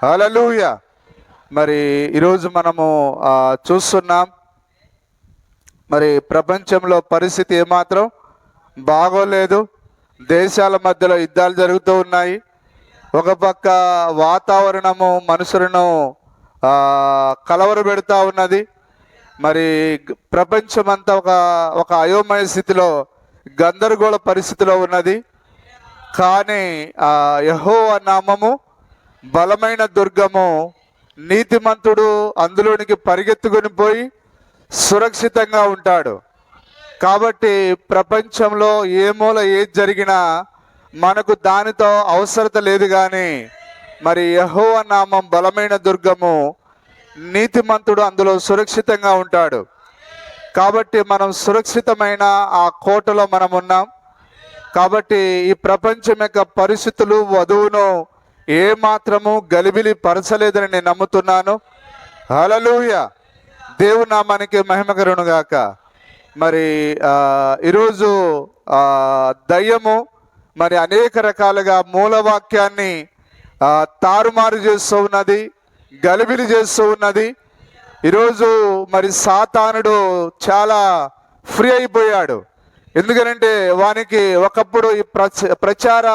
హల్లెలూయా. మరి ఈరోజు మనము చూస్తున్నాం, మరి ప్రపంచంలో పరిస్థితి ఏమాత్రం బాగోలేదు. దేశాల మధ్యలో యుద్ధాలు జరుగుతూ ఉన్నాయి. ఒక పక్క వాతావరణము మనుషులను కలవరపెడుతూ ఉన్నది. మరి ప్రపంచమంతా ఒక అయోమయ స్థితిలో, గందరగోళ పరిస్థితిలో ఉన్నది. కానీ యెహోవా నామము బలమైన దుర్గము, నీతిమంతుడు అందులోనికి పరిగెత్తుకొని పోయి సురక్షితంగా ఉంటాడు. కాబట్టి ప్రపంచంలో ఏ మూల ఏది జరిగినా మనకు దానితో అవసరత లేదు. కానీ మరి యెహోవా నామం బలమైన దుర్గము, నీతిమంతుడు అందులో సురక్షితంగా ఉంటాడు. కాబట్టి మనం సురక్షితమైన ఆ కోటలో మనం ఉన్నాం. కాబట్టి ఈ ప్రపంచం యొక్క పరిస్థితులు వధువును ఏ మాత్రము గలిబిలి పరచలేదని నేను నమ్ముతున్నాను. హల్లెలూయా. దేవుని నామానికి మహిమ కలుగును గాక. మరి ఈరోజు దయ్యము మరి అనేక రకాలుగా మూలవాక్యాన్ని తారుమారు చేస్తూ ఉన్నది, గలిబిలి చేస్తూ ఉన్నది. ఈరోజు మరి సాతానుడు చాలా ఫ్రీ అయిపోయాడు. ఎందుకనంటే వానికి ఒకప్పుడు ఈ ప్రచార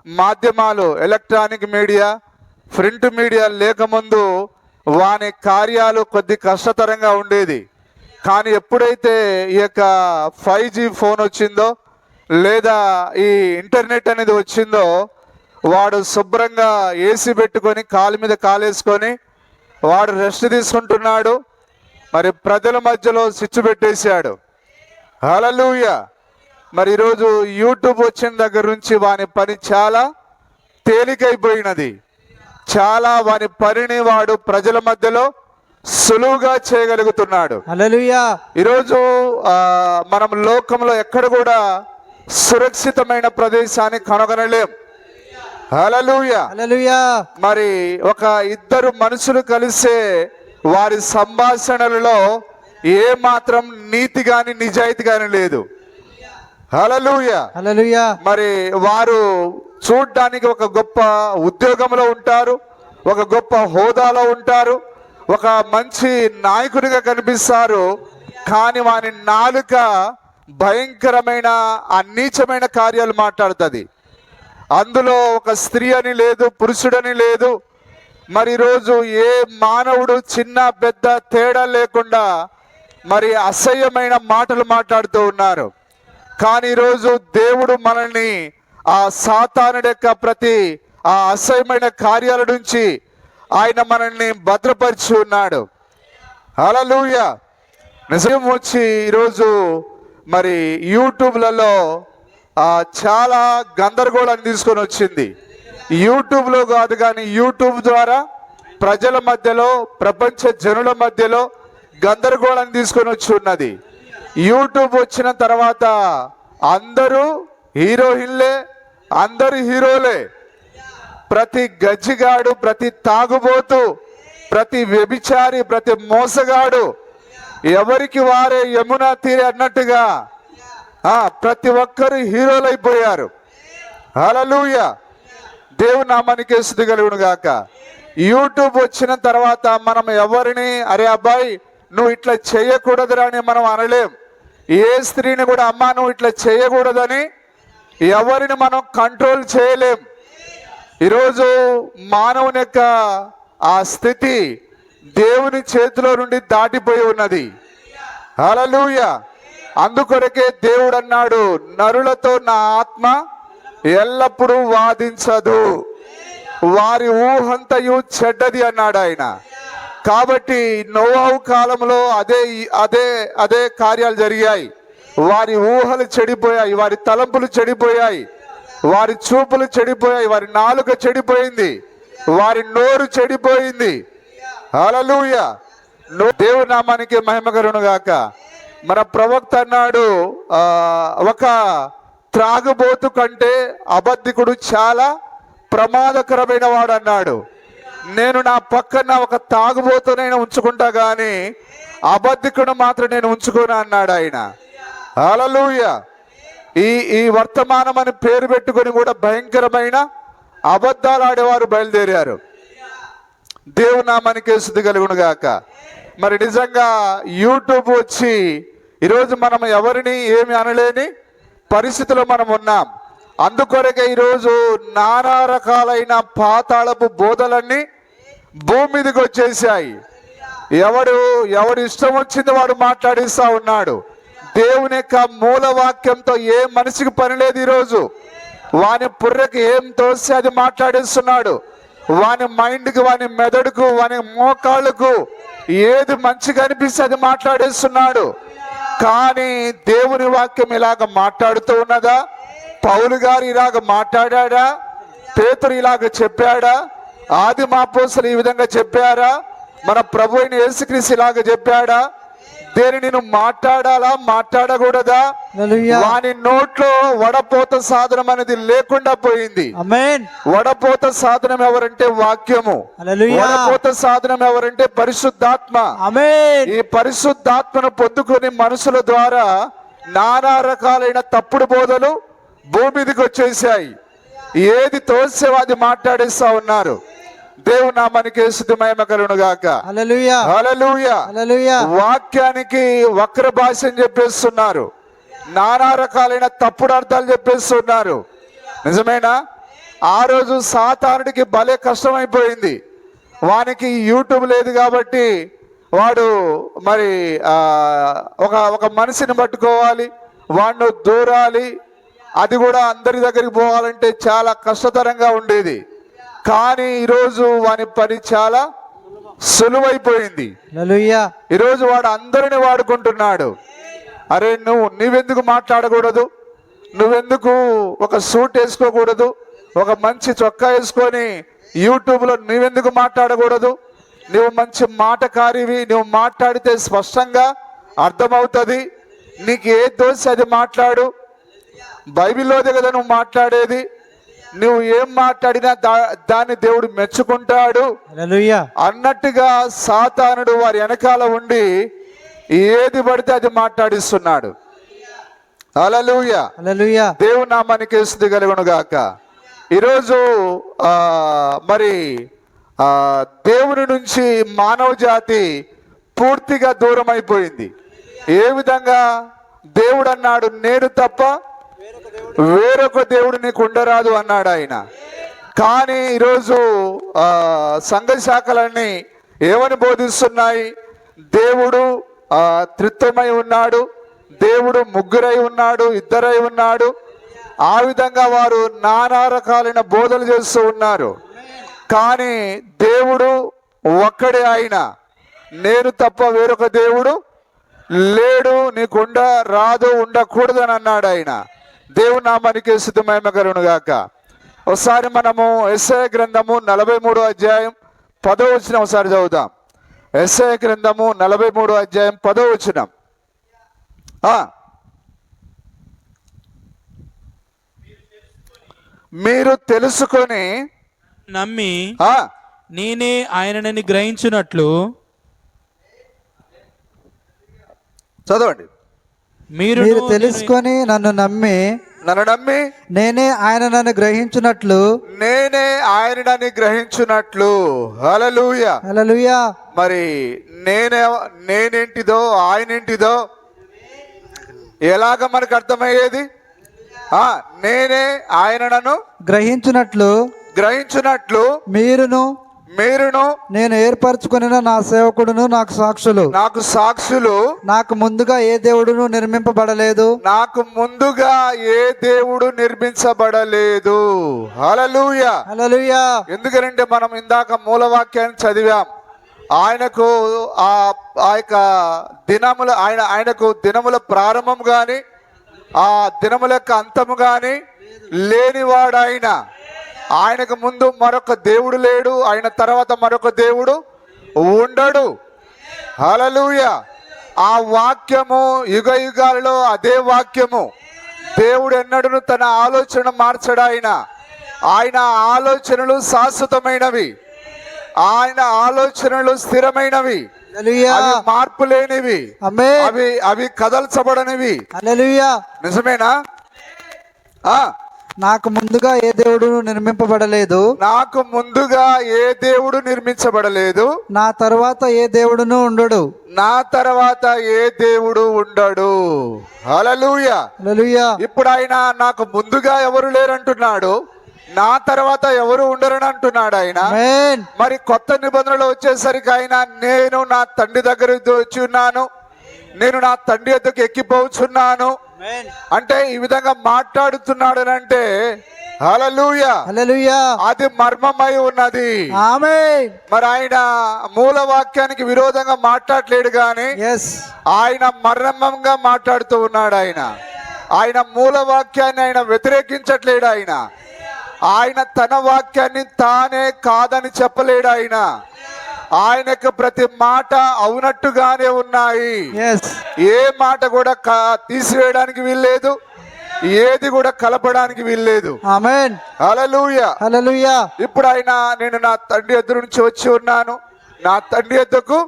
మాధ్యమాలు, ఎలక్ట్రానిక్ మీడియా, ప్రింట్ మీడియా లేకముందు వాని కార్యాలు కొద్ది కష్టతరంగా ఉండేది. కానీ ఎప్పుడైతే ఈ యొక్క 5G ఫోన్ వచ్చిందో, లేదా ఈ ఇంటర్నెట్ అనేది వచ్చిందో, వాడు శుభ్రంగా ఏసీ పెట్టుకొని కాలు మీద కాలేసుకొని వాడు రెస్ట్ తీసుకుంటున్నాడు. మరి ప్రజల మధ్యలో స్విచ్ పెట్టేశాడు. హల్లెలూయా. మరి ఈరోజు యూట్యూబ్ వచ్చిన దగ్గర నుంచి వాని పని చాలా తేలికైపోయినది. చాలా వాని పనిని వాడు ప్రజల మధ్యలో సులువుగా చేయగలుగుతున్నాడు. హల్లెలూయా. ఈరోజు మనం లోకంలో ఎక్కడ కూడా సురక్షితమైన ప్రదేశాన్ని కనుగొనలేం. హల్లెలూయా. హల్లెలూయా. మరి ఒక ఇద్దరు మనుషులు కలిసే వారి సంభాషణలలో ఏ మాత్రం నీతి గాని నిజాయితీ గాని లేదు. హల్లెలూయా. హల్లెలూయా. మరి వారు చూడ్డానికి ఒక గొప్ప ఉద్యోగంలో ఉంటారు, ఒక గొప్ప హోదాలో ఉంటారు, ఒక మంచి నాయకుడిగా కనిపిస్తారు. కానీ వాని నాలుక భయంకరమైన నీచమైన కార్యాలు మాట్లాడుతుంది. అందులో ఒక స్త్రీ అని లేదు, పురుషుడని లేదు. మరి ఈరోజు ఏ మానవుడు చిన్న పెద్ద తేడా లేకుండా మరి అసహ్యమైన మాటలు మాట్లాడుతూ ఉన్నారు. కానీ ఈరోజు దేవుడు మనల్ని ఆ సాతానుడి యొక్క ప్రతి అసహ్యమైన కార్యాల నుంచి ఆయన మనల్ని భద్రపరిచి ఉన్నాడు. హల్లెలూయా. నిజం వచ్చి ఈరోజు మరి యూట్యూబ్లలో చాలా గందరగోళాన్ని తీసుకొని వచ్చింది. యూట్యూబ్లో కాదు కానీ యూట్యూబ్ ద్వారా ప్రజల మధ్యలో, ప్రపంచ జనుల మధ్యలో గందరగోళాన్ని తీసుకొని వచ్చి ఉన్నది. యూట్యూబ్ వచ్చిన తర్వాత అందరూ హీరోయిన్లే, అందరు హీరోలే. ప్రతి గజ్జిగాడు, ప్రతి తాగుబోతు, ప్రతి వ్యభిచారి, ప్రతి మోసగాడు ఎవరికి వారే యమునా తీరే అన్నట్టుగా ప్రతి ఒక్కరు హీరోలు అయిపోయారు. హల్లెలూయా. దేవుని నామానికి స్తుతి కలుగును గాక. యూట్యూబ్ వచ్చిన తర్వాత మనం ఎవరిని అరే అబ్బాయి నువ్వు ఇట్లా చేయకూడదురా అని మనం అనలేం. ఏ స్త్రీని కూడా అమ్మా నువ్వు ఇట్లా చేయకూడదని ఎవరిని మనం కంట్రోల్ చేయలేం. ఈరోజు మానవుని యొక్క ఆ స్థితి దేవుని చేతిలో నుండి దాటిపోయి ఉన్నది. హల్లెలూయా. అందుకొరకే దేవుడు అన్నాడు, నరులతో నా ఆత్మ ఎల్లప్పుడూ వాదించదు, వారి ఊహంతయు చెడ్డది అన్నాడు ఆయన. కాబట్టి నోవాహు కాలంలో అదే కార్యాలు జరిగాయి. వారి ఊహలు చెడిపోయాయి, వారి తలంపులు చెడిపోయాయి, వారి చూపులు చెడిపోయాయి, వారి నాలుక చెడిపోయింది, వారి నోరు చెడిపోయింది. హల్లెలూయా. దేవుని నామానికి మహిమ కలుగును గాక. మన ప్రవక్త అన్నాడు, ఒక త్రాగుబోతు కంటే అబద్ధికుడు చాలా ప్రమాదకరమైన వాడు అన్నాడు. నేను నా పక్కన ఒక తాగుబోతునైనా ఉంచుకుంటా కానీ అబద్ధికుడు మాత్రం నేను ఉంచుకోను అన్నాడు ఆయన. హల్లెలూయా. ఈ వర్తమానం అని పేరు పెట్టుకొని కూడా భయంకరమైన అబద్ధాలు ఆడేవారు బయలుదేరారు. దేవుని నామానికి స్తుతి కలుగును గాక. మరి నిజంగా యూట్యూబ్ వచ్చి ఈరోజు మనం ఎవరిని ఏమి అనలేని పరిస్థితిలో మనం ఉన్నాం. అందుకొరకే ఈరోజు నానా రకాలైన పాతాళపు బోధలన్నీ భూమి మీదకి వచ్చేసాయి. ఎవడు ఇష్టం వచ్చింది వాడు మాట్లాడిస్తా ఉన్నాడు. దేవుని యొక్క మూల వాక్యంతో ఏ మనిషికి పని లేదు. ఈరోజు వాని పుర్రెకి ఏం తోస్తే అది మాట్లాడిస్తున్నాడు. వాని మైండ్కి, వాని మెదడుకు, వాని మోకాళ్ళకు ఏది మంచిగా అనిపిస్తే అది మాట్లాడేస్తున్నాడు. కానీ దేవుని వాక్యం ఇలాగ మాట్లాడుతూ ఉన్నదా? పౌలు గారు ఇలాగ మాట్లాడా? పేతురు ఇలాగ చెప్పాడా? ఆదిమ అపోస్తలులు ఈ విధంగా చెప్పారా? మన ప్రభు అయిన యేసుక్రీస్తు ఇలాగ చెప్పాడా? దేనిని నువ్వు మాట్లాడాలా, మాట్లాడకూడదా? వాని నోట్లో వడపోత సాధనం అనేది లేకుండా పోయింది. ఆమేన్. వడపోత సాధనం ఎవరంటే వాక్యము. వడపోత సాధనం ఎవరంటే పరిశుద్ధాత్మ. ఆమేన్. ఈ పరిశుద్ధాత్మను పొందుకొని మనుషుల ద్వారా నానా రకాలైన తప్పుడు బోధలు భూమి మీదకి వచ్చేసాయి. ఏది తోసేవో అది మాట్లాడేస్తా ఉన్నారు. దేవుని నామానికి స్తుతి మహిమ కలుగును గాక. హల్లెలూయా. హల్లెలూయా. హల్లెలూయా. వాక్యానికి వక్ర భాష అని చెప్పేస్తున్నారు. నానా రకాలైన తప్పుడు అర్థాలు చెప్పేస్తున్నారు. నిజమేనా? ఆ రోజు సాతానుడికి భలే కష్టమైపోయింది. వానికి యూట్యూబ్ లేదు కాబట్టి వాడు మరి ఒక మనిషిని పట్టుకోవాలి, వాడిని దూరాలి. అది కూడా అందరి దగ్గరికి పోవాలంటే చాలా కష్టతరంగా ఉండేది. కానీ ఈరోజు వాని పని చాలా సులువైపోయింది. హల్లెలూయా. ఈరోజు వాడు అందరిని వాడుకుంటున్నాడు. అరే నువ్వెందుకు మాట్లాడకూడదు? నువ్వెందుకు ఒక సూట్ వేసుకోకూడదు? ఒక మంచి చొక్కా వేసుకొని యూట్యూబ్లో నువ్వెందుకు మాట్లాడకూడదు? నువ్వు మంచి మాటకారివి, నువ్వు మాట్లాడితే స్పష్టంగా అర్థమవుతుంది. నీకు ఏ దోశ అది మాట్లాడు. బైబిల్లోదే కదా నువ్వు మాట్లాడేది. నువ్వు ఏం మాట్లాడినా దాన్ని దేవుడు మెచ్చుకుంటాడు అన్నట్టుగా సాతానుడు వారి వెనకాల ఉండి ఏది పడితే అది మాట్లాడిస్తున్నాడు. హల్లెలూయా. హల్లెలూయా. దేవుని నామానికి స్తుతి కలుగును గాక. ఈరోజు మరి దేవుని నుంచి మానవ జాతి పూర్తిగా దూరం అయిపోయింది. ఏ విధంగా? దేవుడు అన్నాడు, నేను తప్ప వేరొక దేవుడు నీకు ఉండరాదు అన్నాడు ఆయన. కానీ ఈరోజు సంఘ శాఖలన్నీ ఏమని బోధిస్తున్నాయి? దేవుడు త్రిత్వమై ఉన్నాడు, దేవుడు ముగ్గురై ఉన్నాడు, ఇద్దరై ఉన్నాడు. ఆ విధంగా వారు నానా రకాలైన బోధలు చేస్తూ ఉన్నారు. కానీ దేవుడు ఒక్కడే ఆయన. నేను తప్ప వేరొక దేవుడు లేడు, నీకు రాదు, ఉండకూడదని అన్నాడు ఆయన. దేవుని నామానికి స్తుతి మహిమ కలుగును గాక. ఒకసారి మనము యెషయా గ్రంథము 43వ అధ్యాయం 10వ వచనం ఒకసారి చదువుదాం. యెషయా గ్రంథము 43వ అధ్యాయం 10వ వచనం. మీరు తెలుసుకొని నమ్మి నేనే ఆయనని గ్రహించున్నట్లు. చదవండి. మీరు తెలుసుకొని నన్ను నమ్మి నేనే ఆయనను గ్రహించున్నట్లు. నేనే ఆయనని గ్రహించున్నట్లు. హల్లెలూయా. హల్లెలూయా. మరి నేనేంటిదో ఆయనేంటిదో ఎలాగ మనకు అర్థమయ్యేది? నేనే ఆయనను గ్రహించున్నట్లు మీరును నేను ఏర్పరచుకున్న నా సేవకుడును నాకు సాక్షులు నాకు ముందుగా ఏ దేవుడును నిర్మింపబడలేదు. హల్లెలూయా. హల్లెలూయా. ఎందుకంటే మనం ఇందాక మూలవాక్యాన్ని చదివాం. ఆయనకు ఆ యొక్క దినముల ఆయనకు దినముల ప్రారంభం గాని ఆ దినముల యొక్క అంతము గాని లేనివాడు ఆయన. ఆయనకు ముందు మరొక దేవుడు లేడు, ఆయన తర్వాత మరొక దేవుడు ఉండడు. హల్లెలూయా. ఆ వాక్యము యుగ యుగాలలో అదే వాక్యము. దేవుడు ఎన్నడూ తన ఆలోచన మార్చడు. ఆయన ఆలోచనలు శాశ్వతమైనవి, ఆయన ఆలోచనలు స్థిరమైనవి, అవి మార్పు లేనివి, అవి కదల్చబడనివి. హల్లెలూయా. నిజమేనా? నాకు ముందుగా ఏ దేవుడును నిర్మింపబడలేదు. నాకు ముందుగా ఏ దేవుడు నిర్మించబడలేదు. నా తర్వాత ఏ దేవుడును ఉండడు. నా తర్వాత ఏ దేవుడు ఉండడు. హల్లెలూయా. హల్లెలూయా. ఇప్పుడు ఆయన నాకు ముందుగా ఎవరు లేరంటున్నాడు, నా తర్వాత ఎవరు ఉండరని అంటున్నాడు ఆయన. ఆమేన్. మరి కొత్త నిబంధనలు వచ్చేసరికి ఆయన నేను నా తండ్రి దగ్గర వచ్చి ఉన్నాను, నేను నా తండ్రి వద్దకు ఎక్కిపోతున్నాను అంటే ఈ విధంగా మాట్లాడుతున్నాడు అంటే హల్లెలూయా. హల్లెలూయా. అది మర్మమై ఉన్నది. ఆమేన్. మరి ఆయన మూల వాక్యానికి విరోధంగా మాట్లాడలేడు గాని yes ఆయన మర్మంగా మాట్లాడుతూ ఉన్నాడు. ఆయన మూల వాక్యాన్ని ఆయన వ్యతిరేకించట్లేడు. ఆయన తన వాక్యాన్ని తానే కాదని చెప్పలేడు. ఆయనకు ప్రతి మాట అవునట్టుగానే ఉన్నాయి. yes ఏ మాట కూడా తీసివేయడానికి వీల్లేదు, ఏది కూడా కలపడానికి వీల్లేదు. ఆమేన్. హల్లెలూయా. హల్లెలూయా. ఇప్పుడు ఆయన నేను నా తండ్రి ఎదురు నుంచి వచ్చి ఉన్నాను, నా తండ్రి ఎద్దుకు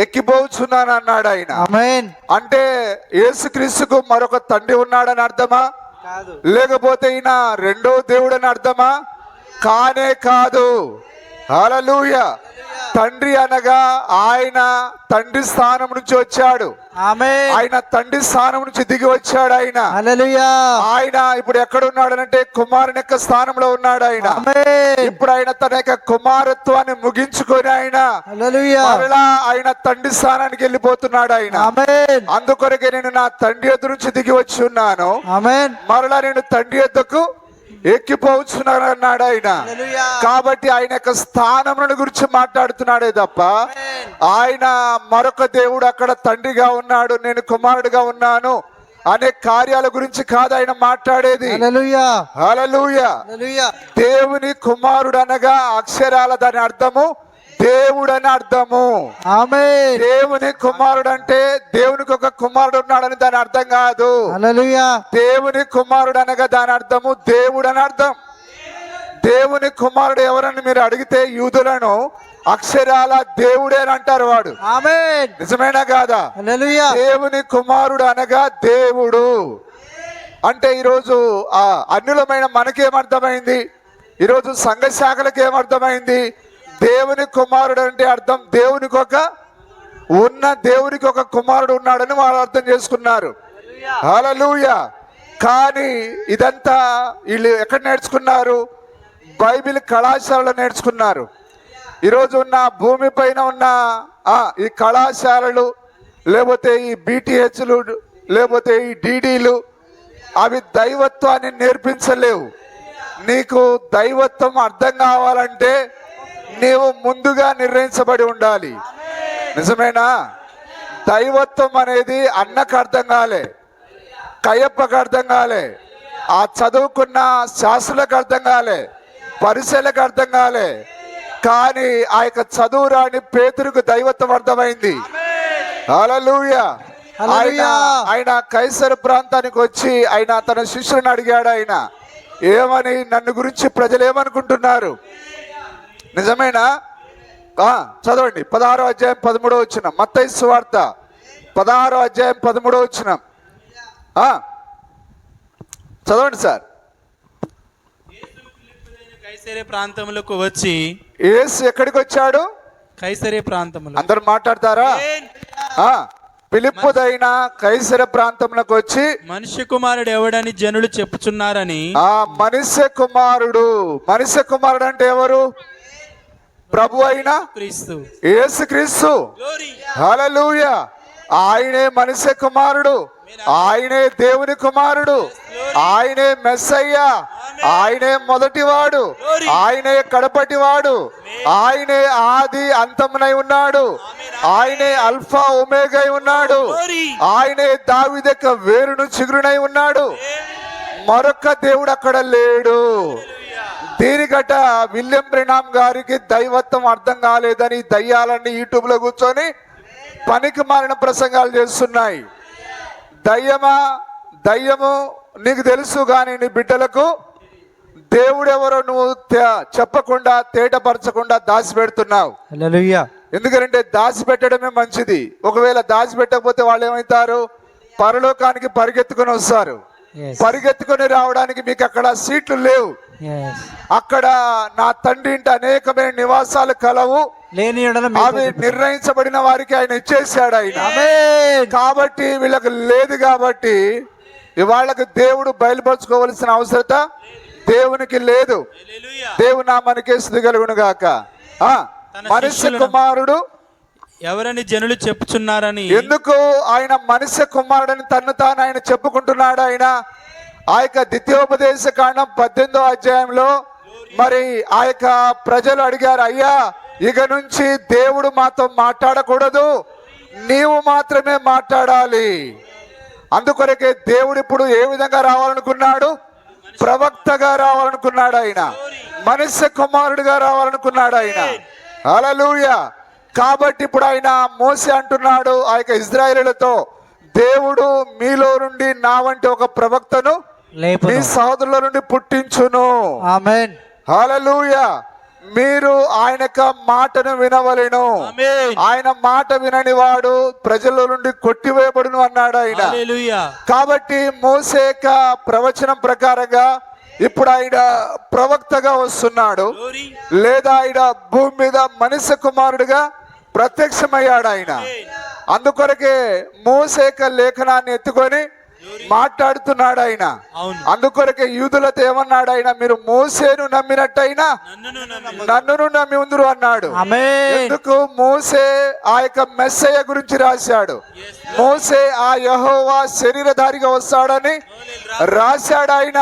ఎక్కిపోతున్నాను అన్నాడు ఆయన. ఆమేన్. అంటే యేసుక్రీస్తుకు మరొక తండ్రి ఉన్నాడని అర్థమా? కాదు. లేకపోతే ఈయన రెండో దేవుడు అని అర్థమా? కానే కాదు. హల్లెలూయా. తండ్రి అనగా ఆయన తండ్రి స్థానం నుంచి వచ్చాడు. ఆమేన్. ఆయన తండ్రి స్థానం నుంచి దిగి వచ్చాడు. హల్లెలూయా. ఆయన ఇప్పుడు ఎక్కడ ఉన్నాడనంటే కుమారుని యొక్క స్థానంలో ఉన్నాడు. ఆమేన్. ఇప్పుడు ఆయన తన యొక్క కుమారత్వాన్ని ముగించుకొని హల్లెలూయా. మరలా ఆయన తండ్రి స్థానానికి వెళ్ళిపోతున్నాడు. ఆమేన్. అందుకొరకే నేను నా తండ్రి ఎదురు నుంచి దిగి వచ్చి ఉన్నాను, ఆమేన్. మరలా నేను తండ్రి ఎద్దుకు ఎక్కిపోతున్నాను అన్నాడు ఆయన. హల్లెలూయా. కాబట్టి ఆయన యొక్క స్థానమును గురించి మాట్లాడుతున్నాడే తప్ప ఆయన మరొక దేవుడు అక్కడ తండ్రిగా ఉన్నాడు, నేను కుమారుడిగా ఉన్నాను అనే కార్యాల గురించి కాదు ఆయన మాట్లాడేది. హల్లెలూయా. హల్లెలూయా. హల్లెలూయా. దేవుని కుమారుడు అనగా అక్షరాల దాని అర్థము దేవుడు అని అర్థము. ఆమేన్. దేవుని కుమారుడు అంటే దేవునికి ఒక కుమారుడు ఉన్నాడని దాని అర్థం కాదు. హల్లెలూయా. దేవుని కుమారుడు అనగా దాని అర్థము దేవుడు అని అర్థం. దేవుని కుమారుడు ఎవరని మీరు అడిగితే యూదులను అక్షరాల దేవుడే అని అంటారు. వాడు ఆమేన్. నిజమేనా కాదా? హల్లెలూయా. దేవుని కుమారుడు అనగా దేవుడు అంటే ఈరోజు అన్యులమైన మనకేమర్థమైంది, ఈరోజు సంఘ శాఖలకు ఏమర్థమైంది? దేవుని కుమారుడు అంటే అర్థం దేవునికి ఒక కుమారుడు ఉన్నాడని వాళ్ళు అర్థం చేసుకున్నారు. హల్లెలూయా. కానీ ఇదంతా వీళ్ళు ఎక్కడ నేర్చుకున్నారు? బైబిల్ కళాశాలలో నేర్చుకున్నారు. ఈరోజు ఉన్న భూమి పైన ఉన్న ఈ కళాశాలలు, లేకపోతే ఈ BTHలు, లేకపోతే ఈ DDలు అవి దైవత్వాన్ని నేర్పించలేవు. నీకు దైవత్వం అర్థం కావాలంటే నీవు ముందుగా నిర్ణయించబడి ఉండాలి. నిజమేనా? దైవత్వం అనేది అన్నకు అర్థం కాలే, కయ్యప్పకు అర్థం కాలే, ఆ చదువుకున్న శాస్త్రులకు అర్థం కాలే, పరిశీలకు అర్థం కాలే. కానీ ఆ యొక్క చదువు రాని పేతురుకు దైవత్వం అర్థమైంది. హల్లెలూయా. ఆయన కైసరు ప్రాంతానికి వచ్చి ఆయన తన శిష్యులను అడిగాడు. ఆయన ఏమని, నన్ను గురించి ప్రజలు ఏమనుకుంటున్నారు? నిజమేనా? చదవండి 16వ అధ్యాయం 13వ వచనం, మత్తయి సువార్త 16వ అధ్యాయం 13వ వచనం చదవండి సార్. కైసరే ప్రాంతములకు వచ్చి. యేసు ఎక్కడికి వచ్చాడు? కైసరే ప్రాంతములు. అందరు మాట్లాడతారా? ఫిలిప్పుదైన కైసర ప్రాంతంలోకి వచ్చి మనుష్య కుమారుడు ఎవడని జనులు చెప్పుచున్నారని. మనుష్య కుమారుడు అంటే ఎవరు? ప్రభు అయిన క్రీస్తు, యేసుక్రీస్తు. హల్లెలూయా. ఆయనే మనుష్య కుమారుడు, ఆయనే దేవుని కుమారుడు, ఆయనే మెస్సయ్య, ఆయనే మొదటివాడు, ఆయనే కడపటివాడు, ఆయనే ఆది అంతమునై ఉన్నాడు, ఆయనే అల్ఫా ఒమేగా ఉన్నాడు, ఆయనే దావీదు వేరును చిగురునై ఉన్నాడు. మరొక దేవుడు అక్కడ లేడు. దీనికట విలియం బ్రెనామ్ గారికి దైవత్వం అర్థం కాలేదని దయ్యాలన్నీ యూట్యూబ్లో కూర్చొని పనికి మారిన ప్రసంగాలు చేస్తున్నాయి. దయ్యము నీకు తెలుసు కానీ నీ బిడ్డలకు దేవుడెవరో నువ్వు చెప్పకుండా తేటపరచకుండా దాచిపెడుతున్నావు. హల్లెలూయా. ఎందుకంటే దాచిపెట్టడమే మంచిది. ఒకవేళ దాచిపెట్టకపోతే వాళ్ళు ఏమవుతారు? పరలోకానికి పరిగెత్తుకుని వస్తారు. Yes. పరిగెత్తుకొని రావడానికి మీకు అక్కడ సీట్లు లేవు. Yes. అక్కడ నా తండ్రి ఇంటి అనేకమైన నివాసాలు కలవు, లేని యెడల మీతో అవి నిర్ణయించబడిన వారికి ఆయన ఇచ్చేసాడు ఆయన. ఆమేన్. కాబట్టి వీళ్ళకి లేదు, కాబట్టి ఇవాళ్ళకి దేవుడు బయలుపరచుకోవలసిన అవసరత దేవునికి లేదు. దేవుడు నామానికే స్తుతి కలుగును గాక. మనుష్య కుమారుడు ఎవరని జనులు చెప్పుచున్నారని ఎందుకు ఆయన మనుష్య కుమారుడని తన్ను తాను ఆయన చెప్పుకుంటున్నాడు. ఆయన ఆ యొక్క ద్వితీయోపదేశ కాండం 18వ అధ్యాయంలో మరి ఆ యొక్క ప్రజలు అడిగారు, అయ్యా ఇక నుంచి దేవుడు మాతో మాట్లాడకూడదు, నీవు మాత్రమే మాట్లాడాలి. అందుకొరకే దేవుడు ఇప్పుడు ఏ విధంగా రావాలనుకున్నాడు? ప్రవక్తగా రావాలనుకున్నాడు ఆయన, మనుష్య కుమారుడిగా రావాలనుకున్నాడు ఆయన. హల్లెలూయా. కాబట్టి ఇప్పుడు ఆయన మోసే అంటున్నాడు ఆ యొక్క ఇశ్రాయేలులతో, దేవుడు మీలో నుండి నా వంటి ఒక ప్రవక్తను మీ సహోదరుల నుండి పుట్టించును. ఆమేన్. హల్లెలూయా. మీరు ఆయన యొక్క మాటను వినవలెను, ఆయన మాట వినని వాడు ప్రజల నుండి కొట్టివేయబడును అన్నాడు ఆయన. హల్లెలూయా. కాబట్టి మోసే యొక్క ప్రవచనం ప్రకారంగా ఇప్పుడు ఆయన ప్రవక్తగా వస్తున్నాడు, లేదా ఆయన భూమి మీద మనుష్య కుమారుడిగా ప్రత్యక్షమయ్యాడు ఆయన. అందుకొరకే మోసే యొక్క లేఖనాన్ని ఎత్తుకొని మాట్లాడుతున్నాడు ఆయన. అందుకొరకే యూదులతో ఏమన్నాడు ఆయన? మీరు మోసేను నమ్మినట్టయినా నన్నును నమ్మి ఉందురు అన్నాడు. ఎందుకు? మోసే ఆ యొక్క మెస్సయ్య గురించి రాశాడు. మోసే ఆ యెహోవా శరీరధారిగా వస్తాడని రాశాడు ఆయన.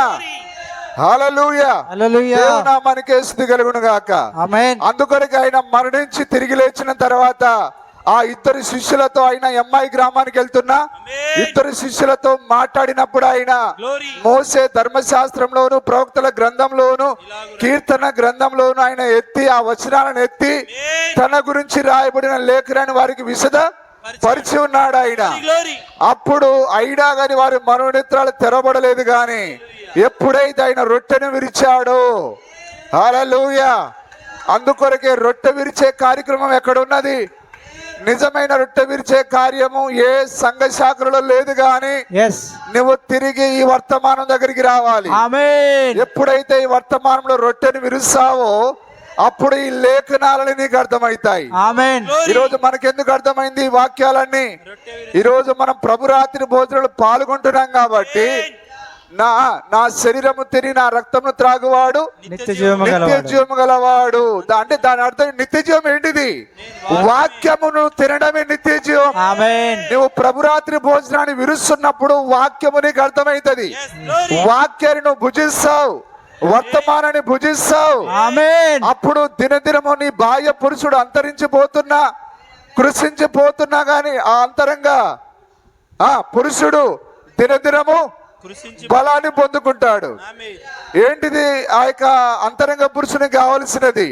హల్లెలూయా. దేవుని నామానికే స్తుతి కలుగును గాక. అందుకొరకు ఆయన మరణించి తిరిగి లేచిన తర్వాత ఆ ఇద్దరు శిష్యులతో ఆయన ఎమ్మాయి గ్రామానికి వెళ్తున్నా ఇద్దరు శిష్యులతో మాట్లాడినప్పుడు ఆయన మోసే ధర్మశాస్త్రంలోను ప్రవక్తల గ్రంథంలోను కీర్తన గ్రంథంలోను ఆయన ఎత్తి ఆ వచనాలను ఎత్తి తన గురించి రాయబడిన లేఖనాన్ని వారికి విశద పరిచి ఉన్నాడు ఆయన. అప్పుడు అయినా గాని వారి మనోనేత్రాలు తెరవబడలేదు. గాని ఎప్పుడైతే ఆయన రొట్టెను విరిచాడో, హల్లెలూయా, అందుకొరకే రొట్టె విరిచే కార్యక్రమం ఎక్కడ ఉన్నది? నిజమైన రొట్టె విరిచే కార్యము ఏ సంఘ శాఖలో లేదు. గాని నువ్వు తిరిగి ఈ వర్తమానం దగ్గరికి రావాలి. ఎప్పుడైతే ఈ వర్తమానంలో రొట్టెను విరుస్తావో అప్పుడు ఈ లేఖనాలని నీకు అర్థమవుతాయి. ఈరోజు మనకెందుకు అర్థమైంది ఈ వాక్యాలన్నీ? ఈరోజు మనం ప్రభురాత్రి భోజనాలు పాల్గొంటున్నాం కాబట్టి నా శరీరము తిని నా రక్తమును త్రాగువాడు నిత్య జీవము గలవాడు. అంటే దాని అర్థం నిత్య జీవం ఏంటిది? వాక్యమును తినడమే నిత్య జీవం. నువ్వు ప్రభురాత్రి భోజనాన్ని విరుస్తున్నప్పుడు వాక్యము నీకు అర్థమైతది. వాక్యాన్ని నువ్వు భుజిస్తావు, వర్తమానాన్ని భుజిస్తావు. అప్పుడు దినదినము నీ బాహ్య పురుషుడు అంతరించిపోతున్నా కృషించిపోతున్నా గాని ఆ అంతరంగా పురుషుడు దినదినము బలాన్ని పొందుకుంటాడు. ఏంటిది? ఆ యొక్క అంతరంగ పురుషునికి కావలసినది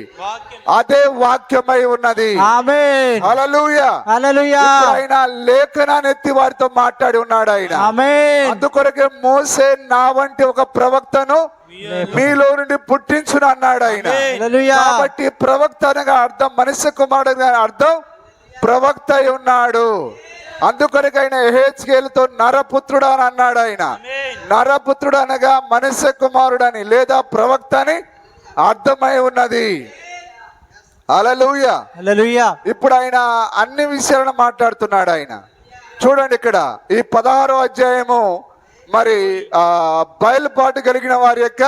అదే వాక్యమై ఉన్నది. హల్లెలూయా. ఆయన లేఖనాన్ని ఎత్తి వారితో మాట్లాడి ఉన్నాడు ఆయన. అందుకొరకే మోసే నా వంటి ఒక ప్రవక్తను మీలో నుండి పుట్టించును అన్నాడు ఆయన. కాబట్టి ప్రవక్త అనగా అర్థం మనుష్య కుమారుడు అర్థం ప్రవక్త అయి ఉన్నాడు. అందుకొరకు ఆయన యెహెజ్కేలుతో నరపుత్రుడు అని అన్నాడు ఆయన. నరపుత్రుడు అనగా మనుష్య కుమారుడని లేదా ప్రవక్త అని అర్థమై ఉన్నది. హల్లెలూయా. ఇప్పుడు ఆయన అన్ని విషయాలను మాట్లాడుతున్నాడు ఆయన. చూడండి ఇక్కడ ఈ 16వ అధ్యాయము మరి బయలుపాటు కలిగిన వారి యొక్క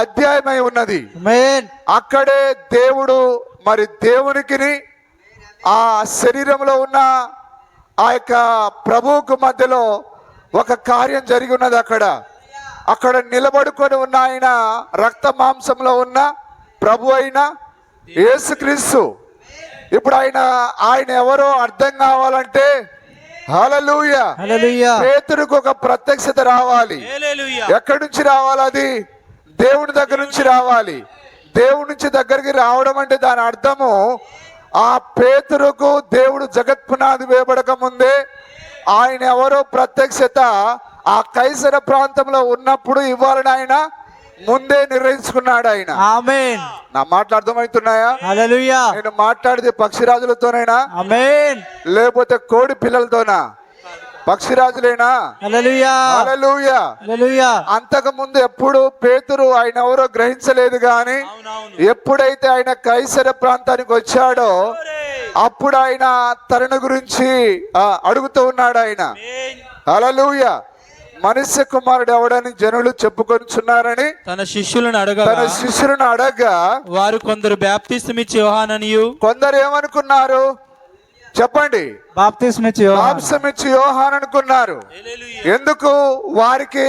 అధ్యాయమై ఉన్నది. అక్కడే దేవుడు మరి దేవునికి ఆ శరీరంలో ఉన్న ఆ యొక్క ప్రభువుకు మధ్యలో ఒక కార్యం జరిగి ఉన్నది. అక్కడ నిలబడుకొని ఉన్న ఆయన రక్త మాంసంలో ఉన్న ప్రభు అయిన యేసుక్రీస్తు. ఇప్పుడు ఆయన ఎవరో అర్థం కావాలంటే హల్లెలూయా, పేతురుకు ఒక ప్రత్యక్షత రావాలి. ఎక్కడి నుంచి రావాలి? అది దేవుని దగ్గర నుంచి రావాలి. దేవుడి నుంచి దగ్గరికి రావడం అంటే దాని అర్థము ఆ పేతురుకు దేవుడు జగత్పునాది వేయబడక ముందే ఆయన ఎవరో ప్రత్యక్షత ఆ కైసర ప్రాంతంలో ఉన్నప్పుడు ఇవ్వాలని ఆయన ముందే నిర్ణయించుకున్నాడు ఆయన. ఆమేన్. నా మాటలు అర్థమవుతున్నాయా? హల్లెలూయా. నేను మాట్లాడితే పక్షిరాజులతోనైనా లేకపోతే కోడి పిల్లలతోనా? పక్షిరాజులేనా? హల్లెలూయా హల్లెలూయా. హల్లెలూయా అంతకు ముందు ఎప్పుడు పేతురు ఆయన ఎవరో గ్రహించలేదు గాని ఎప్పుడైతే ఆయన కైసర ప్రాంతానికి వచ్చాడో అప్పుడు ఆయన తరుణ గురించి అడుగుతూ ఉన్నాడు ఆయన. హల్లెలూయా. మనుష్య కుమారుడు ఎవడని జనులు చెప్పుకొనిచున్నారని తన శిష్యులను అడగగా వారు కొందరు బాప్తిస్మమిచ్చి యోహాననియు, కొందరు ఏమనుకున్నారు చెప్పండి? బాప్తిస్మిచ్చి యోహాన్ అనుకున్నారు. ఎందుకు? వారికి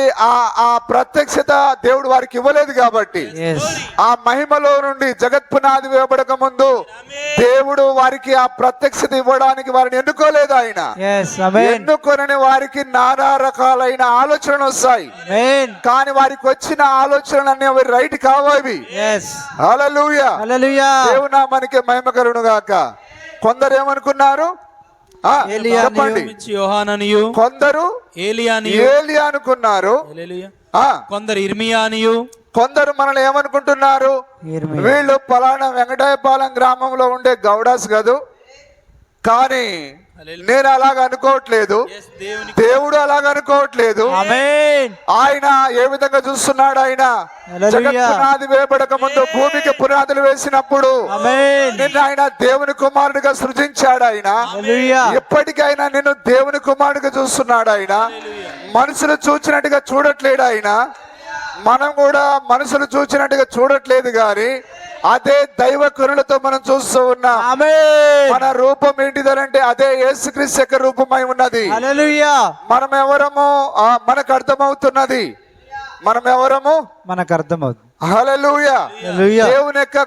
ఆ ప్రత్యక్షత దేవుడు వారికి ఇవ్వలేదు కాబట్టి. ఆ మహిమలో నుండి జగత్ పునాది వేయబడక ముందు దేవుడు వారికి ఆ ప్రత్యక్షత ఇవ్వడానికి వారిని ఎన్నుకోలేదు ఆయన. ఎన్నుకొనని వారికి నానా రకాలైన ఆలోచనలు వస్తాయి, కానీ వారికి వచ్చిన ఆలోచనలన్నీ అవి రైట్ కావాలి. హల్లెలూయా. దేవునా మనకి మహిమ కలుగును గాక. కొందరు ఏమనుకున్నారు చెప్పండి? కొందరు ఏలియా అనుకున్నారు, కొందరు ఇర్మియా అనియు, కొందరు మనల్ని ఏమనుకుంటున్నారు? వీళ్ళు పలానా వెంకటాయపాలెం గ్రామంలో ఉండే గౌడాస్ కాదు. కానీ నేను అలాగ అనుకోవట్లేదు, దేవుడు అలాగ అనుకోవట్లేదు. ఆయన ఏ విధంగా చూస్తున్నాడు? ఆయన జగత్ పునాది వేయబడక ముందు భూమికి పునాదులు వేసినప్పుడు నిన్ను ఆయన దేవుని కుమారుడిగా సృజించాడు. ఆయన ఇప్పటికైనా నిన్ను దేవుని కుమారుడిగా చూస్తున్నాడు. ఆయన మనుషులు చూచినట్టుగా చూడట్లేడు. ఆయన మనం కూడా మనుషులు చూచినట్టుగా చూడట్లేదు గాని అదే దైవ కరుణతో మనం చూస్తూ ఉన్నాం. మన రూపం ఏంటిదనంటే అదే యేసుక్రీస్తు యొక్క రూపమై ఉన్నది. మనం ఎవరము మనకు అర్థమవుతున్నది. మనం ఎవరము మనకు అర్థమవుతుంది. హల్లెలూయా. దేవుని యొక్క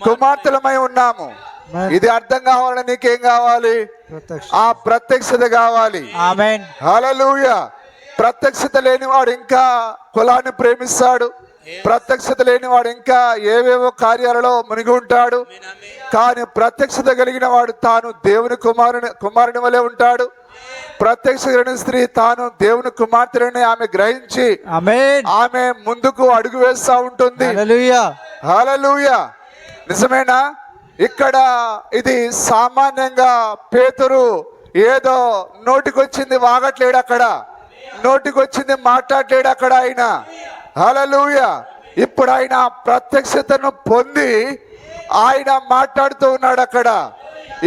కుమార్తెలమై ఉన్నాము. ఇది అర్థం కావాలని నీకేం కావాలి? ఆ ప్రత్యక్షత కావాలి. హల్లెలూయా. ప్రత్యక్షత లేనివాడు ఇంకా కులాన్ని ప్రేమిస్తాడు. ప్రత్యక్షత లేనివాడు ఇంకా ఏవేవో కార్యాలలో మునిగి ఉంటాడు. కానీ ప్రత్యక్షత కలిగిన వాడు తాను దేవుని కుమారుని వలె ఉంటాడు. ప్రత్యక్ష స్త్రీ తాను దేవుని కుమార్తెని ఆమె గ్రహించి ఆమె ముందుకు అడుగు వేస్తా ఉంటుంది. హల్లెలూయా. నిజమేనా? ఇక్కడ ఇది సామాన్యంగా పేతురు ఏదో నోటికొచ్చింది వాగట్లేడు, అక్కడ నోటికొచ్చింది మాట్లాడలేడు అక్కడ ఆయన. హల్లెలూయా. ఇప్పుడు ఆయన ప్రత్యక్షతను పొంది ఆయన మాట్లాడుతూ ఉన్నాడు అక్కడ.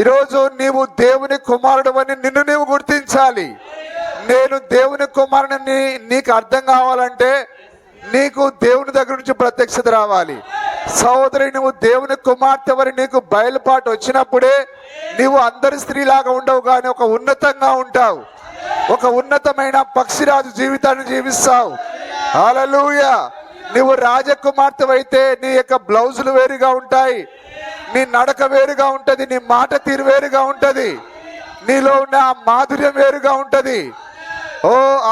ఈరోజు నీవు దేవుని కుమారుడు అని నిన్ను నీవు గుర్తించాలి. నేను దేవుని కుమారుని నీకు అర్థం కావాలంటే నీకు దేవుని దగ్గర నుంచి ప్రత్యక్షత రావాలి. సహోదరి, నువ్వు దేవుని కుమార్తె వరి నీకు బయలుపాటు వచ్చినప్పుడే నీవు అందరి స్త్రీలాగా ఉండవు కానీ ఒక ఉన్నతంగా ఉంటావు. ఒక ఉన్నతమైన పక్షిరాజు జీవితాన్ని జీవిస్తావు. హల్లెలూయా. నువ్వు రాజకుమార్తె అయితే నీ యొక్క బ్లౌజులు వేరుగా ఉంటాయి, నీ నడక వేరుగా ఉంటది, నీ మాట తీరు వేరుగా ఉంటది, నీలో ఉన్న మాధుర్యం వేరుగా ఉంటది.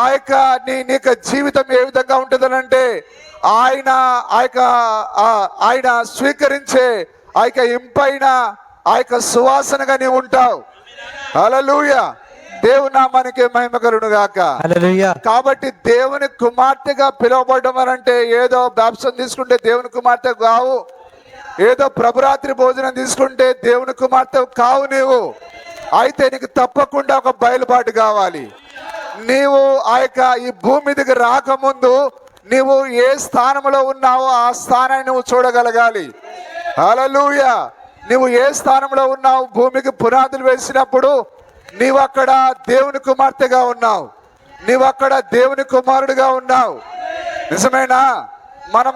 ఆ యొక్క నీ యొక్క జీవితం ఏ విధంగా ఉంటదనంటే ఆయన స్వీకరించే ఆ యొక్క ఇంపైన ఆ యొక్క సువాసనగా నీవు ఉంటావు. హల్లెలూయా. దేవుని నామానికి మహిమ కలుగును గాక. కాబట్టి దేవుని కుమార్తెగా పిలువబడడం అంటే ఏదో బాప్టిజం తీసుకుంటే దేవుని కుమార్తె కావు, ఏదో ప్రభురాత్రి భోజనం తీసుకుంటే దేవుని కుమార్తె కావు నీవు. అయితే నీకు తప్పకుండా ఒక బయలుపాటు కావాలి. నీవు ఆ యొక్క ఈ భూమి మీదకి రాకముందు నీవు ఏ స్థానంలో ఉన్నావో ఆ స్థానాన్ని నువ్వు చూడగలగాలి. హల్లెలూయా. నువ్వు ఏ స్థానంలో ఉన్నావు? భూమికి పునాదులు వేసినప్పుడు నీవు అక్కడ దేవుని కుమార్తెగా ఉన్నావు, నీవు అక్కడ దేవుని కుమారుడిగా ఉన్నావు. నిజమేనా? మనం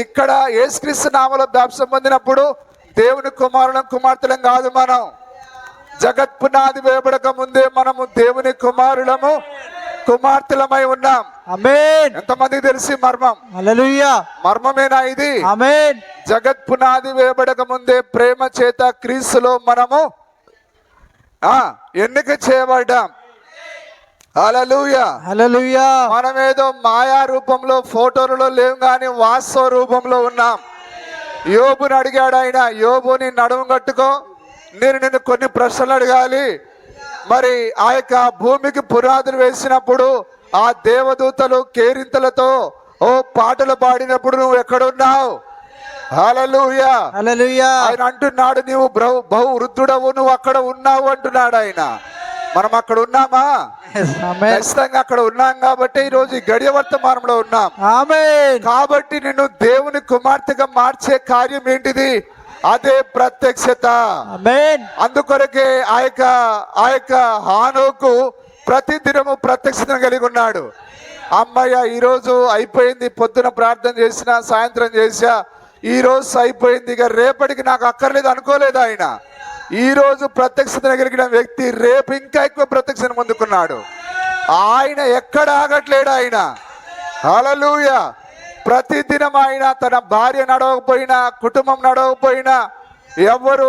ఇక్కడ యేసుక్రీస్తు నామములో బాప్తిసం పొందినప్పుడు దేవుని కుమార్తెలం కాదు. మనం జగత్ పునాది వేయబడక ముందే మనము దేవుని కుమార్తెలమై ఉన్నాం. ఆమేన్. ఎంతమందికి తెలిసి మర్మం? హల్లెలూయా. మర్మమేనా ఇది? ఆమేన్. జగత్ పునాది వేయబడక ముందే ప్రేమ చేత క్రీస్తులో మనము ఎన్నిక చేయబడ్డాం. హల్లెలూయా. హల్లెలూయా. మనమేదో మాయా రూపంలో ఫోటోలలో లేవు కానీ వాస్తవ రూపంలో ఉన్నాం. యోబుని అడిగాడు ఆయన, యోబు నీ నడుము కట్టుకో, నేను నిన్ను కొన్ని ప్రశ్నలు అడగాలి. మరి ఆ యొక్క భూమికి పునాదులు వేసినప్పుడు ఆ దేవదూతలు కేరింతలతో పాటలు పాడినప్పుడు నువ్వు ఎక్కడున్నావు? హల్లెలూయా. హల్లెలూయా. ఆయన అంటున్నాడు నీవు బహు వృద్ధుడవు, నువ్వు అక్కడ ఉన్నావు అంటున్నాడు ఆయన. మనం అక్కడ ఉన్నామా? ఆమేన్. ఖచ్చితంగా అక్కడ ఉన్నాం కాబట్టి ఈ రోజు ఈ గడియ వర్తమానంలో ఉన్నాం. ఆమేన్. కాబట్టి నిన్ను దేవుని కుమార్తెగా మార్చే కార్యం ఏంటిది? అదే ప్రత్యక్షత. ఆమేన్. అందుకొరకే ఆ యొక్క హానోకు ప్రతి దినము ప్రత్యక్షతను కలిగి ఉన్నాడు. అమ్మయ్య ఈరోజు అయిపోయింది, పొద్దున ప్రార్థన చేసిన, సాయంత్రం చేసా, ఈ రోజు అయిపోయింది, ఇక రేపటికి నాకు అక్కర్లేదు అనుకోలేదు ఆయన. ఈ రోజు ప్రత్యక్షతను కలిగిన వ్యక్తి రేపు ఇంకా ఎక్కువ ప్రత్యక్షతను పొందుకున్నాడు. ఆయన ఎక్కడ ఆగట్లేడు ఆయన. హల్లెలూయా. ప్రతిదినం ఆయన తన భార్య నడవకపోయినా, కుటుంబం నడవకపోయినా, ఎవరు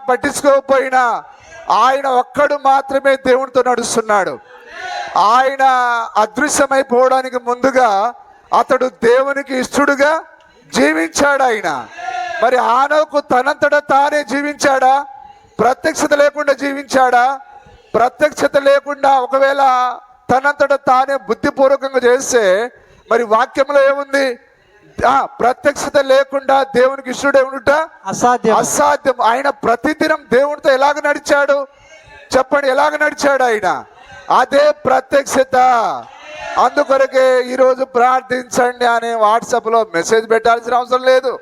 పట్టించుకోకపోయినా ఆయన ఒక్కడు మాత్రమే దేవునితో నడుస్తున్నాడు. ఆయన అదృశ్యమైపోవడానికి ముందుగా అతడు దేవునికి ఇష్టడుగా జీవించాడు ఆయన. మరి హానోకు తనంతట తానే జీవించాడా? ప్రత్యక్షత లేకుండా జీవించాడా? ప్రత్యక్షత లేకుండా ఒకవేళ తనంతట తానే బుద్ధిపూర్వకంగా చేస్తే మరి వాక్యంలో ఏముంది? ప్రత్యక్షత లేకుండా దేవునికి ఇష్టడే ఉండుట అసాధ్యం. ఆయన ప్రతిదినం దేవునితో ఎలాగ నడిచాడు చెప్పండి? ఎలాగ నడిచాడు ఆయన? అదే ప్రత్యక్షత. అందుకొరకే ఈరోజు ప్రార్థించండి అని వాట్సాప్లో మెసేజ్ పెట్టాల్సిన అవసరం లేదు.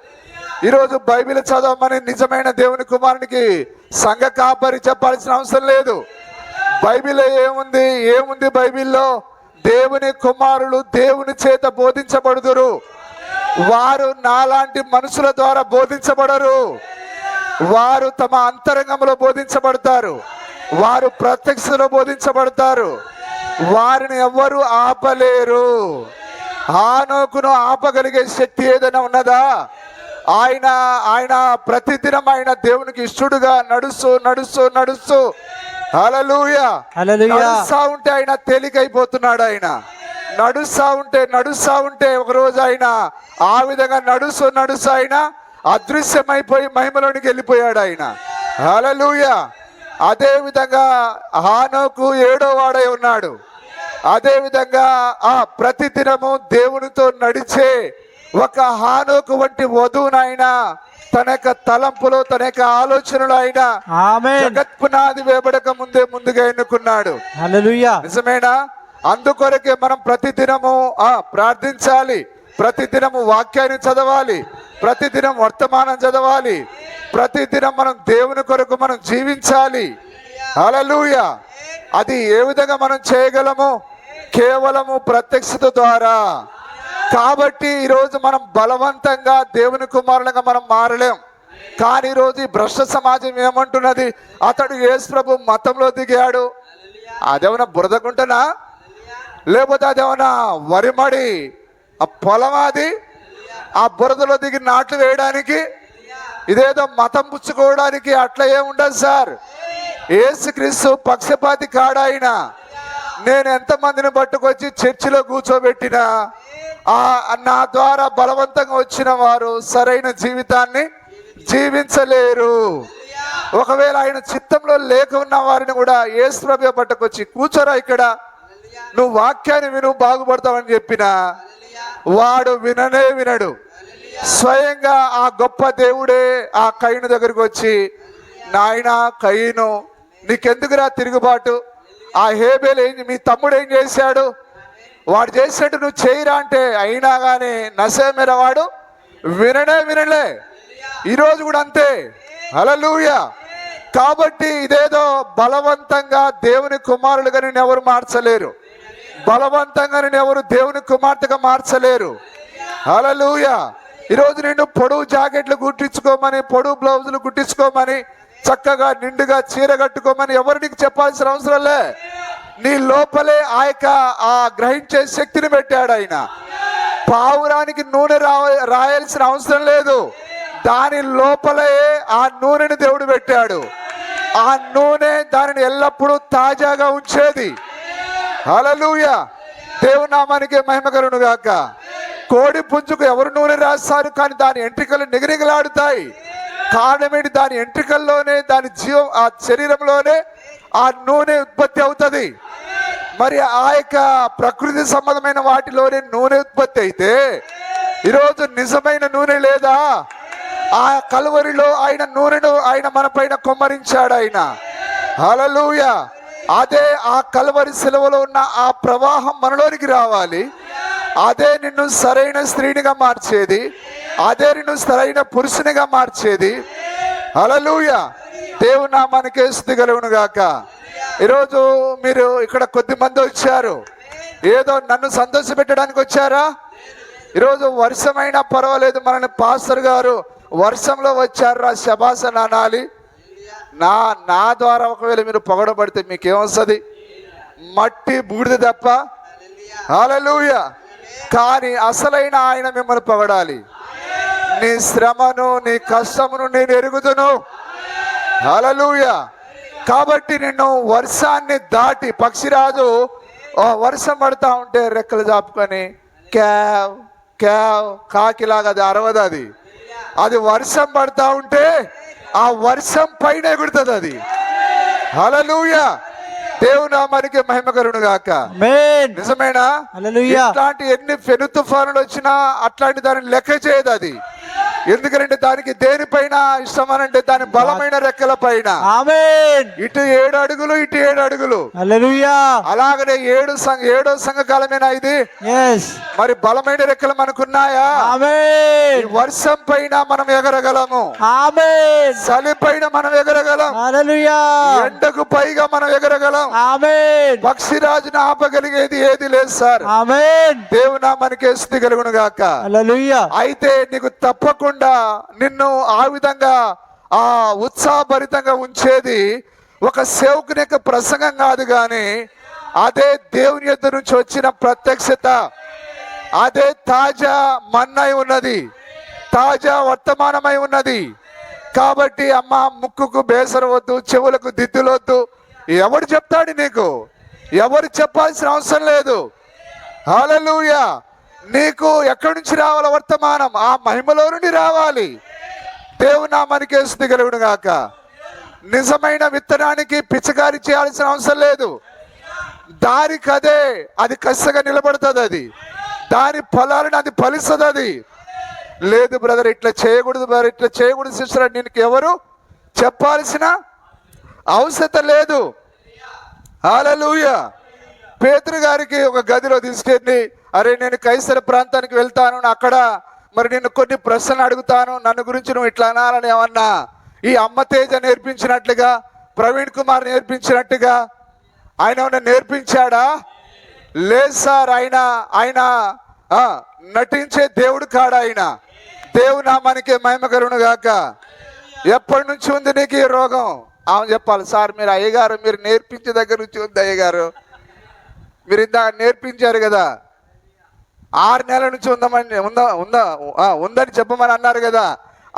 ఈరోజు బైబిల్ చదవమని నిజమైన దేవుని కుమారునికి సంఘ కాపరి చెప్పాల్సిన అవసరం లేదు. బైబిల్లో ఏముంది బైబిల్లో? దేవుని కుమారులు దేవుని చేత బోధించబడుదురు. వారు నాలాంటి మనుషుల ద్వారా బోధించబడరు. వారు తమ అంతరంగంలో బోధించబడతారు. వారు ప్రత్యక్షలో బోధించబడతారు. వారిని ఎవ్వరూ ఆపలేరు. హానోకును ఆపగలిగే శక్తి ఏదైనా ఉన్నదా? ఆయన ప్రతిదినం ఆయన దేవునికి ఇష్టడుగా నడుస్తూ హల్లెలూయా నడుస్తా ఉంటే ఆయన తేలికైపోతున్నాడు. ఆయన నడుస్తా ఉంటే ఒకరోజు ఆయన ఆ విధంగా నడుస్తూ ఆయన అదృశ్యమైపోయి మహిమలోనికి వెళ్ళిపోయాడు ఆయన. హల్లెలూయా. అదే విధంగా హానోకు 7వ వాడై ఉన్నాడు. అదే విధంగా ప్రతిదినము దేవునితో నడిచే ఒక హానోకు వంటి వధువునైనా తన యొక్క తలంపులో, తన యొక్క ఆలోచనలు ఆయన జగత్పునాది వేయబడక ముందుగా ఎన్నుకున్నాడు. హల్లెలూయా. నిజమేనా? అందుకొరకే మనం ప్రతిదినము ప్రార్థించాలి, ప్రతిదినము వాక్యాన్ని చదవాలి, ప్రతిదినం వర్తమానం చదవాలి, ప్రతిదినం మనం దేవుని కొరకు మనం జీవించాలి. హల్లెలూయా. అది ఏ విధంగా మనం చేయగలము? కేవలము ప్రత్యక్షత ద్వారా. కాబట్టి ఈరోజు మనం బలవంతంగా దేవుని కుమారులుగా మనం మారలేం. కానీ ఈరోజు ఈ భ్రష్ట సమాజం ఏమంటున్నది? అతడు యేసు ప్రభు మతంలో దిగాడు. అదేమన్నా బురదగుంటనా? లేకపోతే అదేమన్నా వరిమడి ఆ పొలం? అది ఆ బురదలో దిగి నాట్లు వేయడానికి, ఇదేదో మతం పుచ్చుకోవడానికి అట్లా ఏముండదు సార్. యేసుక్రీస్తు పక్షపాతి కాడాయన. నేను ఎంతమందిని పట్టుకొచ్చి చర్చిలో కూర్చోబెట్టినా నా ద్వారా బలవంతంగా వచ్చిన వారు సరైన జీవితాన్ని జీవించలేరు. ఒకవేళ ఆయన చిత్తంలో లేక ఉన్న వారిని కూడా యేసు ప్రభువే పట్టుకొచ్చి కూర్చోరా ఇక్కడ, నువ్వు వాక్యాన్ని విను బాగుపడతావని చెప్పినా వాడు వినడు. స్వయంగా ఆ గొప్ప దేవుడే ఆ కయీను దగ్గరికి వచ్చి, నాయనా కయీను, నీకెందుకురా తిరుగుబాటు? ఆ హేబేలు మీ తమ్ముడు ఏం చేశాడు? వాడు చేసినట్టు నువ్వు చేయరా అంటే అయినా కానీ నశేమెర వాడు వినలే. ఈరోజు కూడా అంతే. హల్లెలూయా. కాబట్టి ఇదేదో బలవంతంగా దేవుని కుమారులుగా నేను ఎవరు మార్చలేరు. బలవంతంగా నేను ఎవరు దేవుని కుమార్తెగా మార్చలేరు. హల్లెలూయా. ఈరోజు నిన్ను పొడవు జాకెట్లు కుట్టించుకోమని, పొడవు బ్లౌజులు కుట్టించుకోమని, చక్కగా నిండుగా చీర కట్టుకోమని ఎవరు నీకు చెప్పాల్సిన అవసరం లే. నీ లోపలే ఆ గ్రహించే శక్తిని పెట్టాడు ఆయన. పావురానికి నూనె రాయాల్సిన అవసరం లేదు. దాని లోపలే ఆ నూనెని దేవుడు పెట్టాడు. ఆ నూనె దానిని ఎల్లప్పుడూ తాజాగా ఉంచేది. హల్లెలూయా. దేవుని నామానికి మహిమ కలుగును గాక. కోడి పుంజుకు ఎవరు నూనె రాస్తారు? కానీ దాని ఎంట్రికలు నిగనిగలాడుతాయి. కారణం ఏంటి? దాని ఎంట్రికల్లోనే, దాని ఆ శరీరంలోనే ఆ నూనె ఉత్పత్తి అవుతుంది. మరి ఆ యొక్క ప్రకృతి సంబంధమైన వాటిలోనే నూనె ఉత్పత్తి అయితే ఈరోజు నిజమైన నూనె లేదా? ఆ కలువరిలో ఆయన నూనెను ఆయన మన పైన కొమ్మరించాడు ఆయన. హల్లెలూయా. అదే ఆ కల్వరి సిలువలో ఉన్న ఆ ప్రవాహం మనలోనికి రావాలి. అదే నిన్ను సరైన స్త్రీనిగా మార్చేది, అదే నిన్ను సరైన పురుషునిగా మార్చేది. హల్లెలూయా. దేవుని నామానికే స్తుతి కలుగును గాక. ఈరోజు మీరు ఇక్కడ కొద్ది మంది వచ్చారు, ఏదో నన్ను సంతోషపెట్టడానికి వచ్చారా? ఈరోజు వర్షమైనా పర్వాలేదు, మనల్ని పాస్టర్ గారు వర్షంలో వచ్చారా శబాస అనాలి. నా ద్వారా ఒకవేళ మీరు పొగడబడితే మీకేమొస్తుంది? మట్టి బూడిద తప్ప. హల్లెలూయా. కానీ అసలైన ఆయన మిమ్మల్ని పొగడాలి. నీ శ్రమను, నీ కష్టమును నేను ఎరుగుదును. హల్లెలూయా. కాబట్టి నిన్ను వర్షాన్ని దాటి, పక్షిరాజు వర్షం పడతా ఉంటే రెక్కలు చాపుకొని క్యావ్ క్యావ్ కాకిలాగా అది అరవదు. అది వర్షం పడతా ఉంటే ఆ వర్షం పైన ఎగురుతుంది అది. హల్లెలూయా. దేవుని నామానికి మహిమ కలుగును గాక. నిజమేనా? ఇట్లాంటి ఎన్ని పెను తుఫానులు వచ్చినా అట్లాంటి దాన్ని లెక్క చేయదు అది. ఎందుకంటే దానికి దేనిపైన ఇష్టమనంటే దాని బలమైన రెక్కల పైన. ఇటు 7 అడుగులు, ఇటు 7 అడుగులు. అలాగనే ఏడో సంఘకాలమేనా ఇది? మరి బలమైన రెక్కలు మనకున్నాయా? వర్షం పైన మనం ఎగరగలము, చలి పైన మనం ఎగరగలం, ఎండకు పైగా మనం ఎగరగలం. పక్షిరాజును ఆపగలిగేది ఏది లేదు సార్. దేవుని నామానికి స్తుతి కలుగును గాక. అయితే నీకు తప్పకుండా నిన్ను ఆ విధంగా ఆ ఉత్సాహభరితంగా ఉంచేది ఒక సేవకుని యొక్క ప్రసంగం కాదు, కానీ అదే దేవుని యొద్ద నుంచి వచ్చిన ప్రత్యక్షత, అదే తాజా మన్నై ఉన్నది, తాజా వర్తమానమై ఉన్నది. కాబట్టి అమ్మ, ముక్కుకు బేసర వద్దు, చెవులకు దిద్దులొద్దు. ఎవడు చెప్తాడు నీకు? ఎవరు చెప్పాల్సిన అవసరం లేదు. హల్లెలూయా. నీకు ఎక్కడి నుంచి రావాలి వర్తమానం? ఆ మహిమలో నుండి రావాలి. దేవుని నామానికి స్తుతి కలుగును గాక. నిజమైన విత్తనానికి పిచ్చకారి చేయాల్సిన అవసరం లేదు. దానికి అదే అది కసిగా నిలబడుతుంది. అది దాని ఫలాలను అది ఫలిస్తుంది. అది లేదు బ్రదర్, ఇట్లా చేయకూడదు బ్రదర్, ఇట్లా చేయకూడదు సిస్టర్, నీకు ఎవరు చెప్పాల్సిన అవసరం లేదు. హల్లెలూయా. పేతురు గారికి ఒక గదిలో తీసుకెళ్ళి, అరే నేను కైసర ప్రాంతానికి వెళ్తాను, అక్కడ మరి నిన్ను కొన్ని ప్రశ్నలు అడుగుతాను, నన్ను గురించి నువ్వు ఇట్లా అనాలని ఏమన్నా ఈ అమ్మ తేజ నేర్పించినట్లుగా, ప్రవీణ్ కుమార్ నేర్పించినట్టుగా ఆయన ఏమన్నా నేర్పించాడా? లేదు సార్. ఆయన నటించే దేవుడు కాడా ఆయన. దేవుని నామానికి మహిమ కలుగును గాక. ఎప్పటి నుంచి ఉంది నీకు ఈ రోగం? ఆమె చెప్పాలి, సార్ మీరు అయ్యగారు మీరు నేర్పించే దగ్గర నుంచి ఉంది అయ్యగారు, మీరు ఇందాక నేర్పించారు కదా, 6 నెలల నుంచి ఉందని చెప్పమని అన్నారు కదా,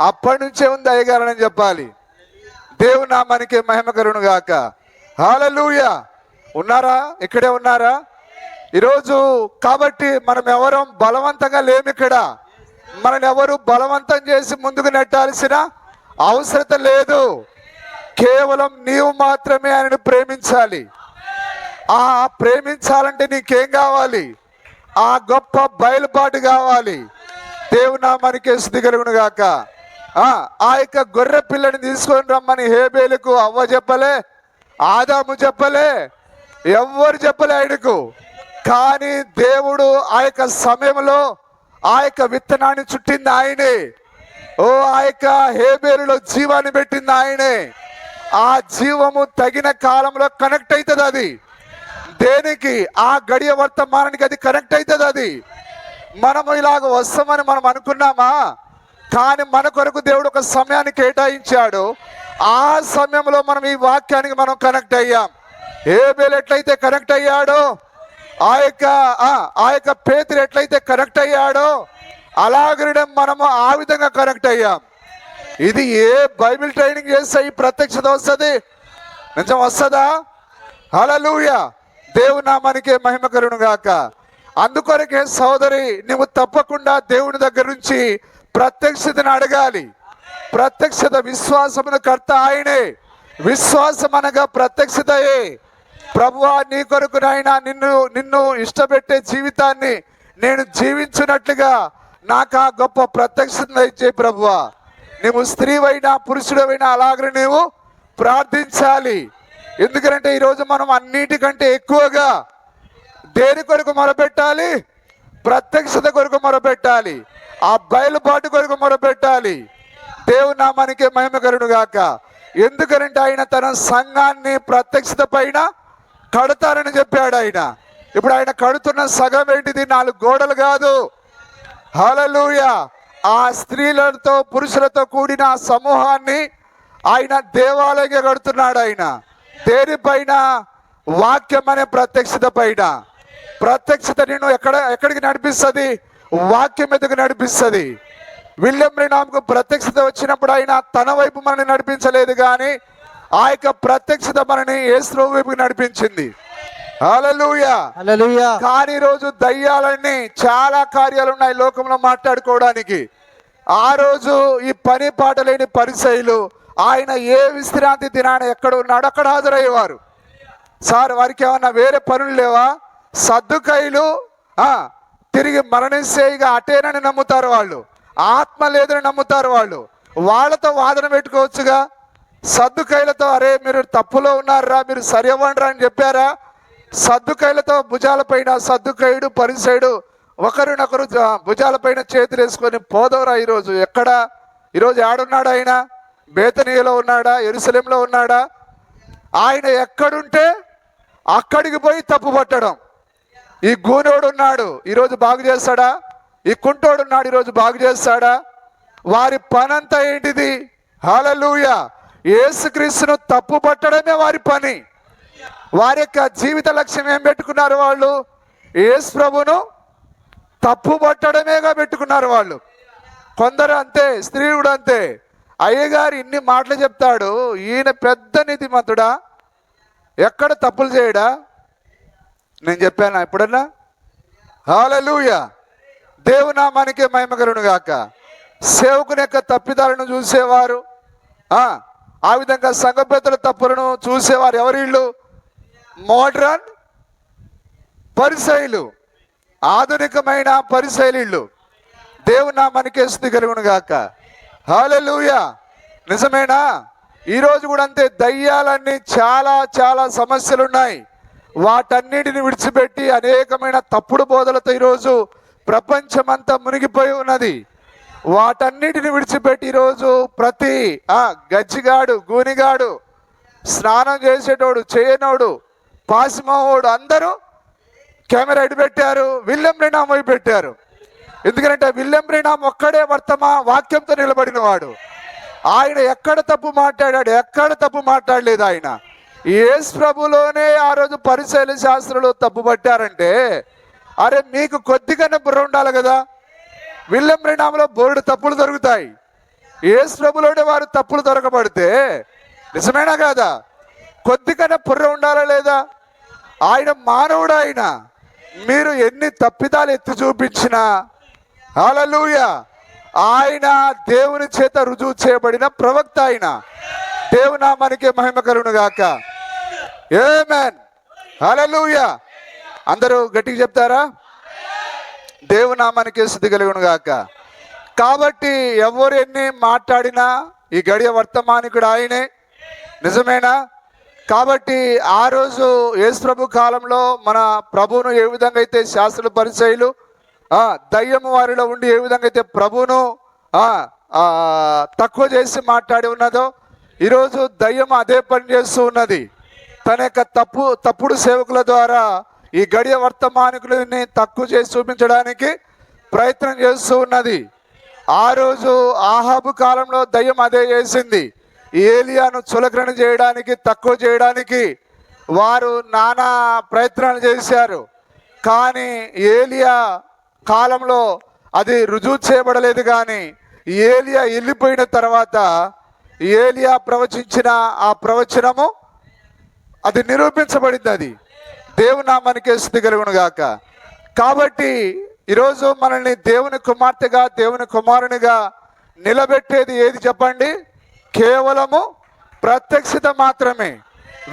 అప్పటి నుంచే ఉంది అయ్యగారు అని చెప్పాలి. దేవుని నామానికి మహిమ కలుగును గాక. హల్లెలూయా. ఉన్నారా? ఇక్కడే ఉన్నారా ఈరోజు? కాబట్టి మనం ఎవరం బలవంతంగా లేము ఇక్కడ. మనని ఎవరు బలవంతం చేసి ముందుకు నెట్టాల్సిన అవసరం లేదు. కేవలం నీవు మాత్రమే ఆయనను ప్రేమించాలి. ఆ ప్రేమించాలంటే నీకేం కావాలి? ఆ గొప్ప బయలుపాటు కావాలి. దేవుని నామానికి స్తుతి కలుగును గాక. ఆ యొక్క గొర్రె పిల్లని తీసుకొని రమ్మని హేబేలుకు అవ్వ చెప్పలే, ఆదాము చెప్పలే, ఎవ్వరు చెప్పలే ఆయనకు. కానీ దేవుడు ఆ యొక్క సమయంలో ఆ యొక్క విత్తనాన్ని చుట్టింది ఆయనే. ఆ యొక్క హేబేలులో జీవాన్ని పెట్టింది ఆయనే. ఆ జీవము తగిన కాలంలో కనెక్ట్ అవుతుంది. అది దేనికి? ఆ గడియ వర్తమానానికి అది కనెక్ట్ అవుతుంది. అది మనము ఇలాగ వస్తామని మనం అనుకున్నామా? కానీ మన కొరకు దేవుడు ఒక సమయాన్ని కేటాయించాడు. ఆ సమయంలో మనం ఈ వాక్యానికి మనం కనెక్ట్ అయ్యాం. హేబేలు ఎట్లయితే కనెక్ట్ అయ్యాడో, ఆ యొక్క పేతురు ఎట్లయితే కనెక్ట్ అయ్యాడో, అలాగనే మనము ఆ విధంగా కనెక్ట్ అయ్యాం. ఇది ఏ బైబిల్ ట్రైనింగ్ చేస్తే ఈ ప్రత్యక్షత వస్తుంది? నిజం వస్తుందా? హల్లెలూయా. దేవుని నామానికి మహిమ కలుగును గాక. అందుకొరకే సోదరి, నువ్వు తప్పకుండా దేవుని దగ్గర నుంచి ప్రత్యక్షతను అడగాలి. ప్రత్యక్షత విశ్వాసమును కర్త ఆయనే. విశ్వాసం అనగా ప్రత్యక్షతయే. ప్రభువా, నీ కొరకు నాయనా నిన్ను ఇష్టపెట్టే జీవితాన్ని నేను జీవించినట్లుగా నాకు ఆ గొప్ప ప్రత్యక్షత ఇచ్చే ప్రభువా. నువ్వు స్త్రీవైనా పురుషుడవైనా అలాగనే నీవు ప్రార్థించాలి. ఎందుకంటే ఈరోజు మనం అన్నిటికంటే ఎక్కువగా దేని కొరకు మొరపెట్టాలి? ప్రత్యక్షత కొరకు మొరపెట్టాలి, ఆ బయలుపాటు కొరకు మొరపెట్టాలి. దేవుని నామానికి మహిమ కలుగును గాక. ఎందుకంటే ఆయన తన సంఘాన్ని ప్రత్యక్షత పైన కడతారని చెప్పాడు ఆయన. ఇప్పుడు ఆయన కడుతున్న సగం ఏంటిది? 4 గోడలు కాదు. హల్లెలూయా. ఆ స్త్రీలతో పురుషులతో కూడిన ఆ సమూహాన్ని ఆయన దేవాలయంగా కడుతున్నాడు. ఆయన దేనిపైన? వాక్యం అనే ప్రత్యక్షత పైన. ప్రత్యక్షత నేను ఎక్కడికి నడిపిస్తుంది? వాక్యం ఎదుగు నడిపిస్తుంది. విలియం బ్రెన్హామ్కు ప్రత్యక్షత వచ్చినప్పుడు ఆయన తన వైపు మనని నడిపించలేదు, కానీ ఆ యొక్క ప్రత్యక్షత మనని యేసు వైపుకి నడిపించింది. హల్లెలూయా. హల్లెలూయా. కానీ ఈరోజు దయ్యాలన్నీ చాలా కార్యాలు ఉన్నాయి లోకంలో మాట్లాడుకోవడానికి. ఆ రోజు ఈ పని పాట లేని పరిసయ్యులు ఆయన ఏ విశ్రాంతి దినాన ఎక్కడ ఉన్నాడో అక్కడ హాజరయ్యేవారు. సార్, వారికి ఏమన్నా వేరే పనులు లేవా? సద్దుకైలు తిరిగి మరణిస్తే ఇక అటేనని నమ్ముతారు వాళ్ళు, ఆత్మ లేదని నమ్ముతారు వాళ్ళు. వాళ్ళతో వాదన పెట్టుకోవచ్చుగా. సద్దుకైలతో అరే మీరు తప్పులో ఉన్నారా, మీరు సరి అవ్వండిరా అని చెప్పారా? సద్దుకైలతో భుజాలపైన సద్దుకైడు పరిసైడు ఒకరినొకరు భుజాలపైన చేతులు వేసుకొని పోదవరా. ఈరోజు ఎక్కడ? ఈరోజు ఏడున్నాడు ఆయన? బేతనీయలో ఉన్నాడా? యెరూషలేములో ఉన్నాడా? ఆయన ఎక్కడుంటే అక్కడికి పోయి తప్పు పట్టడం. ఈ గూనోడు ఉన్నాడు, ఈరోజు బాగు చేస్తాడా? ఈ కుంటోడు ఉన్నాడు, ఈరోజు బాగు చేస్తాడా? వారి పనంతా ఏంటిది? హల్లెలూయా. యేసుక్రీస్తును తప్పు పట్టడమే వారి పని. వారి యొక్క జీవిత లక్ష్యం ఏం పెట్టుకున్నారు వాళ్ళు? యేసు ప్రభును తప్పు పట్టడమేగా పెట్టుకున్నారు వాళ్ళు. కొందరు అంతే, స్త్రీ కూడా అంతే. అయ్యగారు ఇన్ని మాటలు చెప్తాడు, ఈయన పెద్ద నీతిమంతుడా, ఎక్కడ తప్పులు చేయడా? నేను చెప్పాను ఎప్పుడన్నా? హల్లెలూయా. దేవుని నామానికి మహిమ కలుగును గాక. సేవకుని యొక్క తప్పిదాలను చూసేవారు, ఆ విధంగా సంఘ పెద్దల తప్పులను చూసేవారు ఎవరు? వీళ్ళు మోడ్రన్ పరిసయ్యులు, ఆధునికమైన పరిసయ్యులు. దేవుని నామానికి స్తుతి కలుగును గాక. హల్లెలూయా. నిజమేనా? ఈరోజు కూడా అంతే. దయ్యాలన్నీ చాలా చాలా సమస్యలు ఉన్నాయి. వాటన్నిటిని విడిచిపెట్టి అనేకమైన తప్పుడు బోధలతో ఈరోజు ప్రపంచమంతా మునిగిపోయి ఉన్నది. వాటన్నిటిని విడిచిపెట్టి ఈరోజు ప్రతి గజ్జిగాడు, గూనిగాడు, స్నానం చేసేటోడు, చేయనోడు, పాసిమోడు అందరూ కెమెరా ఎటు పెట్టారు? విలియం బ్రెన్హామ్ వైపు పెట్టారు. ఎందుకంటే విలియం బ్రెన్హామ్ ఒక్కడే వాక్యంతో నిలబడిన వాడు. ఆయన ఎక్కడ తప్పు మాట్లాడాడు? ఎక్కడ తప్పు మాట్లాడలేదు ఆయన. యేసు ప్రభులోనే ఆ రోజు పరిసయ్యుల శాస్త్రులు తప్పు పట్టారంటే, అరే మీకు కొద్దిగానే బుర్ర ఉండాలి కదా. విలియం బ్రెన్హామ్లో బోర్డు తప్పులు దొరుకుతాయి, యేసు ప్రభులోనే వారు తప్పులు దొరకబడితే నిజమేనా కాదా? కొద్దిగానే బుర్ర ఉండాలా లేదా? ఆయన మానవుడు. ఆయన మీరు ఎన్ని తప్పిదాలు ఎత్తి చూపించినా, హల్లెలూయా, ఆయన దేవుని చేత రుజువు చేయబడిన ప్రవక్త. ఆయన దేవుని నామానికి మహిమ కలుగును గాక. ఆమేన్. హల్లెలూయా. అందరూ గట్టిగా చెప్తారా? దేవుని నామానికి స్తుతి కలుగును గాక. కాబట్టి ఎవరు ఎన్ని మాట్లాడినా ఈ గడియ వర్తమానికుడు ఆయనే. నిజమేనా? కాబట్టి ఆ రోజు యేసు ప్రభు కాలంలో మన ప్రభువును ఏ విధంగా అయితే శాస్త్రుల పరిచయులు దయ్యము వారిలో ఉండి ఏ విధంగా అయితే ప్రభువును తక్కువ చేసి మాట్లాడి ఉన్నదో, ఈరోజు దయ్యం అదే పని చేస్తూ ఉన్నది. తన యొక్క తప్పుడు సేవకుల ద్వారా ఈ గడియ వర్తమానికులని తక్కువ చేసి చూపించడానికి ప్రయత్నం చేస్తూ ఉన్నది. ఆ రోజు ఆహాబు కాలంలో దయ్యం అదే చేసింది. ఏలియాను చులకన చేయడానికి, తక్కువ చేయడానికి వారు నానా ప్రయత్నాలు చేశారు. కానీ ఏలియా కాలంలో అది రుజువు చేయబడలేదు. కానీ ఏలియా వెళ్ళిపోయిన తర్వాత ఏలియా ప్రవచించిన ఆ ప్రవచనము అది నిరూపించబడింది. అది దేవుని నామానికి స్తుతి కలుగును గాక. కాబట్టి ఈరోజు మనల్ని దేవుని కుమార్తెగా, దేవుని కుమారునిగా నిలబెట్టేది ఏది చెప్పండి? కేవలము ప్రత్యక్షత మాత్రమే,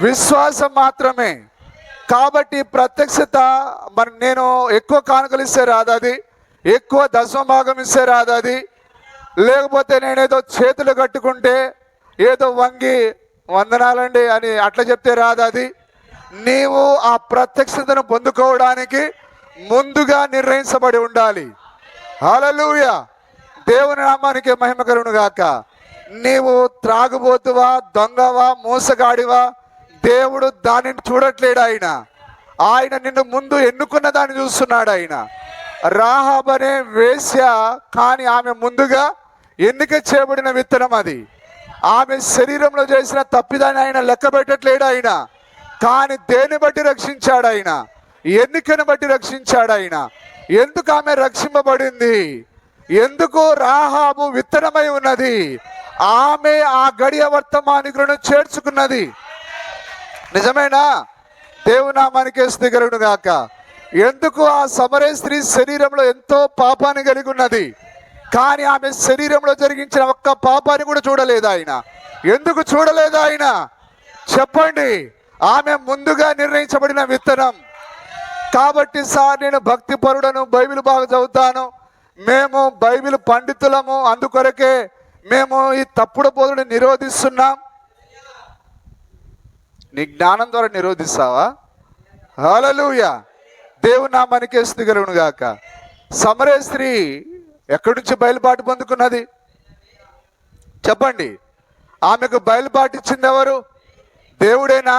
విశ్వాసం మాత్రమే. కాబట్టి ప్రత్యక్షత నేను ఎక్కువ కానుకలు ఇస్తే రాదు, అది ఎక్కువ దశమభాగం ఇస్తే రాదు, అది లేకపోతే నేనేదో చేతులు కట్టుకుంటే, ఏదో వంగి వందనాలండి అని అట్లా చెప్తే రాదు. అది నీవు ఆ ప్రత్యక్షతను పొందుకోవడానికి ముందుగా నిర్ణయించబడి ఉండాలి. హల్లెలూయా, దేవుని నామానికి మహిమ కలుగును గాక. నీవు త్రాగుబోతువా, దొంగవా, మోసగాడివా, దేవుడు దానిని చూడట్లేడు. ఆయన నిన్ను ముందు ఎన్నుకున్న దాన్ని చూస్తున్నాడు. ఆయన రాహాబ్ అనే వేశ్య, కానీ ఆమె ముందుగా ఎన్నిక చేయబడిన విత్తనం. అది ఆమె శరీరంలో చేసిన తప్పిదాన్ని ఆయన లెక్క పెట్టట్లేడు. ఆయన కానీ దేన్ని బట్టి రక్షించాడు? ఆయన ఎన్నికను బట్టి రక్షించాడు. ఆయన ఎందుకు ఆమె రక్షింపబడింది? ఎందుకు రాహాబు విత్తనమై ఉన్నది? ఆమె ఆ గడియ వర్తమానికులను చేర్చుకున్నది. నిజమేనా? దేవునామానికి స్తుతి కలుగును గాక. ఎందుకు ఆ సమరే స్త్రీ శరీరంలో ఎంతో పాపాన్ని కలిగి ఉన్నది, కానీ ఆమె శరీరంలో జరిగించిన ఒక్క పాపాన్ని కూడా చూడలేదు ఆయన. ఎందుకు చూడలేదు ఆయన? చెప్పండి. ఆమె ముందుగా నిర్ణయించబడిన విత్తనం. కాబట్టి సార్, నేను భక్తి పరుడను, బైబిల్ బాగా చదువుతాను, మేము బైబిల్ పండితులము, అందుకొరకే మేము ఈ తప్పుడు బోధనను నిరోధిస్తున్నాం. నీ జ్ఞానం ద్వారా నిరోధిస్తావా? హల్లెలూయా, దేవుని నామానికి స్తుతి కలుగును గాక. సమరే స్త్రీ ఎక్కడి నుంచి బయలుపాటు పొందుకున్నది? చెప్పండి. ఆమెకు బయలుపాటు ఇచ్చింది ఎవరు? దేవుడేనా?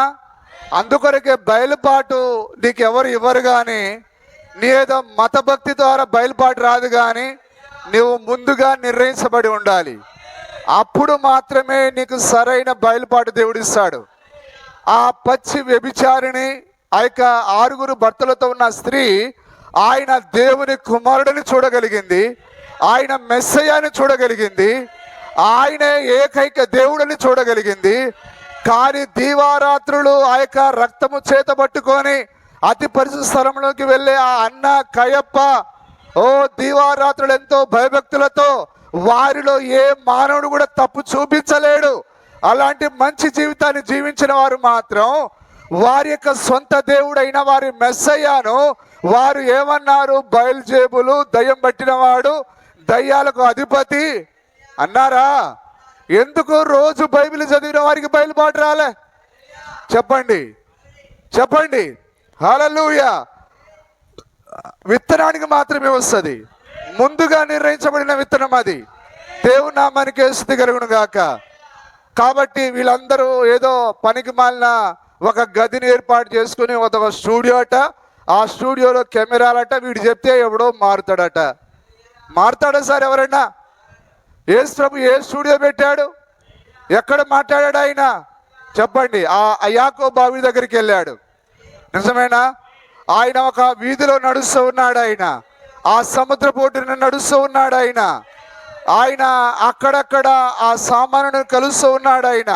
అందుకొరకే బయలుపాటు నీకు ఎవరు ఇవ్వరు. కానీ నీ ఏదో మతభక్తి ద్వారా బయలుపాటు రాదు, కానీ నువ్వు ముందుగా నిర్ణయించబడి ఉండాలి. అప్పుడు మాత్రమే నీకు సరైన బయలుపాటు దేవుడిస్తాడు. ఆ పచ్చి వ్యభిచారిణి, ఆ యొక్క 6 భర్తలతో ఉన్న స్త్రీ, ఆయన దేవుని కుమారుడిని చూడగలిగింది, ఆయన మెస్సయ్యని చూడగలిగింది, ఆయనే ఏకైక దేవుడిని చూడగలిగింది. కానీ దీవారాత్రులు ఆ యొక్క రక్తము చేత పట్టుకొని అతి పరిశుద్ధ స్థలంలోకి వెళ్ళే ఆ అన్న కయప్ప, ఓ దీవారాత్రులు ఎంతో భయభక్తులతో, వారిలో ఏ మానవుడు కూడా తప్పు చూపించలేడు. అలాంటి మంచి జీవితాన్ని జీవించిన వారు మాత్రం వారి యొక్క సొంత దేవుడైన వారి మెస్సయ్యను వారు ఏమన్నారు? బయల్జేబులు, దయ్యం పట్టినవాడు, దయ్యాలకు అధిపతి అన్నారా? ఎందుకు రోజు బైబిల్ చదివిన వారికి బయలుపాటు రాలే? చెప్పండి, చెప్పండి. హల్లెలూయా. విత్తనానికి మాత్రమే వస్తుంది, ముందుగా నిర్ణయించబడిన విత్తనం అది. దేవుని నామానికి స్తుతి కలుగును గాక. కాబట్టి వీళ్ళందరూ ఏదో పనికి మాలిన ఒక గదిని ఏర్పాటు చేసుకుని ఒక స్టూడియో అట, ఆ స్టూడియోలో కెమెరాలట, వీడు చెప్తే ఎవడో మారుతాడట. మారుతాడా సార్ ఎవరైనా? యేసు ప్రభు ఏ స్టూడియో పెట్టాడు? ఎక్కడ మాట్లాడాడు ఆయన? చెప్పండి. ఆ యాకోబు బావి దగ్గరికి వెళ్ళాడు, నిజమేనా? ఆయన ఒక వీధిలో నడుస్తూ ఉన్నాడు, ఆయన ఆ సముద్ర పోటున నడుస్తూ ఉన్నాడు, ఆయన అక్కడక్కడ ఆ సామానును కలుస్తూ ఉన్నాడు. ఆయన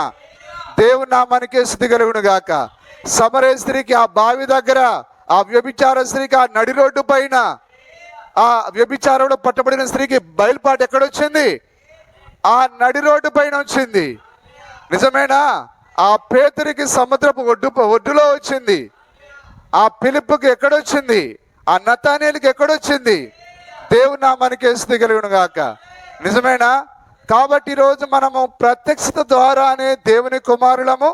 దేవుని నామానికి స్తుతి కలుగును గాక. సమరే స్త్రీకి ఆ బావి దగ్గర, ఆ వ్యభిచార స్త్రీకి ఆ నడి రోడ్డు పైన, ఆ వ్యభిచారంలో పట్టబడిన స్త్రీకి బయలుపాటు ఎక్కడొచ్చింది? ఆ నడి రోడ్డు పైన వచ్చింది. నిజమేనా? ఆ పేతురికి సముద్రపు ఒడ్డులో వచ్చింది. ఆ పిలుపుకి ఎక్కడొచ్చింది? ఆ నతానేలుకి ఎక్కడొచ్చింది? దేవుని నామానికి స్తుతి కలుగును గాక. నిజమేనా? కాబట్టి ఈరోజు మనము ప్రత్యక్షత ద్వారానే దేవుని కుమారులము,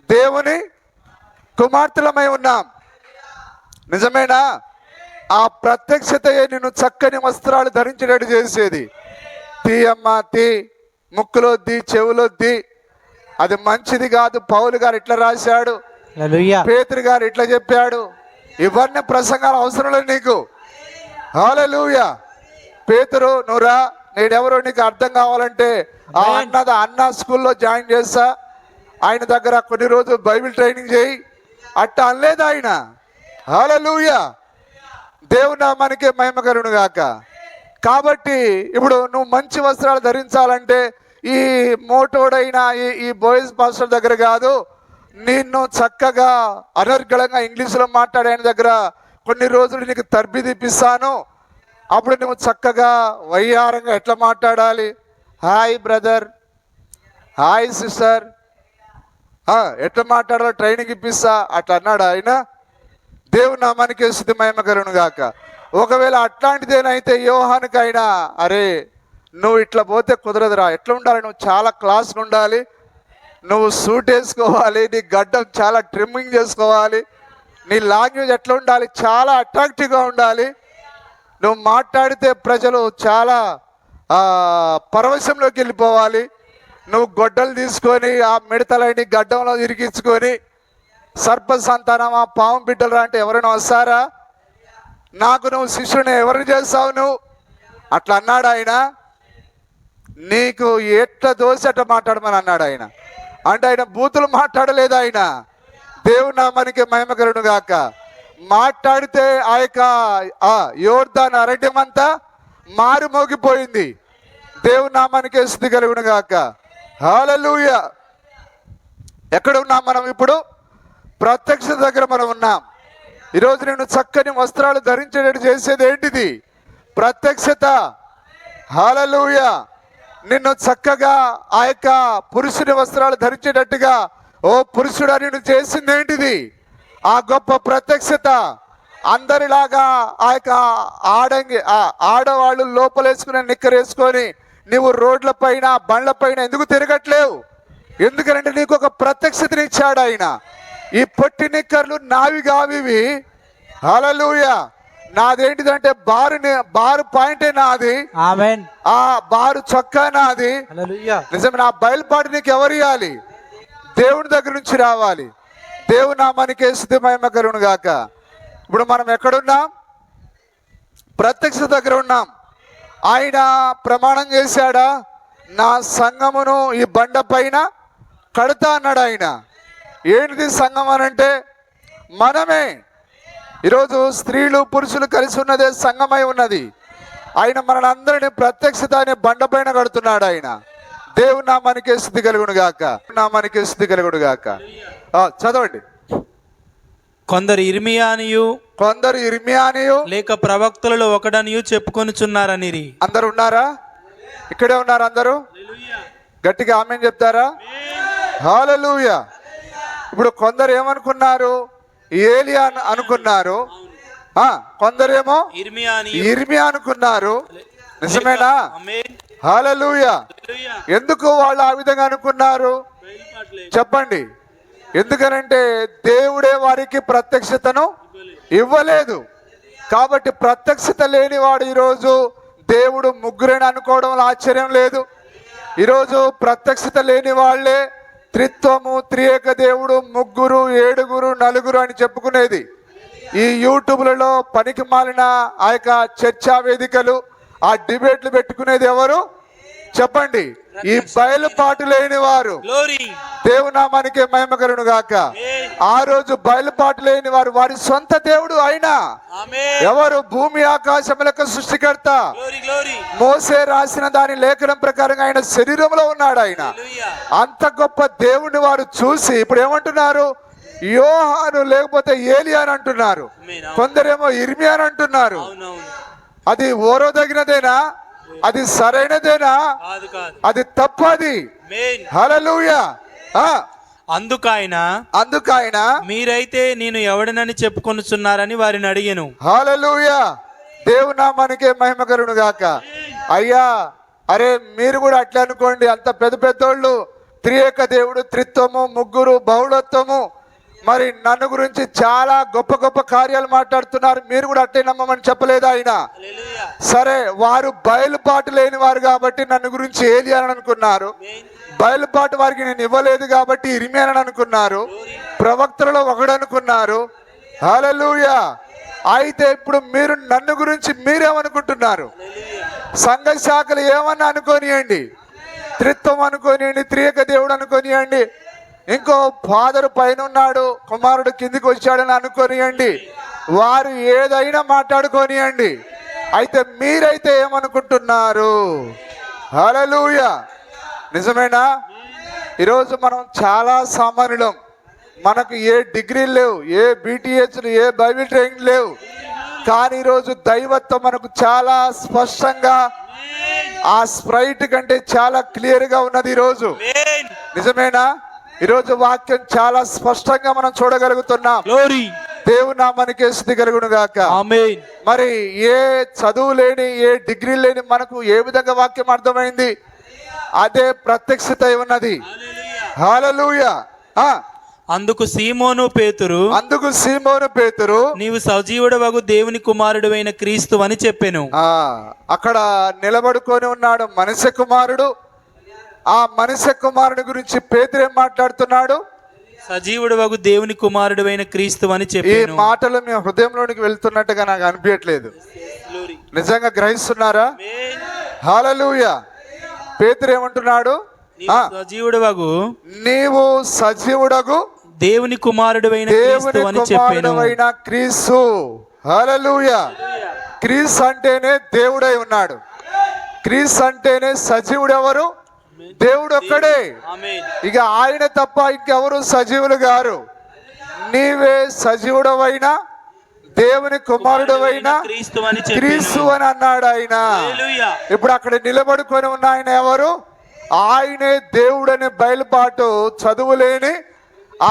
దేవుని కుమార్తెలమై ఉన్నాం. నిజమేనా? ఆ ప్రత్యక్షతయే నిన్ను చక్కని వస్త్రాలు ధరించేటట్టు చేసేది. తీయమ్మ తీ, ముక్కులో ది, చెవులో ది, అది మంచిది కాదు. పౌలు గారు ఇట్లా రాశాడు, పేతురు గారు ఇట్లా చెప్పాడు. ఇవన్నీ ప్రసంగాలు అవసరం లేదు నీకు. హల్లెలూయా. పేతురు, నువ్వురా, నేనెవరో నీకు అర్థం కావాలంటే ఆ అన్న స్కూల్లో జాయిన్ చేస్తా, ఆయన దగ్గర కొన్ని రోజులు బైబిల్ ట్రైనింగ్ చేయి, అట్ట అనలేదు ఆయన. హల్లెలూయా. దేవుని నామానికి మహిమ కలుగును గాక. కాబట్టి ఇప్పుడు నువ్వు మంచి వస్త్రాలు ధరించాలంటే ఈ మోటోడైన ఈ బాయ్స్ పాస్టర్ దగ్గర కాదు, నిన్ను చక్కగా అనర్గళంగా ఇంగ్లీష్లో మాట్లాడే ఆయన దగ్గర కొన్ని రోజులు నీకు తర్బీదు ఇప్పిస్తాను. అప్పుడు నువ్వు చక్కగా వయ్యారంగా ఎట్లా మాట్లాడాలి? హాయ్ బ్రదర్, హాయ్ సిస్టర్, ఎట్లా మాట్లాడాలో ట్రైనింగ్ ఇప్పిస్తా, అట్లా అన్నాడు ఆయన. దేవుని నామానికి స్తుతి మహిమ కలుగును గాక. ఒకవేళ అట్లాంటిదేనైతే యోహానుకైనా, అరే నువ్వు ఇట్లా పోతే కుదరదురా, ఎట్లా ఉండాలి? నువ్వు చాలా క్లాస్గా ఉండాలి, నువ్వు సూట్ వేసుకోవాలి, నీ గడ్డం చాలా ట్రిమ్మింగ్ చేసుకోవాలి, నీ లాంగ్వేజ్ ఎట్లా ఉండాలి, చాలా అట్రాక్టివ్గా ఉండాలి. నువ్వు మాట్లాడితే ప్రజలు చాలా పరవశంలోకి వెళ్ళిపోవాలి. నువ్వు గొడ్డలు తీసుకొని ఆ మిడతలని గడ్డంలో ఇరికించుకొని సర్ప సంతానమా పాము బిడ్డలు అంటే ఎవరైనా వస్తారా? నాకు నువ్వు శిష్యుని ఎవరిని చేస్తావు నువ్వు అట్లా అన్నాడు ఆయన. నీకు ఎట్లా దోశ అట్లా మాట్లాడమని అన్నాడు ఆయన. అంటే ఆయన బూతులు మాట్లాడలేదు ఆయన. దేవుని నామానికి మహిమ కలుగును గాక. మాట్లాడితే ఆ యొక్క యోర్దాను అరణ్యం అంతా మారు మోగిపోయింది. దేవుని నామానికి స్తుతి కలుగును గాక. హల్లెలూయా. ఎక్కడ ఉన్నాం మనం ఇప్పుడు? ప్రత్యక్షత దగ్గర మనం ఉన్నాం. ఈరోజు నేను చక్కని వస్త్రాలు ధరించేటట్టు చేసేది ఏంటిది? ప్రత్యక్షత. హల్లెలూయా. నిన్ను చక్కగా ఆ యొక్క పురుషుని వస్త్రాలు ధరించేటట్టుగా ఓ పురుషుడా నిన్ను చేసింది ఏంటిది? ఆ గొప్ప ప్రత్యక్షత. అందరిలాగా ఆ యొక్క ఆడవాళ్ళు లోపలేసుకుని నిక్కరేసుకొని నువ్వు రోడ్ల పైన బండ్ల పైన ఎందుకు తిరగట్లేవు? ఎందుకంటే నీకు ఒక ప్రత్యక్షతని ఇచ్చాడు ఆయన. ఈ పొట్టి నిక్కర్లు నావి కావివి. హల్లెలూయా. నాదేంటిదంటే బారు పాయింటే నాది. ఆమేన్. ఆ బారు చొక్కా నాది. హల్లెలూయా. నిజమే. నా బయలుపాటు నీకు ఎవరు ఇవ్వాలి? దేవుని దగ్గర నుంచి రావాలి. దేవుని నామానికి స్తుతి మహిమ కలుగును గాక. ఇప్పుడు మనం ఎక్కడున్నాం? ప్రత్యక్ష దగ్గర ఉన్నాం. ఆయన ప్రమాణం చేశాడా? నా సంఘమును ఈ బండ పైన కడతా అన్నాడు ఆయన. ఏంటిది సంఘం అనంటే మనమే. ఈరోజు స్త్రీలు పురుషులు కలిసి ఉన్నదే సంఘమై ఉన్నది. ఆయన మనందరినీ ప్రత్యక్షత అనే బండ పైన కడుతున్నాడు ఆయన. దేవుని నామానికి స్తుతి కలుగును గాక. నామానికి స్తుతి కలుగును గాక. చదవండి. కొందరు ఇర్మియానియు లేక ప్రవక్తలలో ఒకడనియు చెప్పుకొనుచున్నారని. అందరు ఉన్నారా? ఇక్కడే ఉన్నారు అందరూ? గట్టిగా ఆమేన్ చెప్తారా? హల్లెలూయా. ఇప్పుడు కొందరు ఏమనుకున్నారు? ఏలియా అనుకున్నారు. కొందరేమో ఇర్మియా అనుకున్నారు. నిజమేనా? హల్లెలూయా. ఎందుకు వాళ్ళు ఆ విధంగా అనుకున్నారు చెప్పండి? ఎందుకనంటే దేవుడే వారికి ప్రత్యక్షతను ఇవ్వలేదు. కాబట్టి ప్రత్యక్షత లేనివాడు ఈరోజు దేవుడు ముగ్గురేని అనుకోవడంలో ఆశ్చర్యం లేదు. ఈరోజు ప్రత్యక్షత లేని వాళ్ళే త్రిత్వము, త్రియేక దేవుడు, ముగ్గురు, ఏడుగురు, నలుగురు అని చెప్పుకునేది. ఈ యూట్యూబ్లలో పనికి మాలిన ఆ యొక్క చర్చా వేదికలు, ఆ డిబేట్లు పెట్టుకునేది ఎవరు చెప్పండి? ఈ బయలుపాటు లేని వారు. దేవునామానికి మహిమ కలుగును గాక. ఆ రోజు బయలుపాటు లేని వారు వారి సొంత దేవుడు అయినా ఎవరు? భూమి ఆకాశములకు సృష్టికర్త. మోసే రాసిన దాని లేఖనం ప్రకారంగా ఆయన శరీరంలో ఉన్నాడు ఆయన. అంత గొప్ప దేవుడిని వారు చూసి ఇప్పుడు ఏమంటున్నారు? యోహాను లేకపోతే ఏలియా అని అంటున్నారు. కొందరేమో ఇర్మియా అని అంటున్నారు. అది ఓరోదగినదేనా? అది సరైనదేనా? అది తప్పది. హల్లెలూయా. అందుకైనా మీరైతే నేను ఎవడనని చెప్పుకొనుచున్నారని వారిని అడిగాను. హల్లెలూయా. దేవునామానికే మహిమ కలుగును గాక. అయ్యా, అరే మీరు కూడా అట్లా అనుకోండి. అంత పెద్ద పెద్దోళ్ళు త్రియేక దేవుడు, త్రిత్వము, ముగ్గురు, బహుళత్వము, మరి నన్ను గురించి చాలా గొప్ప గొప్ప కార్యాలు మాట్లాడుతున్నారు. మీరు కూడా అట్టే నమ్మమని చెప్పలేదు ఆయన. సరే, వారు బయలుపాటు లేని వారు కాబట్టి నన్ను గురించి ఏలియా అని అనుకున్నారు. బయలుపాటు వారికి నేను ఇవ్వలేదు కాబట్టి ఇర్మియా అని అనుకున్నారు. ప్రవక్తలలో ఒకడు అనుకున్నారు. హల్లెలూయా. అయితే ఇప్పుడు మీరు నన్ను గురించి మీరేమనుకుంటున్నారు? సంఘ శాఖలు ఏమన్నా అనుకోనియండి, త్రిత్వం అనుకోనియండి, త్రియేక దేవుడు అనుకోనియండి, ఇంకో ఫాదర్ పైన ఉన్నాడు, కుమారుడు కిందికి వచ్చాడని అనుకోనియండి, వారు ఏదైనా మాట్లాడుకోనియండి. అయితే మీరైతే ఏమనుకుంటున్నారు? హల్లెలూయా. నిజమేనా? ఈరోజు మనం చాలా సామాన్యులం. మనకు ఏ డిగ్రీలు లేవు, ఏ బీటీహెచ్లు, ఏ బైబిల్ ట్రైనింగ్ లేవు. కానీ ఈరోజు దైవత్వం మనకు చాలా స్పష్టంగా ఆ స్ప్రైట్ కంటే చాలా క్లియర్గా ఉన్నది ఈరోజు. నిజమేనా? ఈరోజు వాక్యం చాలా స్పష్టంగా మనం చూడగలుగుతున్నాం. దేవుని నామానికి స్తుతి కలుగును గాక. మరి ఏ చదువు లేని, ఏ డిగ్రీ లేని మనకు ఏ విధంగా వాక్యం అర్థమైంది? అదే ప్రత్యక్షత ఉన్నది. హల్లెలూయా. అందుకు సీమోను పేతురు నీవు సజీవుడవగు దేవుని కుమారుడైన క్రీస్తు అని చెప్పెను. అక్కడ నిలబడుకొని ఉన్నాడు మనిషి కుమారుడు. ఆ మనిషి కుమారుడి గురించి పేతురు ఏం మాట్లాడుతున్నాడు? సజీవుడవగు దేవుని కుమారుడైన క్రీస్తు అని ఈ చెప్పెను. మాటలు మీ హృదయంలోనికి వెళ్తున్నట్టుగా నాకు అనిపించట్లేదు. నిజంగా గ్రహిస్తున్నారా? హల్లెలూయా. పేతురు ఏమంటున్నాడు? నీవు సజీవుడగు దేవుని కుమారుడైన క్రీస్తు. హల్లెలూయా. క్రీస్తు అంటేనే దేవుడై ఉన్నాడు. క్రీస్తు అంటేనే సజీవుడు ఎవరు? దేవుడు ఒక్కడే. ఇక ఆయన తప్ప ఇంకెవరు సజీవులు గారు. నీవే సజీవుడవైనా దేవుని కుమారుడవైనా క్రీస్తు అని అన్నాడు ఆయన. ఇప్పుడు అక్కడ నిలబడుకొని ఉన్న ఆయన ఎవరు? ఆయనే దేవుడని బయలుపాటు చదువులేని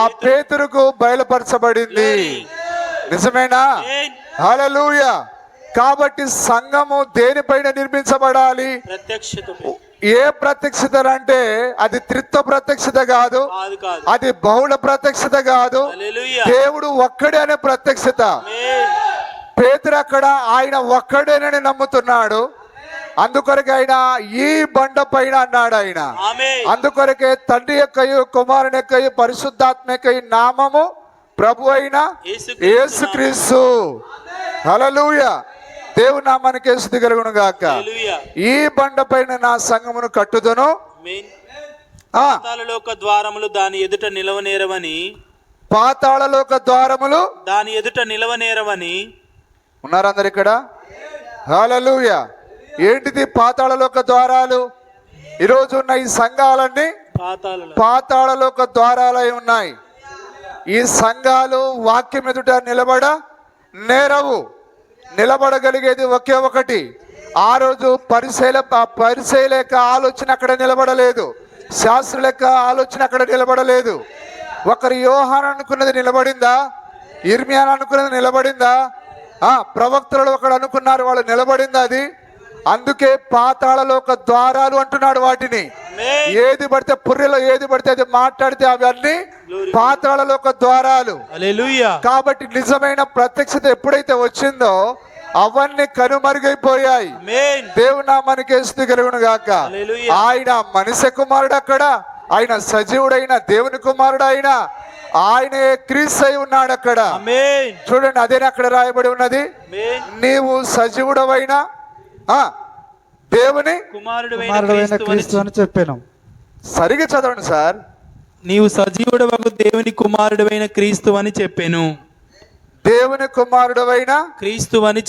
ఆ పేతురుకు బయలుపరచబడింది. నిజమేనా? హల్లెలూయా. కాబట్టి సంఘము దేనిపైన నిర్మించబడాలి? ఏ ప్రత్యక్షత అంటే అది త్రిత్వ ప్రత్యక్షత కాదు, అది బహుళ ప్రత్యక్షత కాదు, దేవుడు ఒక్కడే అనే ప్రత్యక్షత. పేతురు అక్కడ ఆయన ఒక్కడేనని నమ్ముతున్నాడు. అందుకొరకే ఆయన ఈ బండ పైన అన్నాడు ఆయన. అందుకొరకే తండ్రి యొక్కయు కుమారుని యొక్కయు పరిశుద్ధాత్మ యొక్కయు నామము ప్రభు అయిన యేసుక్రీస్తు. హల్లెలూయా. దేవుని నామానికి స్తుతి కలుగును గాక. ఈ బండ పైన నా సంఘమును కట్టుదును, పాతాళలోక ద్వారములు దాని ఎదుట నిలవనేరవని. పాతాళలోక ద్వారములు దాని ఎదుట నిలవనేరవని ఉన్నారు అందరు ఇక్కడ. హల్లెలూయా. ఏంటిది పాతాళలోక ద్వారాలు? ఈరోజు ఉన్న ఈ సంఘాలన్నీ పాతాళలోక ద్వారాలై ఉన్నాయి. ఈ సంఘాలు వాక్యం ఎదుట నిలబడనేరవు. నిలబడగలిగేది ఒకే ఒకటి. ఆ రోజు పరిసయ్యుల యొక్క ఆలోచన అక్కడ నిలబడలేదు, శాస్త్రుల యొక్క ఆలోచన అక్కడ నిలబడలేదు. ఒకరు యోహాను అనుకున్నది నిలబడిందా? ఇర్మియాను అనుకున్నది నిలబడిందా? ప్రవక్తలు ఒకడు అనుకున్నారు, వాళ్ళు నిలబడిందా? అది అందుకే పాతాళలోక ద్వారాలు అంటున్నాడు వాటిని. ఏది పడితే పుర్రెలో ఏది పడితే అది మాట్లాడితే అవన్నీ పాతాళలోక ద్వారాలు. కాబట్టి నిజమైన ప్రత్యక్షత ఎప్పుడైతే వచ్చిందో అవన్నీ కనుమరుగైపోయాయి. దేవుని నామానికి స్తుతి కలుగును గాక. ఆయన మనిషి కుమారుడు, అక్కడ ఆయన సజీవుడైన దేవుని కుమారుడు, ఆయన క్రీస్తు అయి ఉన్నాడు అక్కడ. చూడండి, అదే అక్కడ రాయబడి ఉన్నది. నీవు సజీవుడవైన దేవుని కుమారుడైన క్రీస్తు అని చెప్పాను. సరిగా చదవండి సార్. నీవు సజీవుడవగు దేవుని కుమారుడైన క్రీస్తు అని చెప్పాను. దేవుని కుమారుడవైన క్రీస్తు అని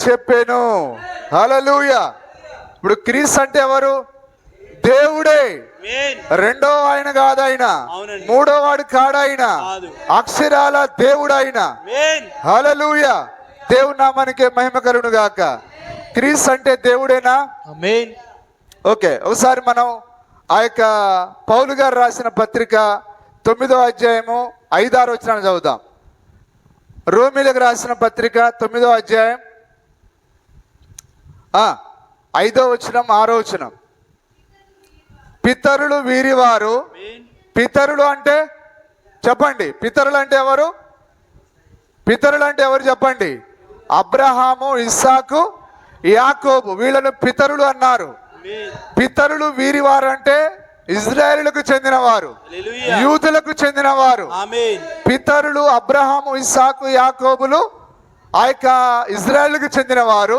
చెప్పాను. హల్లెలూయా. ఇప్పుడు క్రీస్తు అంటే ఎవరు? దేవుడే. రెండో ఆయన కాదు, ఆయన మూడో వాడు కాడు, ఆయన అక్షరాల దేవుడు ఆయన. హల్లెలూయా. దేవుని నామానికి మహిమ కలుగును గాక. క్రీస్తు అంటే దేవుడేనా? ఓకే, ఒకసారి మనం ఆ యొక్క పౌలు గారు రాసిన పత్రిక 9వ అధ్యాయము 5-6 వచనాలు చదువుదాం. రోమీలకు రాసిన పత్రిక 9వ అధ్యాయం 5వ వచనం 6వ వచనం. పితరులు వీరివారు. పితరులు అంటే చెప్పండి, పితరులు అంటే ఎవరు? పితరులు అంటే ఎవరు చెప్పండి? అబ్రహాము, ఇస్సాకు, యాకోబు, వీళ్ళను పితరులు అన్నారు. పితరులు వీరివారు అంటే ఇజ్రాయేలులకు చెందినవారు, యూదులకు చెందినవారు. పితరులు అబ్రహాము, ఇస్సాకు, యాకోబులు ఆ యొక్క ఇజ్రాయేలుకు చెందినవారు.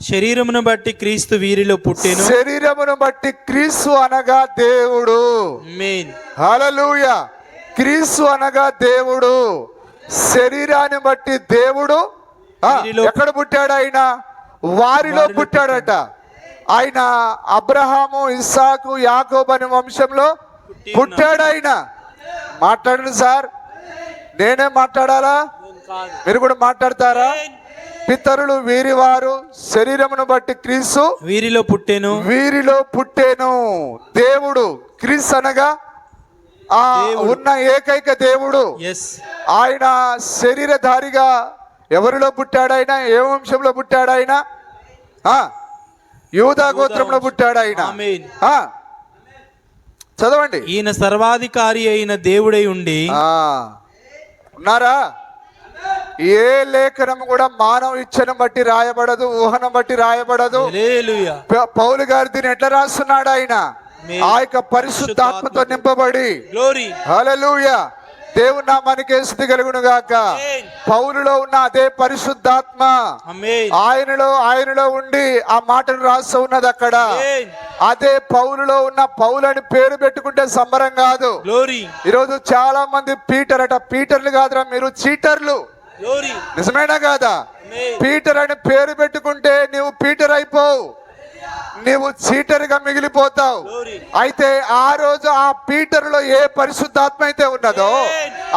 శరీరమును బట్టి క్రీస్తు వీరిలో పుట్టెను. శరీరమును బట్టి క్రీస్తు అనగా దేవుడు. హల్లెలూయా. క్రీస్తు అనగా దేవుడు. శరీరాన్ని బట్టి దేవుడు ఎక్కడ పుట్టాడు? ఆయన వారిలో పుట్టాడట. ఆయన అబ్రహాము, ఇస్సాకు, యాకోబు అనే వంశంలో పుట్టాడు ఆయన. మాట్లాడండి సార్. నేనే మాట్లాడాలా? మీరు కూడా మాట్లాడతారా? పితరులు వీరివారు, శరీరమును బట్టి క్రీస్తు వీరిలో పుట్టెను. దేవుడు క్రీస్తు అనగా ఉన్న ఏకైక దేవుడు. ఆయన శరీరధారిగా ఎవరిలో పుట్టాడు? ఆయన ఏ వంశంలో పుట్టాడు? ఆయన యూదా గోత్రంలో పుట్టాడు. ఆయన చదవండి. ఈయన సర్వాధికారి అయిన దేవుడై ఉండి ఉన్నారా? ఏ లేఖనం కూడా మానవ ఇచ్చను బట్టి రాయబడదు, ఊహను బట్టి రాయబడదు. హల్లెలూయా. పౌలు గారు దీన్ని ఎట్లా రాస్తున్నాడు? ఆయన ఆ యొక్క పరిశుద్ధాత్మతో నింపబడి. గ్లోరీ. హల్లెలూయా. దేవుని నామానికి స్తుతి కలుగును గాక. పౌలులో ఉన్న అదే పరిశుద్ధాత్మ ఆయనలో ఉండి ఆ మాటను రాస్తూ ఉన్నది అక్కడ. అదే పౌలులో ఉన్న పౌలు అని పేరు పెట్టుకుంటే సంబరం కాదు. ఈరోజు చాలా మంది పీటర్ అట. పీటర్లు కాదురా మీరు, చీటర్లు. నిజమేనా కాదా? పీటర్ అని పేరు పెట్టుకుంటే నీవు పీటర్ అయిపోవు, నీవు చీటర్గా మిగిలిపోతావు. అయితే ఆ రోజు ఆ పీటర్లో ఏ పరిశుద్ధాత్మ అయితే ఉన్నదో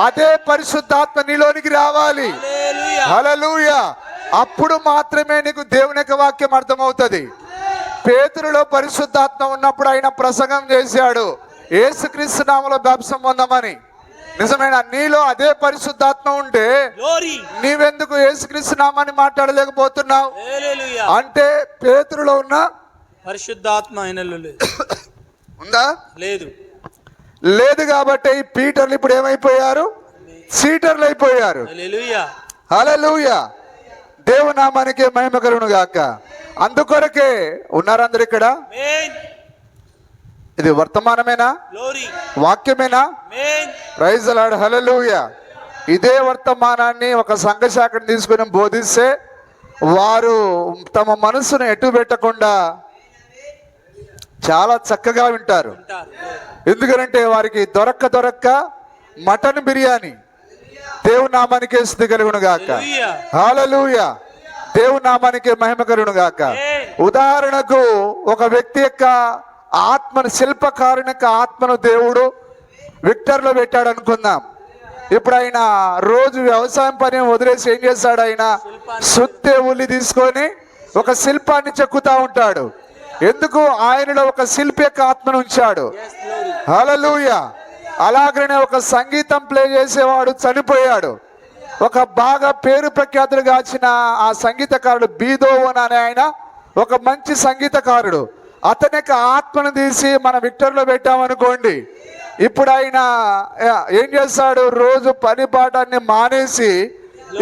అదే పరిశుద్ధాత్మ నీలోనికి రావాలి. హల్లెలూయా. అప్పుడు మాత్రమే నీకు దేవుని యొక్క వాక్యం అర్థమవుతుంది. పేతురులో పరిశుద్ధాత్మ ఉన్నప్పుడు ఆయన ప్రసంగం చేశాడు, యేసుక్రీస్తు నామములో బాప్తిసం పొందమని. నిజమేనా? నీలో అదే పరిశుద్ధాత్మ ఉంటే నీవెందుకు యేసుక్రీస్తు నామాన్ని మాట్లాడలేకపోతున్నావు? అంటే పేతురులో ఉన్న పరిశుద్ధాత్మ ఆయనలో ఉందా? లేదు కాబట్టి ఈ పీటర్లు ఇప్పుడు ఏమైపోయారు? చీటర్లు అయిపోయారు. హల్లెలూయా. దేవుని నామానికి మహిమ కలుగును గాక. అందుకొరకే ఉన్నారందరు ఇక్కడ. ఇది వర్తమానమేనా? వాక్యమేనా? Praise the lord. హల్లెలూయా. ఇదే వర్తమానాన్ని ఒక సంఘ శాఖను తీసుకుని బోధిస్తే వారు తమ మనసును ఎటు పెట్టకుండా చాలా చక్కగా వింటారు. ఎందుకంటే వారికి దొరక్క మటన్ బిర్యానీ. దేవుని నామానికి స్తుతి కలుగును గాక. హల్లెలూయా. దేవుని నామానికి మహిమ కలుగును గాక. ఉదాహరణకు ఒక వ్యక్తి యొక్క ఆత్మను, శిల్పకారుని యొక్క ఆత్మను దేవుడు విక్టర్లో పెట్టాడు అనుకుందాం. ఇప్పుడు ఆయన రోజు వ్యవసాయం పని వదిలేసి ఏం చేస్తాడు? ఆయన సుత్తే ఉల్లి తీసుకొని ఒక శిల్పాన్ని చెక్కుతా ఉంటాడు. ఎందుకు? ఆయనలో ఒక శిల్పి యొక్క ఆత్మను ఉంచాడు. హల్లెలూయా. అలాగనే ఒక సంగీతం ప్లే చేసేవాడు చనిపోయాడు. ఒక బాగా పేరు ప్రఖ్యాతులు గాచిన ఆ సంగీతకారుడు బీదోవన్ అనే ఆయన ఒక మంచి సంగీతకారుడు. అతని యొక్క ఆత్మను తీసి మన విక్టర్లో పెట్టామనుకోండి, ఇప్పుడు ఆయన ఏం చేస్తాడు? రోజు పని పాఠాన్ని మానేసి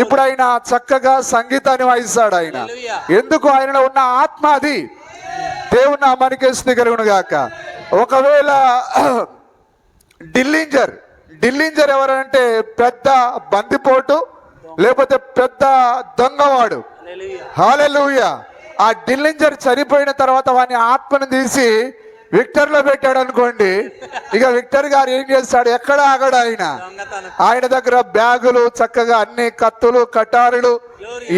ఇప్పుడు ఆయన చక్కగా సంగీతాన్ని వాయిస్తాడు. ఆయన ఎందుకు? ఆయనలో ఉన్న ఆత్మ అది. దేవుని నామానికి స్తుతి కలుగును గాక. ఒకవేళ డిల్లింజర్ ఎవరంటే పెద్ద బందిపోటు లేకపోతే పెద్ద దొంగవాడు. హల్లెలూయా. ఆ డిల్లింజర్ చనిపోయిన తర్వాత వాని ఆత్మను తీసి విక్టర్లో పెట్టాడు అనుకోండి, ఇక విక్టర్ గారు ఏం చేస్తాడు? ఎక్కడ ఆగడు ఆయన. ఆయన దగ్గర బ్యాగులు, చక్కగా అన్ని కత్తులు, కటారులు,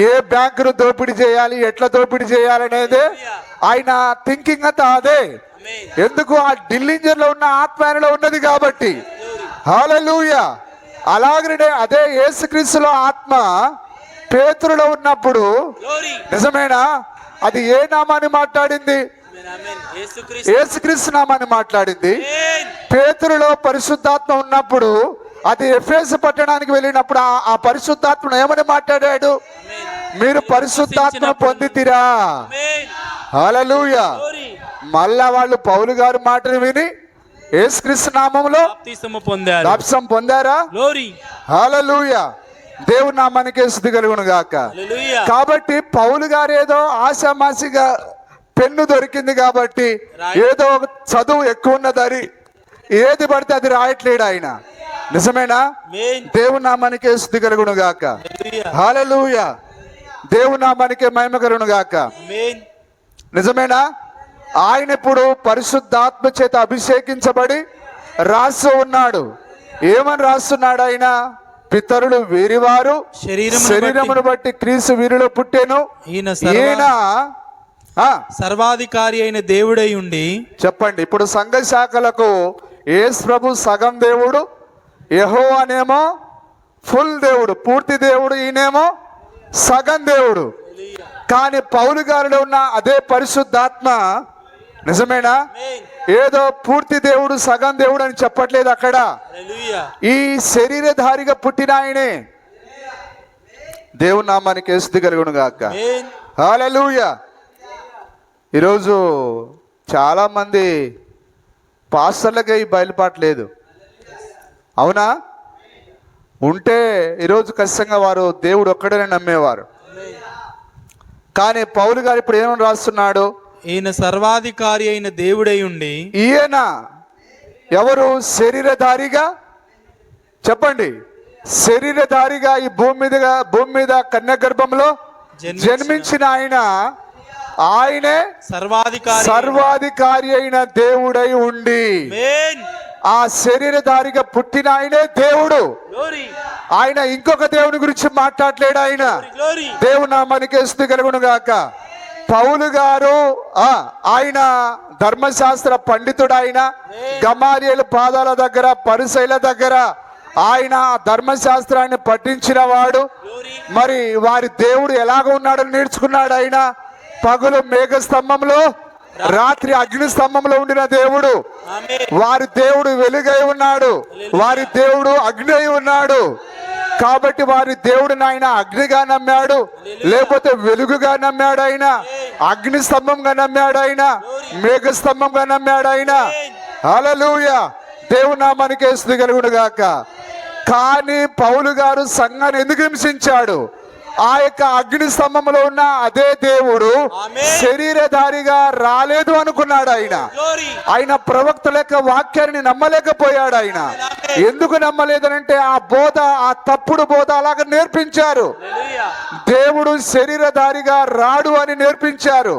ఏ బ్యాంకును దోపిడీ చేయాలి, ఎట్లా దోపిడీ చేయాలనేది ఆయన థింకింగ్ అంతా అదే. ఎందుకు? ఆ డిల్లింజర్ లో ఉన్న ఆత్మ ఆయనలో ఉన్నది కాబట్టి. హల్లెలూయా. అలాగనే అదే యేసుక్రీస్తులో ఆత్మ పేతురులో ఉన్నప్పుడు నిజమేనా? అది ఏ నామాన్ని మాట్లాడింది? యేసుక్రీస్తు నామాన్ని మాట్లాడింది. పేతురులో పరిశుద్ధాత్మ ఉన్నప్పుడు అది ఎఫెసు పట్టణానికి వెళ్ళినప్పుడు ఆ పరిశుద్ధాత్మను ఏమని మాట్లాడాడు? మీరు పరిశుద్ధాత్మను పొందితిరా. హల్లెలూయా. మళ్ళా వాళ్ళు పౌలు గారి మాటను విని యేసుక్రీస్తు నామములో బాప్తిసం పొందారా? హల్లెలూయా. దేవుని నామానికి స్తుతి కలుగును గాక. కాబట్టి పౌలు గారు ఏదో ఆశామాసిగా పెన్ను దొరికింది కాబట్టి ఏదో ఒక చదువు ఎక్కువ ఉన్నదని ఏది పడితే అది రాయట్లేడు ఆయన. నిజమేనా? దేవుని నామానికి స్తుతి కలుగును గాక. హల్లెలూయా. దేవుని నామానికి మహిమ కలుగును గాక. నిజమేనా? ఆయన ఇప్పుడు పరిశుద్ధాత్మ చేత అభిషేకించబడి రాస్తూ ఉన్నాడు. ఏమని రాస్తున్నాడు ఆయన? పితరులు వీరివారు శరీరమును బట్టి క్రీస్తు వీరిలో పుట్టెను. ఈయన సర్వాధికారి అయిన దేవుడై ఉండి. చెప్పండి. ఇప్పుడు సంఘ శాఖలకు యేసు ప్రభు సగం దేవుడు, యెహోవానేమో ఫుల్ దేవుడు, పూర్తి దేవుడు. ఈయనేమో సగం దేవుడు. కానీ పౌలు గారిలో ఉన్న అదే పరిశుద్ధాత్మ నిజమేనా? ఏదో పూర్తి దేవుడు సగం దేవుడు అని చెప్పట్లేదు అక్కడ. ఈ శరీరధారిగా పుట్టిన ఆయనే. దేవుని నామానికి స్తుతి కలుగును గాక. హల్లెలూయా. ఈరోజు చాలా మంది పాస్టర్లకే ఈ బయలుపాటు లేదు. అవునా? ఉంటే ఈరోజు ఖచ్చితంగా వారు దేవుడు ఒక్కడనే నమ్మేవారు. కానీ పౌలు గారు ఇప్పుడు ఏమని రాస్తున్నాడు? ఈయన సర్వాధికారి అయిన దేవుడై ఉండి, ఈయన ఎవరు? శరీరధారిగా, చెప్పండి, శరీరధారిగా ఈ భూమి మీద కన్య గర్భంలో జన్మించిన ఆయనే సర్వాధికారి అయిన దేవుడై ఉండి, ఆ శరీరధారిగా పుట్టిన ఆయనే దేవుడు. ఆయన ఇంకొక దేవుని గురించి మాట్లాడలేడు. ఆయన దేవుని నామానికి స్తుతి కలుగును గాక. పౌలు గారు ఆయన ధర్మశాస్త్ర పండితుడు. ఆయన గమాలియేలు పాదాల దగ్గర, పరిసయ్యుల దగ్గర ఆయన ధర్మశాస్త్రాన్ని పఠించిన వాడు. మరి వారి దేవుడు ఎలాగ ఉన్నాడని నేర్చుకున్నాడు. ఆయన పగలు మేఘ స్తంభంలో, రాత్రి అగ్ని స్తంభంలో ఉండిన దేవుడు. వారి దేవుడు వెలుగై ఉన్నాడు, వారి దేవుడు అగ్ని అయి ఉన్నాడు. కాబట్టి వారి దేవుడిని ఆయన అగ్నిగా నమ్మాడు, లేకపోతే వెలుగుగా నమ్మాడు. ఆయన అగ్ని స్తంభంగా నమ్మాడు, ఆయన మేఘ స్తంభంగా నమ్మాడు. ఆయన హల్లెలూయా, దేవుని నామానికి స్తుతి కలుగును గాక. కానీ పౌలు గారు సంఘాన్ని ఎందుకు హింసించాడు? ఆ యొక్క అగ్ని స్తంభంలో ఉన్న అదే దేవుడు శరీరధారిగా రాలేదు అనుకున్నాడు. ఆయన ప్రవక్తల యొక్క వాక్యాన్ని నమ్మలేకపోయాడు. ఆయన ఎందుకు నమ్మలేదనంటే ఆ బోధ, ఆ తప్పుడు బోధ అలాగ నేర్పించారు. దేవుడు శరీరధారిగా రాడు అని నేర్పించారు.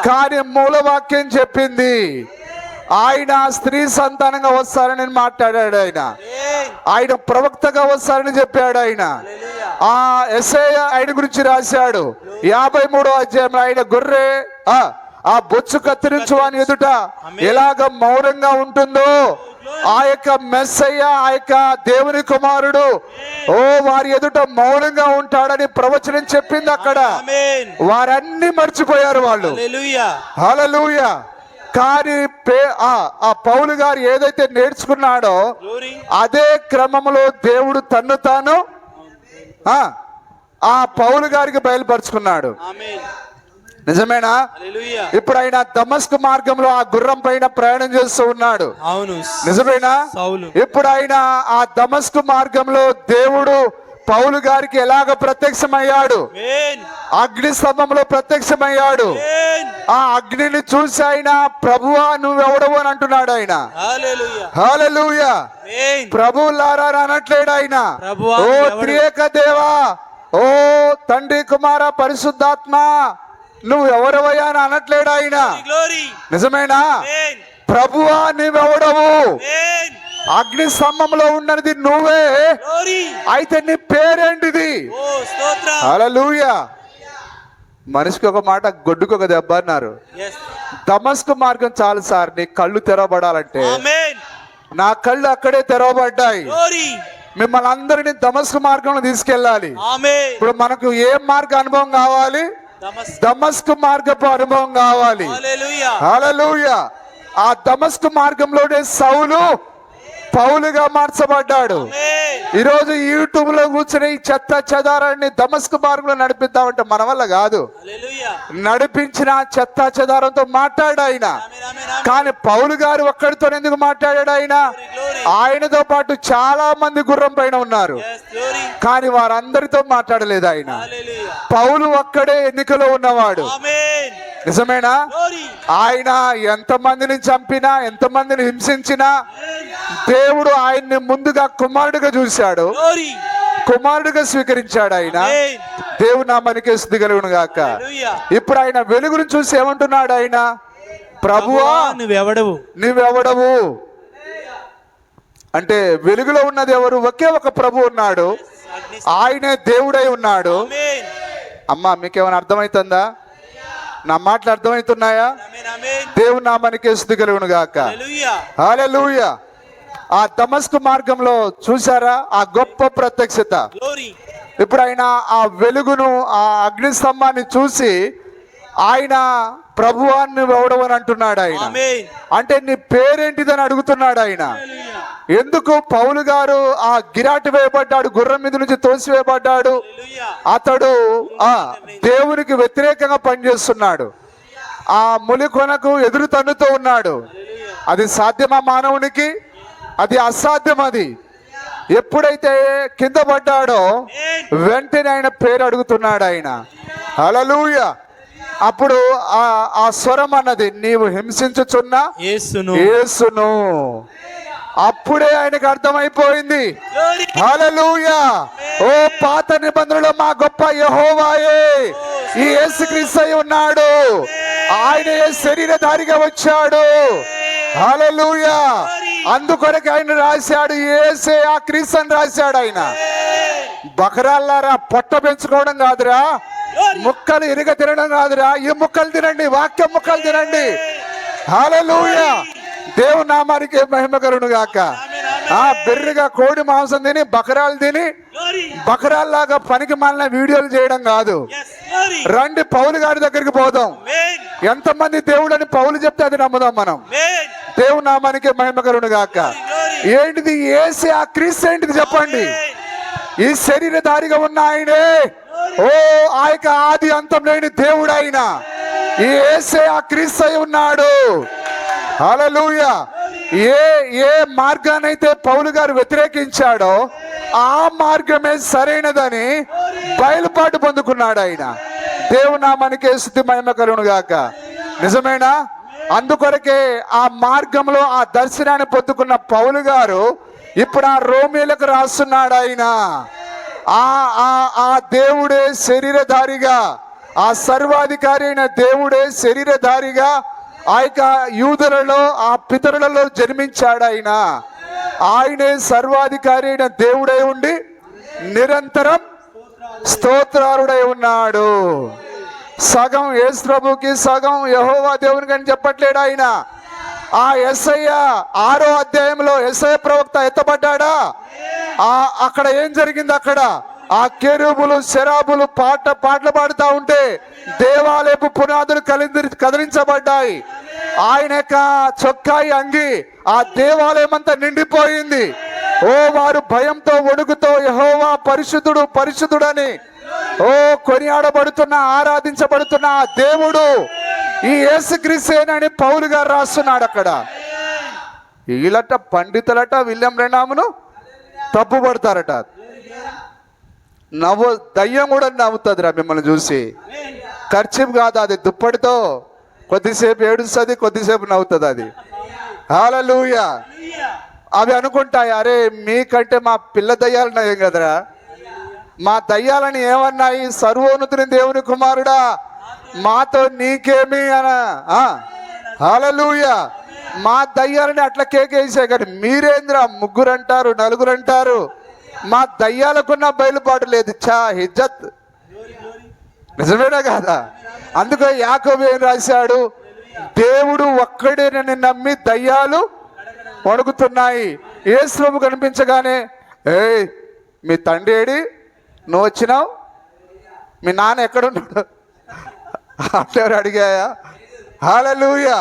కానీ మూలవాక్యం చెప్పింది ఆయన స్త్రీ సంతానంగా వస్తారని మాట్లాడాడు. ఆయన ప్రవక్తగా వస్తారని చెప్పాడు. ఆ యెషయా ఆయన గురించి రాశాడు 53వ అధ్యాయంలో. ఆయన గొర్రె ఆ బొచ్చు కత్తిరించు అని ఎదుట ఎలాగ మౌనంగా ఉంటుందో, ఆ యొక్క మెస్సయ్య, ఆ యొక్క దేవుని కుమారుడు వారి ఎదుట మౌనంగా ఉంటాడని ప్రవచనం చెప్పింది అక్కడ. వారన్నీ మర్చిపోయారు వాళ్ళు. హల్లెలూయా. కానీ ఆ పౌలు గారు ఏదైతే నేర్చుకున్నాడో అదే క్రమంలో దేవుడు తన్ను తాను ఆ పౌలు గారికి బయలుపరుచుకున్నాడు. నిజమేనా? ఇప్పుడు ఆయన దమస్కు మార్గంలో ఆ గుర్రం పైన ప్రయాణం చేస్తూ ఉన్నాడు. నిజమేనా? ఇప్పుడు ఆయన ఆ దమస్కు మార్గంలో దేవుడు పౌలు గారికి ఎలాగ ప్రత్యక్షమయ్యాడు? అగ్ని స్తంభంలో ప్రత్యక్షమయ్యాడు. ఆ అగ్నిని చూసి ఆయన ప్రభువా నువ్వెవడవు అని అంటున్నాడు. ఆయన హల్లెలూయా, ప్రభువులారా అనట్లేడు. ఆయన ఓ త్రియేక దేవా, ఓ తండ్రి కుమార పరిశుద్ధాత్మ నువ్వు ఎవరవయ్యా అని అనట్లేడు. ఆయన నిజమేనా? ప్రభువా నువ్వెవడవు? అగ్ని స్తంభంలో ఉన్నది నువ్వే, అయితే నీ పేరేంటిది? హల్లెలూయా. మనిషికి ఒక మాట, గొడ్డుకు ఒక దెబ్బ అన్నారు. దమస్కు మార్గం చాలు సార్, నీ కళ్ళు తెరవబడాలంటే. నా కళ్ళు అక్కడే తెరవబడ్డాయి. మిమ్మల్ని అందరినీ దమస్కు మార్గంలో తీసుకెళ్ళాలి. ఇప్పుడు మనకు ఏ మార్గ అనుభవం కావాలి? దమస్కు మార్గపు అనుభవం కావాలి. హల్లెలూయా. ఆ దమస్కు మార్గంలోనే సౌలు పౌలుగా మార్చబడ్డాడు. ఈరోజు యూట్యూబ్ లో కూర్చుని ఈ చెత్త చెదారాన్ని దమస్కు మార్గంలో నడిపిద్దామంటే మన వల్ల కాదు. నడిపించిన చెత్త చెదారంతో మాట్లాడు ఆయన. కానీ పౌలు గారు ఒక్కడితో ఎందుకు మాట్లాడాడు? ఆయనతో పాటు చాలా మంది గుర్రం పైన ఉన్నారు, కానీ వారందరితో మాట్లాడలేదు ఆయన. పౌలు ఒక్కడే ఎన్నికలో ఉన్నవాడు. నిజమేనా? ఆయన ఎంతమందిని చంపినా, ఎంతమందిని హింసించినా దేవుడు ఆయన్ని ముందుగా కుమారుడుగా చూశాడు, కుమారుడుగా స్వీకరించాడు. ఆయన దేవుని నామానికి స్తుతి కలుగును గాక. ఇప్పుడు ఆయన వెలుగును చూసి ఏమంటున్నాడు? ఆయన ప్రభువా నువ్వెవడవు అంటే వెలుగులో ఉన్నది ఎవరు? ఒకే ఒక ప్రభు ఉన్నాడు, ఆయనే దేవుడై ఉన్నాడు. అమ్మా మీకేమైనా అర్థమవుతుందా? నా మాటలు అర్థమవుతున్నాయా? దేవుని నామానికి స్తుతి కలుగును గాక. హల్లెలూయా. ఆ దమస్కు మార్గంలో చూసారా ఆ గొప్ప ప్రత్యక్షత? ఇప్పుడు ఆయన ఆ వెలుగును, ఆ అగ్ని స్తంభాన్ని చూసి ఆయన ప్రభువాన్ని ఎవడవని అంటున్నాడు. ఆయన అంటే నీ పేరేంటిదని అడుగుతున్నాడు. ఆయన ఎందుకు పౌలు గారు ఆ గిరాటి వేయబడ్డాడు, గుర్రం మీద నుంచి తోసివేయబడ్డాడు. అతడు దేవునికి వ్యతిరేకంగా పనిచేస్తున్నాడు, ఆ ములి కొనకు ఎదురు తన్నుతూ ఉన్నాడు. అది సాధ్యమా మానవునికి? అది అసాధ్యం. అది ఎప్పుడైతే కింద పడ్డాడో వెంటనే ఆయన పేరు అడుగుతున్నాడు ఆయన. హల్లెలూయా. అప్పుడు ఆ స్వరం అన్నది, నీవు హింసించుచున్న యేసును. అప్పుడే ఆయనకు అర్థమైపోయింది. హల్లెలూయా. ఓ పాత నిబంధనలో మా గొప్ప యెహోవాయే ఈ యేసుక్రీస్తు ఉన్నాడు. ఆయన శరీరధారిగా వచ్చాడు. హల్లెలూయా. అందుకొరకు ఆయన రాశాడు, యేసే ఆ క్రీస్తు అని రాశాడు ఆయన. బకరాల్లారా, పొట్ట పెంచుకోవడం కాదురా, ముక్కలు ఇరుగ తినడం కాదురా, ఈ ముక్కలు తినండి, వాక్యం ముక్కలు తినండి. హల్లెలూయా. దేవుని నామానికి మహిమ కలుగును గాక. బెర్రిగా కోడి మాంసం తిని బకరాలు తిని బకరాల్లాగా పనికి మాలిన వీడియోలు చేయడం కాదు. రండి పౌలు గారి దగ్గరికి పోదాం. ఎంతమంది దేవుడు అని పౌలు చెప్తే అది నమ్ముదాం మనం. దేవుని నామానికి మహిమ కలుగును గాక. ఏంటిది యేసే ఆ క్రీస్తు ఏంటిది చెప్పండి. ఈ శరీరధారిగా ఉన్న ఆయనే, ఓ ఆ యొక్క ఆది అంతం లేని దేవుడు ఆయన. ఈ యేసే ఆ క్రీస్తు ఉన్నాడు. హల్లెలూయా. ఏ మార్గానైతే పౌలు గారు వ్యతిరేకించాడో ఆ మార్గమే సరైనదని బయలుపాటు పొందుకున్నాడు ఆయన. దేవునామానికి స్తుతి మహిమ కలుగును గాక. నిజమేనా? అందుకొరకే ఆ మార్గంలో ఆ దర్శనాన్ని పొందుకున్న పౌలు గారు ఇప్పుడు ఆ రోమీలకు రాస్తున్నాడు ఆయన. ఆ దేవుడే శరీరధారిగా, ఆ సర్వాధికారి అయిన దేవుడే శరీరధారిగా ఆ యొక్క యూదులలో ఆ పితరులలో జన్మించాడు ఆయన. ఆయనే సర్వాధికారి అయిన దేవుడై ఉండి నిరంతరం స్తోత్రారుడై ఉన్నాడు. సగం యేసు ప్రభుకి సగం యెహోవా దేవునికి అని చెప్పట్లేడు ఆయన. ఆ యెషయా 6వ అధ్యాయంలో యెషయా ప్రవక్త ఎత్తబడ్డాడా? అక్కడ ఏం జరిగింది? అక్కడ ఆ కెరూబులు శరాబులు పాటలు పాడుతూ ఉంటే దేవాలయపు పునాదులు కదిలించబడ్డాయి. ఆయన యొక్క చొక్కాయి అంగి ఆ దేవాలయం అంతా నిండిపోయింది. ఓ వారు భయంతో వణుకుతో యెహోవా పరిశుద్ధుడు పరిశుద్ధుడని ఓ కొనియాడబడుతున్న ఆరాధించబడుతున్న ఆ దేవుడు ఈ యేసుక్రీస్తేనని పౌలు గారు రాస్తున్నాడు అక్కడ. వీళ్ళట పండితులట విలియం బ్రెనామును తప్పుపడతారట. దయ్యం కూడా నవ్వుతుందిరా మిమ్మల్ని చూసి. ఖర్చు కాదు అది, దుప్పటితో కొద్దిసేపు ఏడుస్తుంది, కొద్దిసేపు నవ్వుతుంది అది. హల్లెలూయా. అవి అనుకుంటాయి, అరే మీకంటే మా పిల్ల దయ్యాలు నయం కదరా, మా దయ్యాలని ఏమన్నాయి, సర్వోన్నతుని దేవుని కుమారుడా మాతో నీకేమి అన. హల్లెలూయా. మా దయ్యాలని అట్లా కేకేసాయి, కానీ మీరేంద్ర ముగ్గురు అంటారు నలుగురు అంటారు. మా దయ్యాలకున్న బయలుపాటు లేదు. చా హిజ్జత్. నిజమేనా కాదా? అందుకే యాకోబు ఏం రాశాడు? దేవుడు ఒక్కడేనని నమ్మి దయ్యాలు వణుకుతున్నాయి. యేసు ప్రభు కనిపించగానే, ఏయ్ మీ తండ్రి ఏడి, నువ్వు వచ్చినావు, మీ నాన్న ఎక్కడున్నాడు అంటే అడిగాయా? హల్లెలూయా.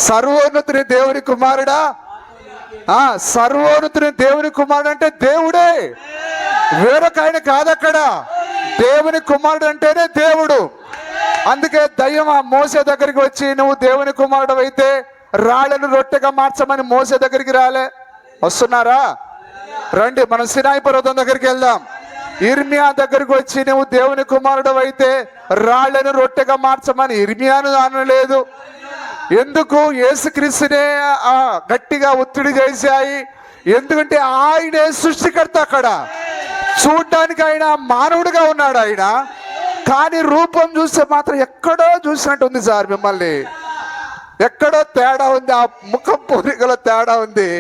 సర్వోన్నతుని దేవుని కుమారుడా, సర్వోన్నతుని దేవుని కుమారుడు అంటే దేవుడే, వేరొక ఆయన కాదక్కడ. దేవుని కుమారుడు అంటేనే దేవుడు. అందుకే దయ్యం ఆ మోసే దగ్గరికి వచ్చి, నువ్వు దేవుని కుమారుడు అయితే రాళ్ళను రొట్టెగా మార్చమని మోసే దగ్గరికి రాలే. వస్తున్నారా? రండి మనం సినాయి పర్వతం దగ్గరికి వెళ్దాం. ఇర్మియా దగ్గరికి వచ్చి, నువ్వు దేవుని కుమారుడు అయితే రాళ్ళను రొట్టెగా మార్చమని ఇర్మియాను అనలేదు. ఎందుకు? యేసుక్రీస్తునే గట్టిగా ఒత్తిడి చేశాయి. ఎందుకంటే ఆయనే సృష్టికర్త. అక్కడ చూడ్డానికి ఆయన మానవుడిగా ఉన్నాడు ఆయన, కానీ రూపం చూస్తే మాత్రం ఎక్కడో చూసినట్టు ఉంది సార్. మిమ్మల్ని ఎక్కడో తేడా ఉంది, ఆ ముఖం పోలికలో తేడా ఉంది.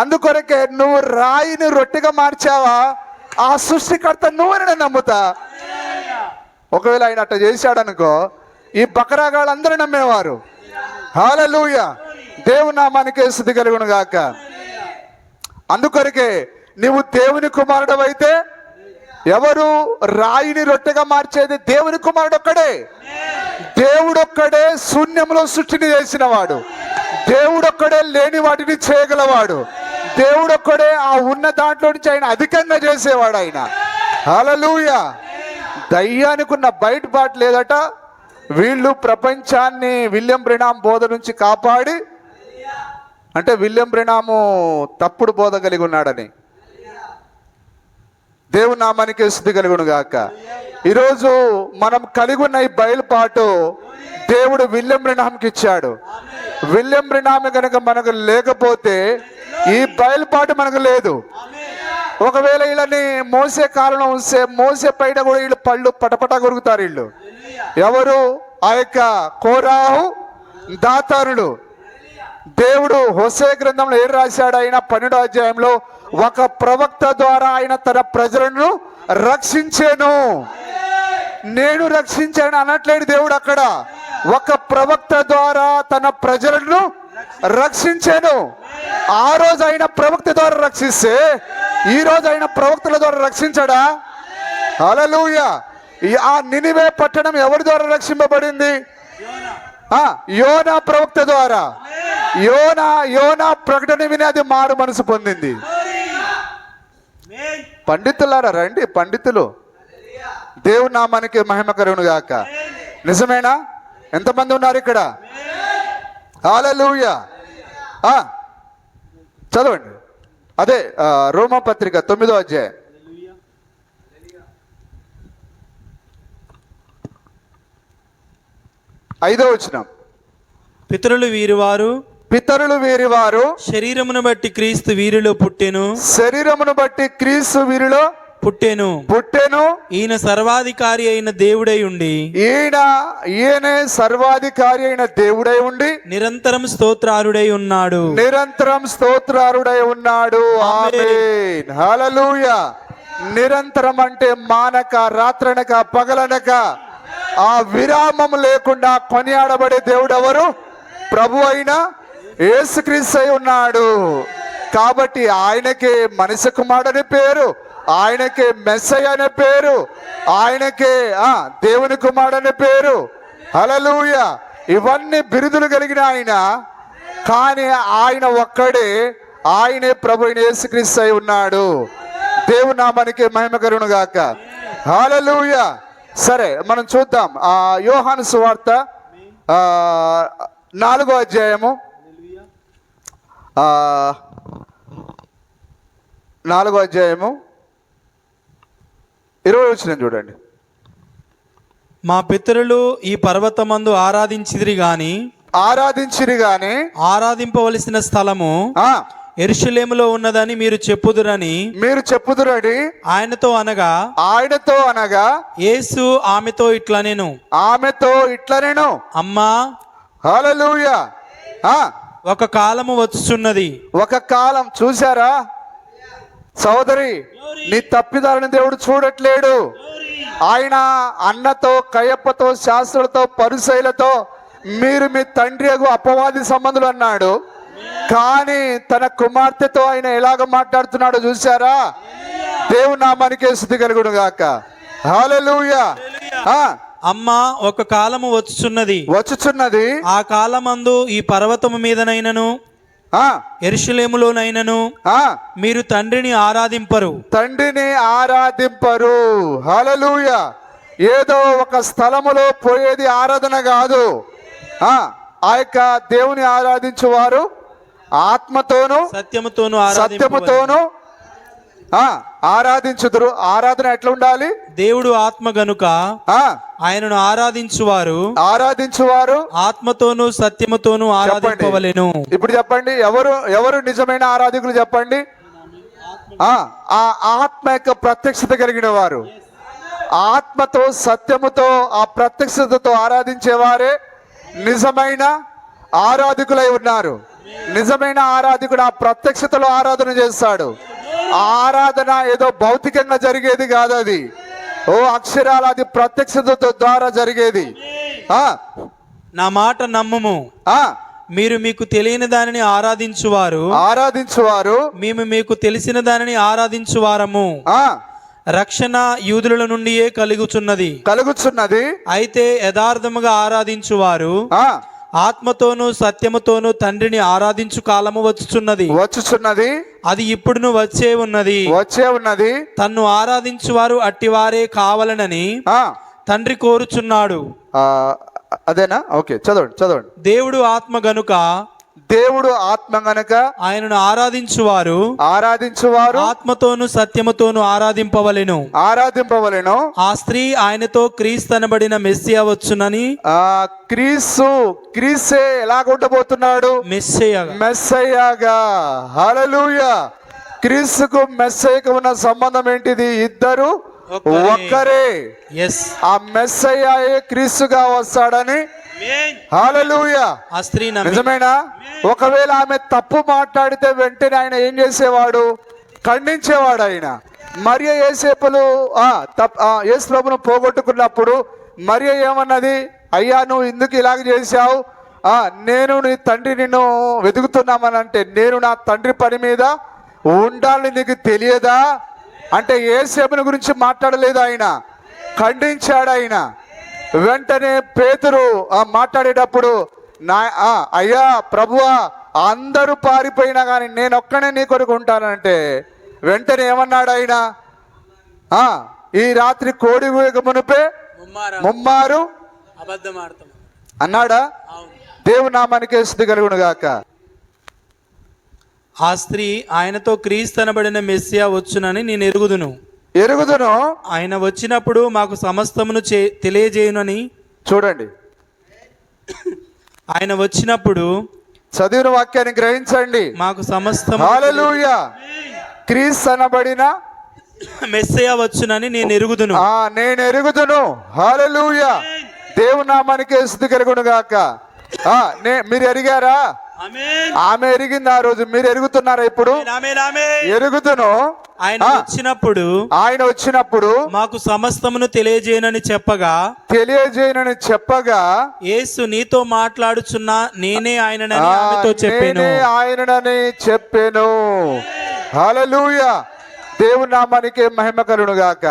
అందుకొరకే నువ్వు రాయిని రొట్టెగా మార్చావా, ఆ సృష్టికర్త నువ్వని నమ్ముతా. ఒకవేళ ఆయన అట్లా చేశాడనుకో, ఈ బకరాగాళ్ళందరూ నమ్మేవారు. హల్లెలూయా. దేవుని నామానికి స్తుతి కలుగును గాక. అందుకొరకే నీవు దేవుని కుమారుడు అయితే, ఎవరు రాయిని రొట్టెగా మార్చేది? దేవుని కుమారుడు ఒక్కడే. దేవుడొక్కడే శూన్యంలో సృష్టిని చేసిన వాడు. దేవుడొక్కడే లేని వాటిని చేయగలవాడు. దేవుడొక్కడే ఆ ఉన్న దాంట్లో నుంచి ఆయన అధికంగా చేసేవాడు ఆయన. హల్లెలూయా. దయ్యానికి ఉన్న బయటపాటు లేదట. వీళ్ళు ప్రపంచాన్ని విలియం బ్రెనామ్ బోధ నుంచి కాపాడి అంటే విలియం బ్రెనాము తప్పుడు బోధ కలిగి ఉన్నాడని. దేవుని నామానికి స్తుతి కలుగును గాక. ఈరోజు మనం కలిగి ఉన్న ఈ బయలుపాటు దేవుడు విలియం బ్రెనాంకి ఇచ్చాడు. విలియం బ్రెనాం కనుక మనకు లేకపోతే ఈ బయలుపాటు మనకు లేదు. ఒకవేళ వీళ్ళని మోసే కాలంలో ఉంటే మోసే పైన కూడా వీళ్ళు పళ్ళు పటపట కొరుకుతారు. వీళ్ళు ఎవరు? ఆ యొక్క కోరాహు దాతానుడు. దేవుడు హోషేయ గ్రంథంలో ఏం రాశాడు? ఆయన 12వ అధ్యాయంలో ఒక ప్రవక్త ద్వారా ఆయన తన ప్రజలను రక్షించాను. నేను రక్షించాను అనట్లేడు దేవుడు అక్కడ. ఒక ప్రవక్త ద్వారా తన ప్రజలను రక్షించాను. ఆ రోజు ఆయన ప్రవక్త ద్వారా రక్షిస్తే ఈ రోజు ఆయన ప్రవక్తల ద్వారా రక్షించడా? హల్లెలూయా. ఆ నినివే పట్టణం ఎవరి ద్వారా రక్షింపబడింది? యోనా ప్రవక్త ద్వారా. యోనా ప్రకటన విని అది మారు మనసు పొందింది. పండితులారా రండి, పండితులు. దేవుని నామానికి మహిమ కలుగును గాక. నిజమేనా? ఎంతమంది ఉన్నారు ఇక్కడ? హల్లెలూయా. చదవండి. అదే రోమా పత్రిక 9వ అధ్యాయం 5వ వచనం. పితరులు వీరివారు శరీరమును బట్టి క్రీస్తు వీరిలో పుట్టెను. శరీరమును బట్టి క్రీస్తు వీరిలో పుట్టెను. ఈయన సర్వాధికారి అయిన దేవుడై ఉండి ఈయనే సర్వాధికారి అయిన దేవుడై ఉండి నిరంతరం స్తోత్రారుడై ఉన్నాడు. ఆమేన్. హల్లెలూయా. నిరంతరం అంటే మానక, రాత్రనక, పగలనక, ఆ విరామం లేకుండా కొనియాడబడే దేవుడు ఎవరు? ప్రభు అయిన యేసుక్రీస్తు అయి ఉన్నాడు. కాబట్టి ఆయనకే మనిషి కుమారుడని పేరు, ఆయనకే మెస్సయ్య అనే పేరు, ఆయనకే దేవుని కుమారుడని పేరు. హల్లెలూయా. ఇవన్నీ బిరుదులు కలిగిన ఆయన. కానీ ఆయన ఒక్కడే, ఆయనే ప్రభు అయిన యేసుక్రీస్తు అయి ఉన్నాడు. దేవుని నామానికి మహిమ కలుగును గాక. హల్లెలూయా. సరే, మనం చూద్దాం. యోహాను సువార్త 4వ అధ్యాయము 20వ వచనం చూడండి. మా పితరులు ఈ పర్వతమందు ఆరాధించిరి గాని ఆరాధింపవలసిన స్థలము యెరూషలేములో ఉన్నదని మీరు చెప్పుదురని ఆయనతో అనగా యేసు ఆమెతో ఇట్లనెను అమ్మా. హల్లెలూయా. ఒక కాలము వచ్చుచున్నది. ఒక కాలం. చూసారా సోదరి, నీ తప్పిదాలను దేవుడు చూడట్లేడు. ఆయన అన్నతో, కయప్పతో, శాస్త్రులతో, పరిసయ్యులతో మీరు మీ తండ్రి అపవాది సంబంధులు అన్నాడు. కానీ తన కుమార్తెతో ఆయన ఎలాగ మాట్లాడుతున్నాడో చూసారా? దేవుని నామానికి స్తుతి కలుగును గాక. హల్లెలూయా. అమ్మా, ఒక కాలము వచ్చుచున్నది. ఆ కాలమందు ఈ పర్వతము మీదనైనను యెరూషలేములోనైనను మీరు తండ్రిని ఆరాధింపరు. హల్లెలూయా. ఏదో ఒక స్థలములో పోయేది ఆరాధన కాదు. ఆ యొక్క దేవుని ఆరాధించువారు ఆత్మతోను సత్యముతోను ఆరాధించుదురు. ఆరాధన ఎట్లా ఉండాలి? దేవుడు ఆత్మ గనుక ఆయనను ఆరాధించువారు ఆత్మతోను సత్యముతోను ఆరాధింపవలెను. ఇప్పుడు చెప్పండి, ఎవరు నిజమైన ఆరాధకులు చెప్పండి? ఆ ఆత్మ యొక్క ప్రత్యక్షత కలిగిన వారు, ఆత్మతో సత్యముతో ఆ ప్రత్యక్షతతో ఆరాధించేవారే నిజమైన ఆరాధకులై ఉన్నారు. నిజమైన ఆరాధకుడు ఆ ప్రత్యక్షతలో ఆరాధన చేస్తాడు. ఆరాధన ఏదో భౌతికంగా జరిగేది కాదు, అది అక్షరాల అది ప్రత్యక్షత ద్వారా జరిగేది. నా మాట నమ్ముము. మీరు మీకు తెలియని దానిని ఆరాధించువారు మేము మీకు తెలిసిన దానిని ఆరాధించువారము. రక్షణ యూదుల నుండియే కలుగుచున్నది. అయితే యథార్థముగా ఆరాధించువారు ఆత్మతోను సత్యముతోను తండ్రిని ఆరాధించు కాలము వచ్చుచున్నది. అది ఇప్పుడును వచ్చే ఉన్నది. తన్ను ఆరాధించువారు అట్టివారే కావాలనని తండ్రి కోరుచున్నాడు. అదేనా? ఓకే, చదవండి. దేవుడు ఆత్మ గనుక దేవుడు ఆత్మ గనక ఆయనను ఆరాధించువారు ఆత్మతోను సత్యముతోను ఆరాధింపవలెను. ఆ స్త్రీ ఆయనతో క్రీస్తు అనబడిన మెస్సియా వచ్చునని. క్రీస్తే ఎలాగ ఉండబోతున్నాడు? మెస్సయ్యగా. హల్లెలూయా. క్రీస్తుకు మెస్సయ్యకు ఉన్న సంబంధం ఏంటిది? ఇద్దరు ఒక్కరే. ఆ మెస్సయ్యే క్రీస్తుగా వస్తాడని. హల్లెలూయా. ఆ స్త్రీ నిజమేనా? ఒకవేళ ఆమె తప్పు మాట్లాడితే వెంటనే ఆయన ఏం చేసేవాడు? ఖండించేవాడు ఆయన. మరియ యేసేపులు యేసు ప్రభువును పోగొట్టుకున్నప్పుడు మరియ ఏమన్నది? అయ్యా, నువ్వు ఎందుకు ఇలాగ చేశావు? నేను నీ తండ్రి నిన్ను వెతుకుతున్నామని అంటే, నేను నా తండ్రి పని మీద ఉండాలని నీకు తెలియదా అంటే యేసేపుని గురించి మాట్లాడలేదు ఆయన, ఖండించాడు ఆయన. వెంటనే పేతురు మాట్లాడేటప్పుడు అయ్యా ప్రభువా, అందరూ పారిపోయినా కానీ నేను ఒక్కనే నీ కొరకు ఉంటానంటే వెంటనే ఏమన్నాడు ఆయన? ఈ రాత్రి కోడి వేగ మునిపే ముమ్మారు అన్నాడా? దేవుని నామానికి స్తుతి కలుగును గాక. ఆ స్త్రీ ఆయనతో క్రీస్తు అనబడిన మెస్సియా వచ్చునని నేను ఎరుగుదును. ఆయన వచ్చినప్పుడు మాకు సమస్తమును తెలియజేయునని. చూడండి, ఆయన వచ్చినప్పుడు చదివిన వాక్యాన్ని గ్రహించండి. మాకు సమస్తము. హల్లెలూయా. క్రీస్తు అనబడిన మెస్సియా వచ్చునని నేను ఎరుగుదును. హల్లెలూయా. దేవుని నామానికి స్తుతి కలుగును గాక. మీరు ఎరిగారా? ఆమె ఎరిగింది ఆ రోజు. మీరు ఎరుగుతున్నారా ఇప్పుడు? ఎరుగుదును. ఆయన వచ్చినప్పుడు మాకు సమస్తమును తెలియజేయనని చెప్పగా యేసు నీతో మాట్లాడుచున్నా నేనే ఆయననని చెప్పెను. హల్లెలూయా. దేవుని నామానికి మహిమ కలుగును గాక.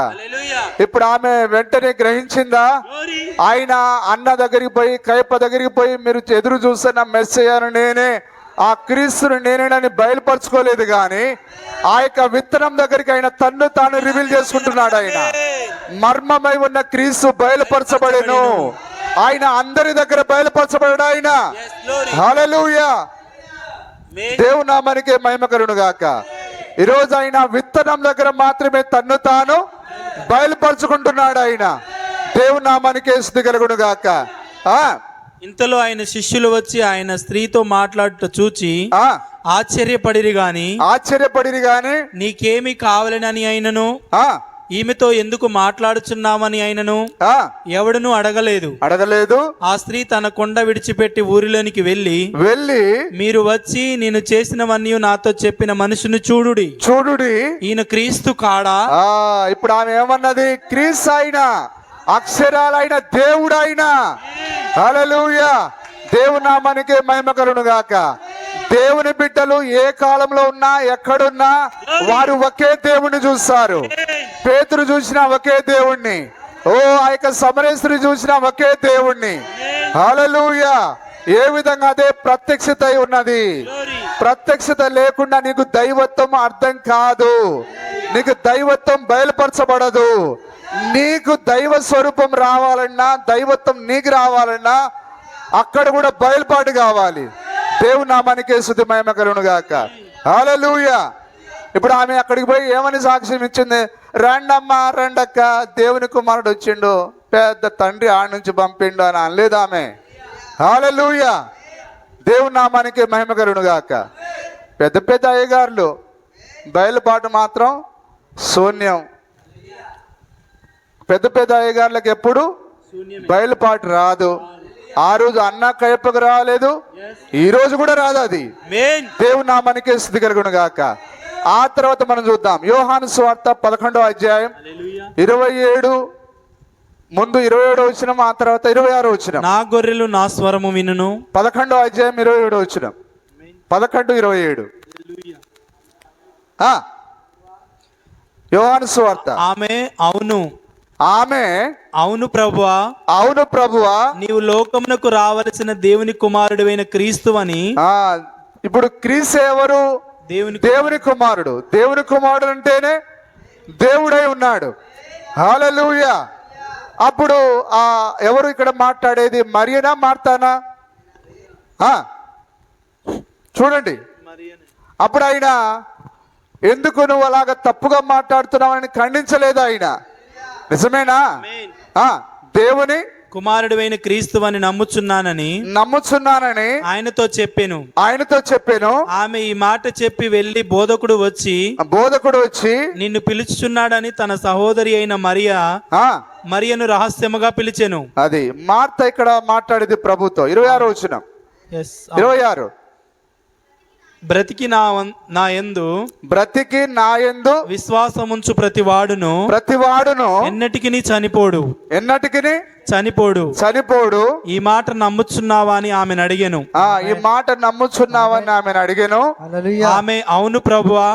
ఇప్పుడు ఆమె వెంటనే గ్రహించిందా? ఆయన అన్న దగ్గరికి పోయి, కయప దగ్గరికి పోయి, మీరు ఎదురు చూస్తున్న మెస్సయ్యను నేనే, ఆ క్రీస్తుని నేనేనని బయలుపరచుకోలేదు కానీ ఆ యొక్క విత్తనం దగ్గరికి ఆయన తన్ను తాను రివీల్ చేసుకుంటున్నాడు. ఆయన మర్మమై ఉన్న క్రీస్తు బయలుపరచబడెను. ఆయన అందరి దగ్గర బయలుపరచబడాడు ఆయన. హల్లెలూయా. దేవుని నామానికి మహిమ కలుగును గాక. ఈరోజు ఆయన విత్తనం దగ్గర మాత్రమే తన్ను తాను బయలుపరుచుకుంటున్నాడు ఆయన. దేవుని నామానికి స్తుతి కలుగును గాక. ఇంతలో ఆయన శిష్యులు వచ్చి ఆయన స్త్రీతో మాట్లాడుట చూచి ఆశ్చర్యపడిరి గాని నీకేమి కావాలని అయినను ఈమెతో ఎందుకు మాట్లాడుచున్నామని అయినను ఎవడును అడగలేదు. ఆ స్త్రీ తన కొండ విడిచిపెట్టి ఊరిలోనికి వెళ్ళి మీరు వచ్చి నేను చేసినవన్నీ నాతో చెప్పిన మనుషుని చూడుడి ఈయన క్రీస్తు కాడా? ఇప్పుడు ఆమె ఏమన్నది? క్రీస్తు అయిన అక్షరాలైన దేవుడైన. హల్లెలూయా. దేవుని నామానికి మహిమ కలుగును గాక. దేవుని బిడ్డలు ఏ కాలంలో ఉన్నా ఎక్కడున్నా వారు ఒకే దేవుణ్ణి చూస్తారు. పేతురు చూసిన ఒకే దేవుణ్ణి, ఆ యొక్క సమరేశ్వరి చూసిన ఒకే దేవుణ్ణి. హల్లెలూయా. ఏ విధంగా అదే ప్రత్యక్షత ఉన్నది. ప్రత్యక్షత లేకుండా నీకు దైవత్వం అర్థం కాదు, నీకు దైవత్వం బయలుపరచబడదు. నీకు దైవ స్వరూపం రావాలన్నా, దైవత్వం నీకు రావాలన్నా అక్కడ కూడా బయలుపాటు కావాలి. దేవుని నామానికి స్తుతి మహిమ కలుగును గాక. హల్లెలూయా. ఇప్పుడు ఆమె అక్కడికి పోయి ఏమని సాక్ష్యం ఇచ్చింది? రండమ్మా, రండక్క, దేవుని కుమారుడు వచ్చిండు, పెద్ద తండ్రి ఆడ నుంచి పంపిండు అని అనలేదు ఆమె. హల్లెలూయా. దేవుని నామానికి మహిమ కలుగును గాక. పెద్ద పెద్ద అయ్యగారులు బయలుపాటు మాత్రం శూన్యం. పెద్ద పెద్ద అయ్యగారులకు ఎప్పుడు బయలుపాటు రాదు. ఆ రోజు అన్న కయపకు రాలేదు, ఈ రోజు కూడా రాదు. అది దేవుని నామానికి స్తుతి కలుగును గాక. ఆ తర్వాత మనం చూద్దాం యోహాను సువార్త 11వ అధ్యాయం 27 ముందు 27వ వచనం, ఆ తర్వాత 26వ వచనం. నా గొర్రెలు నా స్వరము వినును. 11వ అధ్యాయం 27వ వచనం. 11:27 యోహాను సువార్త. ఆమె అవును ప్రభువా, నీవు లోకమునకు రావలసిన దేవుని కుమారుడైన క్రీస్తు అని. ఇప్పుడు క్రీస్తు ఎవరు? దేవుని కుమారుడు. దేవుని కుమారుడు అంటేనే దేవుడై ఉన్నాడు. హల్లెలూయా. అప్పుడు ఎవరు ఇక్కడ మాట్లాడేది? మరియనా, మార్తానా? చూడండి. అప్పుడు ఆయన ఎందుకు నువ్వు అలాగ తప్పుగా మాట్లాడుతున్నావని ఖండించలేదు ఆయన. నిజమేనా? దేవుని కుమారుడైన క్రీస్తు అని నమ్ముచున్నానని ఆయనతో చెప్పాను. ఆమె ఈ మాట చెప్పి వెళ్ళి బోధకుడు వచ్చి నిన్ను పిలుచుచున్నాడని తన సహోదరి అయిన మరియను రహస్యముగా పిలిచెను. అది మార్త ఇక్కడ మాట్లాడేది ప్రభుతో. 26 వచనం. 26 బ్రతికి నా యందు విశ్వాసముంచు ప్రతివాడును ఎన్నటికి చనిపోడు. ఈ మాట నమ్ముచున్నావా అని ఆమెను అడిగాను. ఆమె అవును ప్రభువా,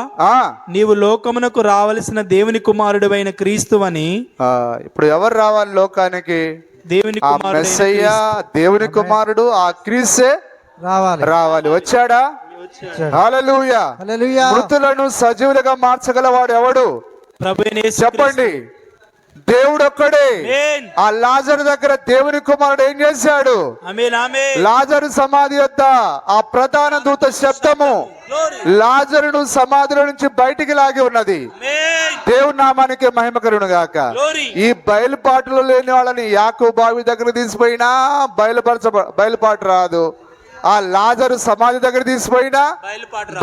నీవు లోకమునకు రావలసిన దేవుని కుమారుడైన క్రీస్తువని. ఇప్పుడు ఎవరు రావాలి లోకానికి? దేవుని కుమారుడు ఆ క్రీస్తే రావాలి. వచ్చాడా? హల్లెలూయా. మృతులను సజీవులుగా మార్చగలవాడు ఎవడు? చెప్పండి. దేవుడు ఒక్కడే. ఆ లాజరు దగ్గర దేవుని కుమారుడు ఏం చేశాడు? లాజరు సమాధి యొద్ద ఆ ప్రధాన దూత శబ్దము లాజరును సమాధిలో నుంచి బయటికి లాగి ఉన్నది. దేవుని నామానికి మహిమ కలుగును గాక. ఈ బయలుపాటులో లేని వాళ్ళని యాకోబు బావి దగ్గర తీసిపోయినా బయలుపాటు రాదు. ఆ లాజరు సమాధి దగ్గర తీసిపోయినా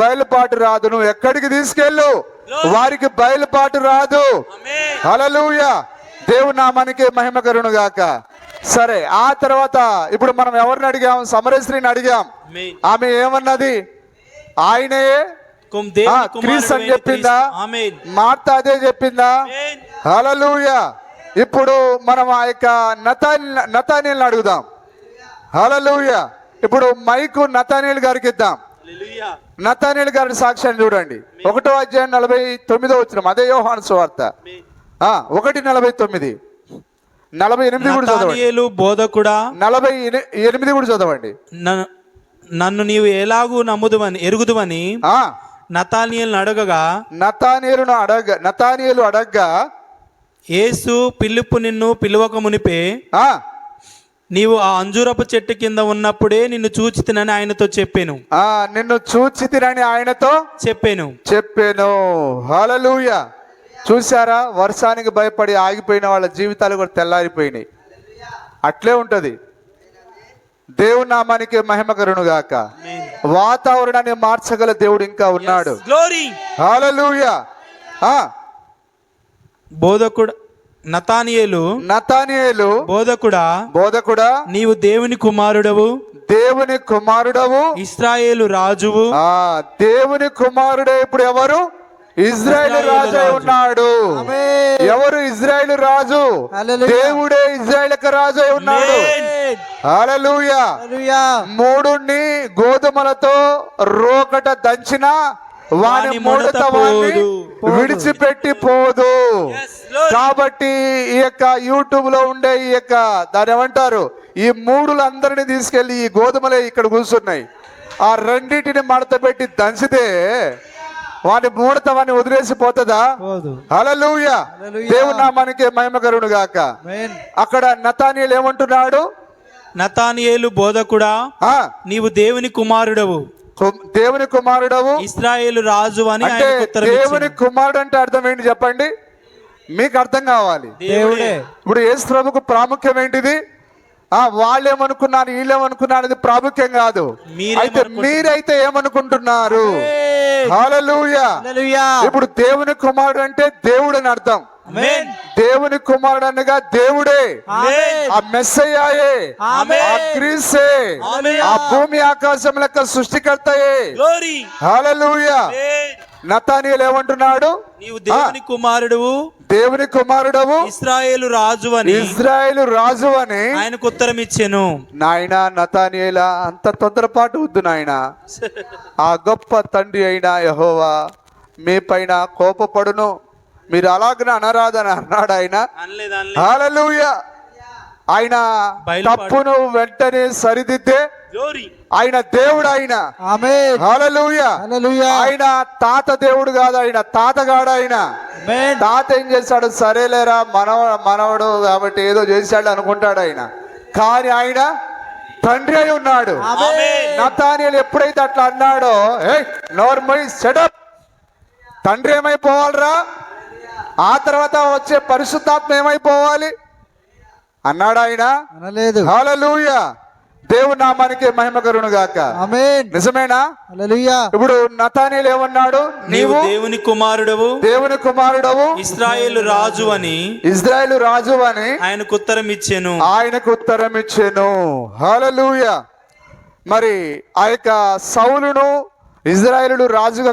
బయలుపాటు రాదు. నువ్వు ఎక్కడికి తీసుకెళ్ళు, వారికి బయలుపాటు రాదు. హల్లెలూయా. దేవుని నామానికి మహిమ కలుగును గాక. సరే, ఆ తర్వాత ఇప్పుడు మనం ఎవరిని అడిగాం? సమరస్త్రీని అడిగాం. ఆమె ఏమన్నది? ఆయనే క్రీస్తు అని చెప్పిందా? మార్త అదే చెప్పిందా? హల్లెలూయా. ఇప్పుడు మనం ఆ యొక్క నతానీయుల్ని అడుగుదాం. హల్లెలూయా. ఇప్పుడు మైకు నతానీయులు గారికి ఇద్దాం. నతానీయులు గారి సాక్ష్యాన్ని చూడండి. 1వ అధ్యాయం 49వ వచనం. అదే యోహాను సువార్త 1:49. 48 కూడా చదవండి. బోధకుడా 48 కూడా చదవండి. నన్ను నీవు ఎలాగూ ఎరుగుదువని నతానీయులను అడగగా యేసు పిలుపు నిన్ను పిలువక మునిపే నీవు ఆ అంజూరపు చెట్టు కింద ఉన్నప్పుడే నిన్ను చూచితినని ఆయనతో చెప్పాను. హల్లెలూయా. చూసారా? వర్షానికి భయపడి ఆగిపోయిన వాళ్ళ జీవితాలు కూడా తెల్లారిపోయినాయి. అట్లే ఉంటది. దేవుని నామానికి మహిమ కలుగును గాక. వాతావరణాన్ని మార్చగల దేవుడు ఇంకా ఉన్నాడు. హల్లెలూయా. బోధకుడు నతానీయేలు బోధకుడా నీవు దేవుని కుమారుడవు ఇశ్రాయేలు రాజువు. దేవుని కుమారుడే. ఇప్పుడు ఎవరు? ఇజ్రాయేలు రాజు అయి ఉన్నాడు. ఎవరు? ఇజ్రాయేలు రాజు. దేవుడే ఇజ్రాయేలుకు రాజు అయి ఉన్నాడు. హల్లెలూయా. మూడుని గోధుమలతో రోకట దంచిన వాని ముడత వాణ్ణి విడిచిపెట్టి పోదు. కాబట్టి ఈ యొక్క యూట్యూబ్ లో ఉండే ఈ యొక్క దాని ఏమంటారు, ఈ మూడులందరినీ తీసుకెళ్లి ఈ గోధుమలే ఇక్కడ కూర్చున్నాయి. ఆ రెండింటిని మడత పెట్టి దంచితే వాని ముడత వాని వదిలేసిపోతుందా? హల్లెలూయా. దేవుని నామానికి మహిమ కలుగును గాక. అక్కడ నతానీయేలు ఏమంటున్నాడు? నతానీయేలు బోధకుడా నీవు దేవుని కుమారుడవు ఇశ్రాయేలు రాజు అని. దేవుని కుమారుడు అంటే అర్థం ఏంటి చెప్పండి? మీకు అర్థం కావాలి. ఇప్పుడు యేసు ప్రభువుకు ప్రాముఖ్యం ఏంటిది? వాళ్ళేమనుకున్నారు, వీళ్ళేమనుకున్నారు అనేది ప్రాముఖ్యం కాదు. అయితే మీరైతే ఏమనుకుంటున్నారు? హల్లెలూయా. ఇప్పుడు దేవుని కుమారుడు అంటే దేవుడు అని అర్థం. దేవుని కుమారుడు అనగా దేవుడే, ఆ మెస్సయ్యాయే, ఆ క్రీస్తే, ఆ భూమి ఆకాశం లెక్క సృష్టికర్తయే. హల్లెలూయా. నతానీయేలు ఏమంటున్నాడు? నీవు దేవుని కుమారుడవు ఇశ్రాయేలు రాజు అని ఆయనకు ఉత్తరం ఇచ్చెను. నాయన నతానీయేలా, అంత తొందరపాటు వద్దు నాయన. ఆ గొప్ప తండ్రి అయిన యెహోవా మీ పైన కోపపడును, మీరు అలాగనే అనరాదని అన్నాడు ఆయన. హల్లెలూయా. ఆయన తప్పును వెంటనే సరిదిద్దే ఆయన దేవుడు. ఆయన హల్లెలూయా. ఆయన తాత దేవుడు కాదు, ఆయన తాతగాడు. ఆయన తాత ఏం చేశాడు? సరేలేరా మనవడు కాబట్టి ఏదో చేశాడు అనుకుంటాడు ఆయన. కానీ ఆయన తండ్రి అయి ఉన్నాడు. నతానియేలు ఎప్పుడైతే అట్లా అన్నాడో, నోర్మై సెటప్, తండ్రి ఏమైపోవాలరా, ఆ తర్వాత వచ్చే పరిశుద్ధాత్మ ఏమైపోవాలి అన్నాడు ఆయన? అనలేదు. హల్లెలూయా, దేవుని నామానికి మహిమ కలుగును గాక. ఆమేన్. నిజమేనా? హల్లెలూయా. ఇప్పుడు నతానియేలు ఏమన్నాడు? నీవు దేవుని కుమారుడవు, దేవుని కుమారుడవు, ఇశ్రాయేలు రాజు అని, ఇజ్రాయేలు రాజు అని ఆయనకు ఉత్తరం ఇచ్చెను. ఆయనకు ఉత్తరం ఇచ్చెను. హల్లెలూయా. మరి ఆ యొక్క సౌలును ఇజ్రాయేలు రాజుగా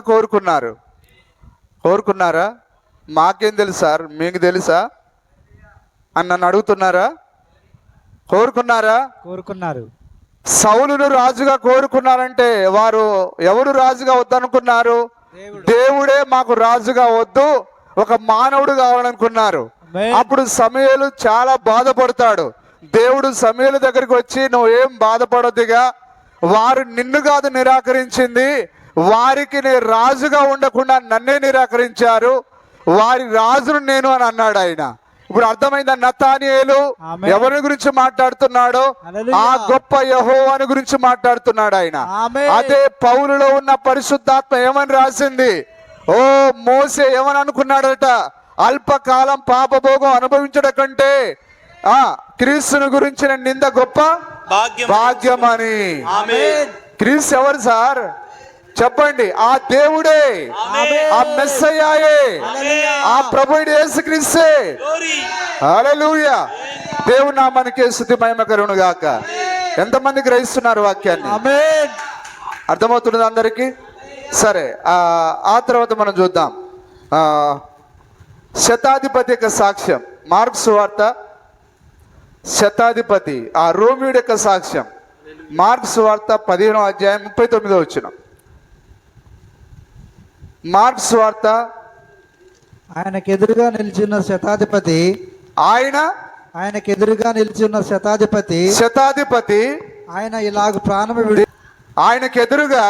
కోరుకున్నారా? మాకేం తెలుసు సార్, మీకు తెలుసా అని నన్ను అడుగుతున్నారా? కోరుకున్నారు. సౌలును రాజుగా కోరుకున్నారంటే వారు ఎవరు రాజుగా వద్దనుకున్నారు? దేవుడే మాకు రాజుగా వద్దు, ఒక మానవుడు కావాలనుకున్నారు. అప్పుడు సమూయేలు చాలా బాధపడతాడు. దేవుడు సమూయేలు దగ్గరికి వచ్చి, నువ్వేం బాధపడొద్దుగా, వారు నిన్ను కాదు నిరాకరించింది, వారికి నేను రాజుగా ఉండకుండా నన్నే నిరాకరించారు, వారి రాజును నేను అని అన్నాడు ఆయన. ఇప్పుడు అర్థమైందా? నతానియేలు ఎవరి గురించి మాట్లాడుతున్నాడో? ఆ గొప్ప యెహోవాని గురించి మాట్లాడుతున్నాడు ఆయన. అదే పౌలులో ఉన్న పరిశుద్ధాత్మ ఏమని రాసింది? ఓ మోసే ఏమని అనుకున్నాడట? అల్పకాలం పాపభోగం అనుభవించడం కంటే క్రీస్తుని గురించిన నింద గొప్ప భాగ్యమని. క్రీస్తు ఎవరు సార్ చెప్పండి? ఆ దేవుడే, ఆ మెస్సయ్యాయే, ఆ ప్రభువైన యేసుక్రీస్తే. హల్లెలూయా. దేవుని నామానికి స్తుతి మహిమ కలుగును గాక. ఎంతమంది గ్రహిస్తున్నారు వాక్యాన్ని? అర్థమవుతున్నది అందరికీ? సరే, ఆ తర్వాత మనం చూద్దాం శతాధిపతి యొక్క సాక్ష్యం. మార్కు సువార్త శతాధిపతి, ఆ రోమియుడి యొక్క సాక్ష్యం. మార్కు సువార్త 15వ అధ్యాయం 39వ వచనం. మార్కు సువార్త. ఆయనకు ఎదురుగా నిలిచిన శతాధిపతి ఆయన ఇలాగ ప్రాణము విడి, ఆయనకు ఎదురుగా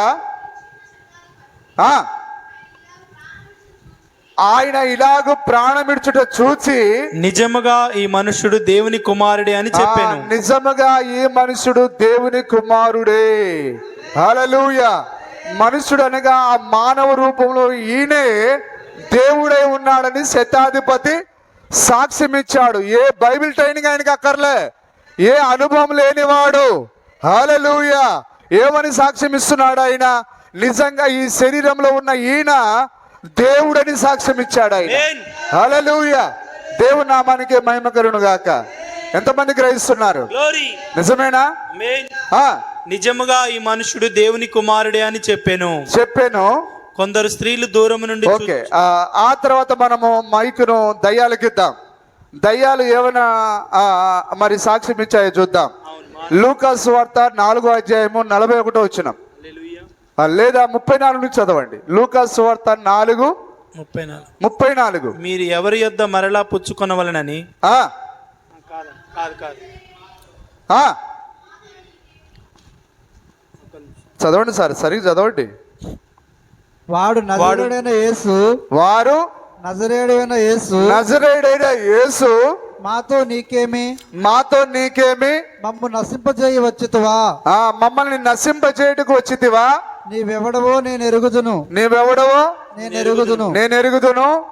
ఆయన ఇలాగ ప్రాణమిడుచుట చూచి, నిజముగా ఈ మనుష్యుడు దేవుని కుమారుడే అని చెప్పాను. నిజముగా ఈ మనుషుడు దేవుని కుమారుడే. హల్లెలూయా. మనుషుడు అనగా ఆ మానవ రూపంలో ఈయనే దేవుడై ఉన్నాడని శతాధిపతి సాక్ష్యం ఇచ్చాడు. ఏ బైబిల్ ట్రైనింగ్ ఆయనకి అక్కర్లే, ఏ అనుభవం లేనివాడు. హల్లెలూయా. ఏమని సాక్ష్యం ఇస్తున్నాడు ఆయన? నిజంగా ఈ శరీరంలో ఉన్న ఈయన దేవుడని సాక్ష్యం ఇచ్చాడు ఆయన. హల్లెలూయా. దేవుని నామానికి మహిమ కలుగును గాక. ఎంతమంది గ్రహిస్తున్నారు? నిజమేనా? నిజముగా ఈ మనుషుడు దేవుని కుమారుడే అని చెప్పాను. కొందరు స్త్రీలు దూరం నుండి. ఓకే, ఆ తర్వాత మనము మైకును దయ్యాలకి ఇద్దాం. దయ్యాలు ఏమైనా మరి సాక్ష్యం ఇచ్చాయో చూద్దాం. లూకా సువార్త 4వ అధ్యాయము 41వ వచనం, లేదా 34 నుంచి చదవండి. లూకా సువార్త 4:34. మీరు ఎవరి యొద్ద మరలా పుచ్చుకొనవలనని. చదవండి సార్, సరిగ్గా చదవండి. వారు నజరేయుడైన యేసు మాతో నీకేమి మమ్మల్ని నశింపజేయుటకు వచ్చితివా? నీవెవడవో నేను ఎరుగుదును.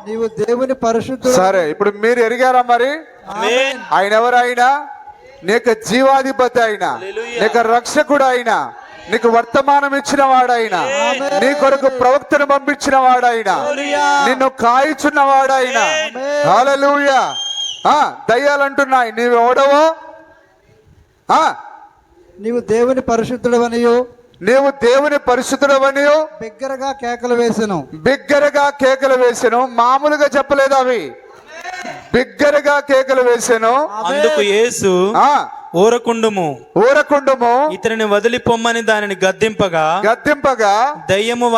నీవు దేవుని పరిశుద్ధుడు. సరే, ఇప్పుడు మీరు ఎరిగారా మరి? ఆయన ఎవరు? ఆయన నీకు జీవాధిపతి, ఆయన నీకు రక్షకుడు, ఆయన నీకు వర్తమానం ఇచ్చిన వాడైనా, నీ కొరకు ప్రవక్తను పంపించిన వాడైనా, నిన్ను కాయిచున్న వాడైనా. హల్లెలూయా. దయ్యాలంటున్నాయి, నీవెవడవో? నీవు దేవుని పరిశుద్ధుడవనియు బిగ్గరగా కేకలు వేసెను. మామూలుగా చెప్పలేదు, అవి బిగ్గరగా కేకలు వేసెను. అందుకు యేసు ఊరకుండుము, ఇతనిని వదిలిపోమ్మని దానిని గద్దింపగా దయ్యము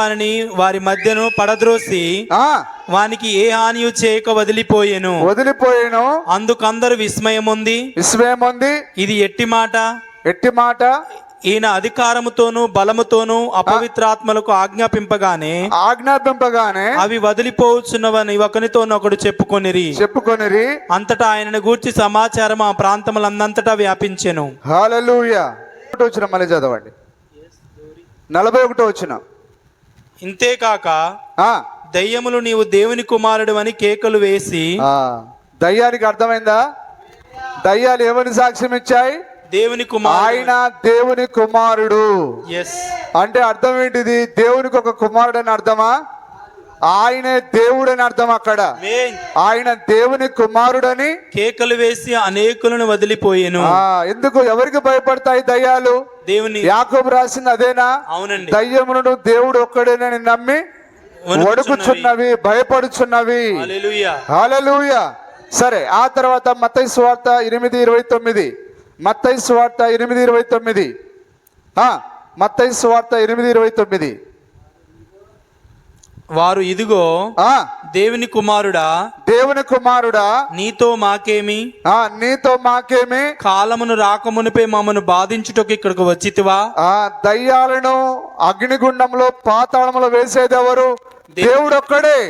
వారి మధ్యను పడద్రోసి వానికి ఏ హానియు చేయక వదిలిపోయెను. అందుకందరు విస్మయముంది. ఇది ఎట్టి మాట, ఈయన అధికారముతోను బలముతోను అపవిత్రాత్మలకు ఆజ్ఞాపింపగానే అవి వదిలిపోవచ్చున్నవని ఒకనితోనొకడు చెప్పుకొనిరి. అంతటా ఆయనను గూర్చి సమాచారం ఆ ప్రాంతములందంతటా వ్యాపించెను. హల్లెలూయా. 41 వచ్చిన మళ్ళీ చదవండి. 41 వచ్చిన. ఇంతేకాక దయ్యములు నీవు దేవుని కుమారుడు అని కేకలు వేసి. దయ్యానికి అర్థమైందా? దయ్యాలు ఎవరిని సాక్ష్యం ఇచ్చాయి? దేవుని కుమారుడు. ఆయన దేవుని కుమారుడు. అంటే అర్థం ఏంటిది? దేవునికి ఒక కుమారుడు అని అర్థమా? ఆయనే దేవుడు అని అర్థం. అక్కడ ఆయన దేవుని కుమారుడని కేకలు వేసి అనేకులను వదిలిపోయాను. ఎందుకు? ఎవరికి భయపడతాయి దయ్యాలు? దేవుని. యాకోబు రాసింది అదేనా? అవునండి. దయ్యములను దేవుడు ఒక్కడేనని నమ్మి వణుకుచున్నవి, భయపడుచున్నవి. హల్లెలూయా. సరే, ఆ తర్వాత మత్తయి సువార్త 8:29. మత్తయి సువార్త 8:29. మత్తయి సువార్త 8:29. వారు ఇదిగో దేవుని కుమారుడా, దేవుని కుమారుడా, నీతో మాకేమి, నీతో మాకేమి, కాలమును రాకమునిపై మమ్మను బాధించుటకు ఇక్కడికి వచ్చితివా? దయ్యాలను అగ్నిగుండంలో పాతాళంలో వేసేది ఎవరు? దేవుడు ఒక్కడే.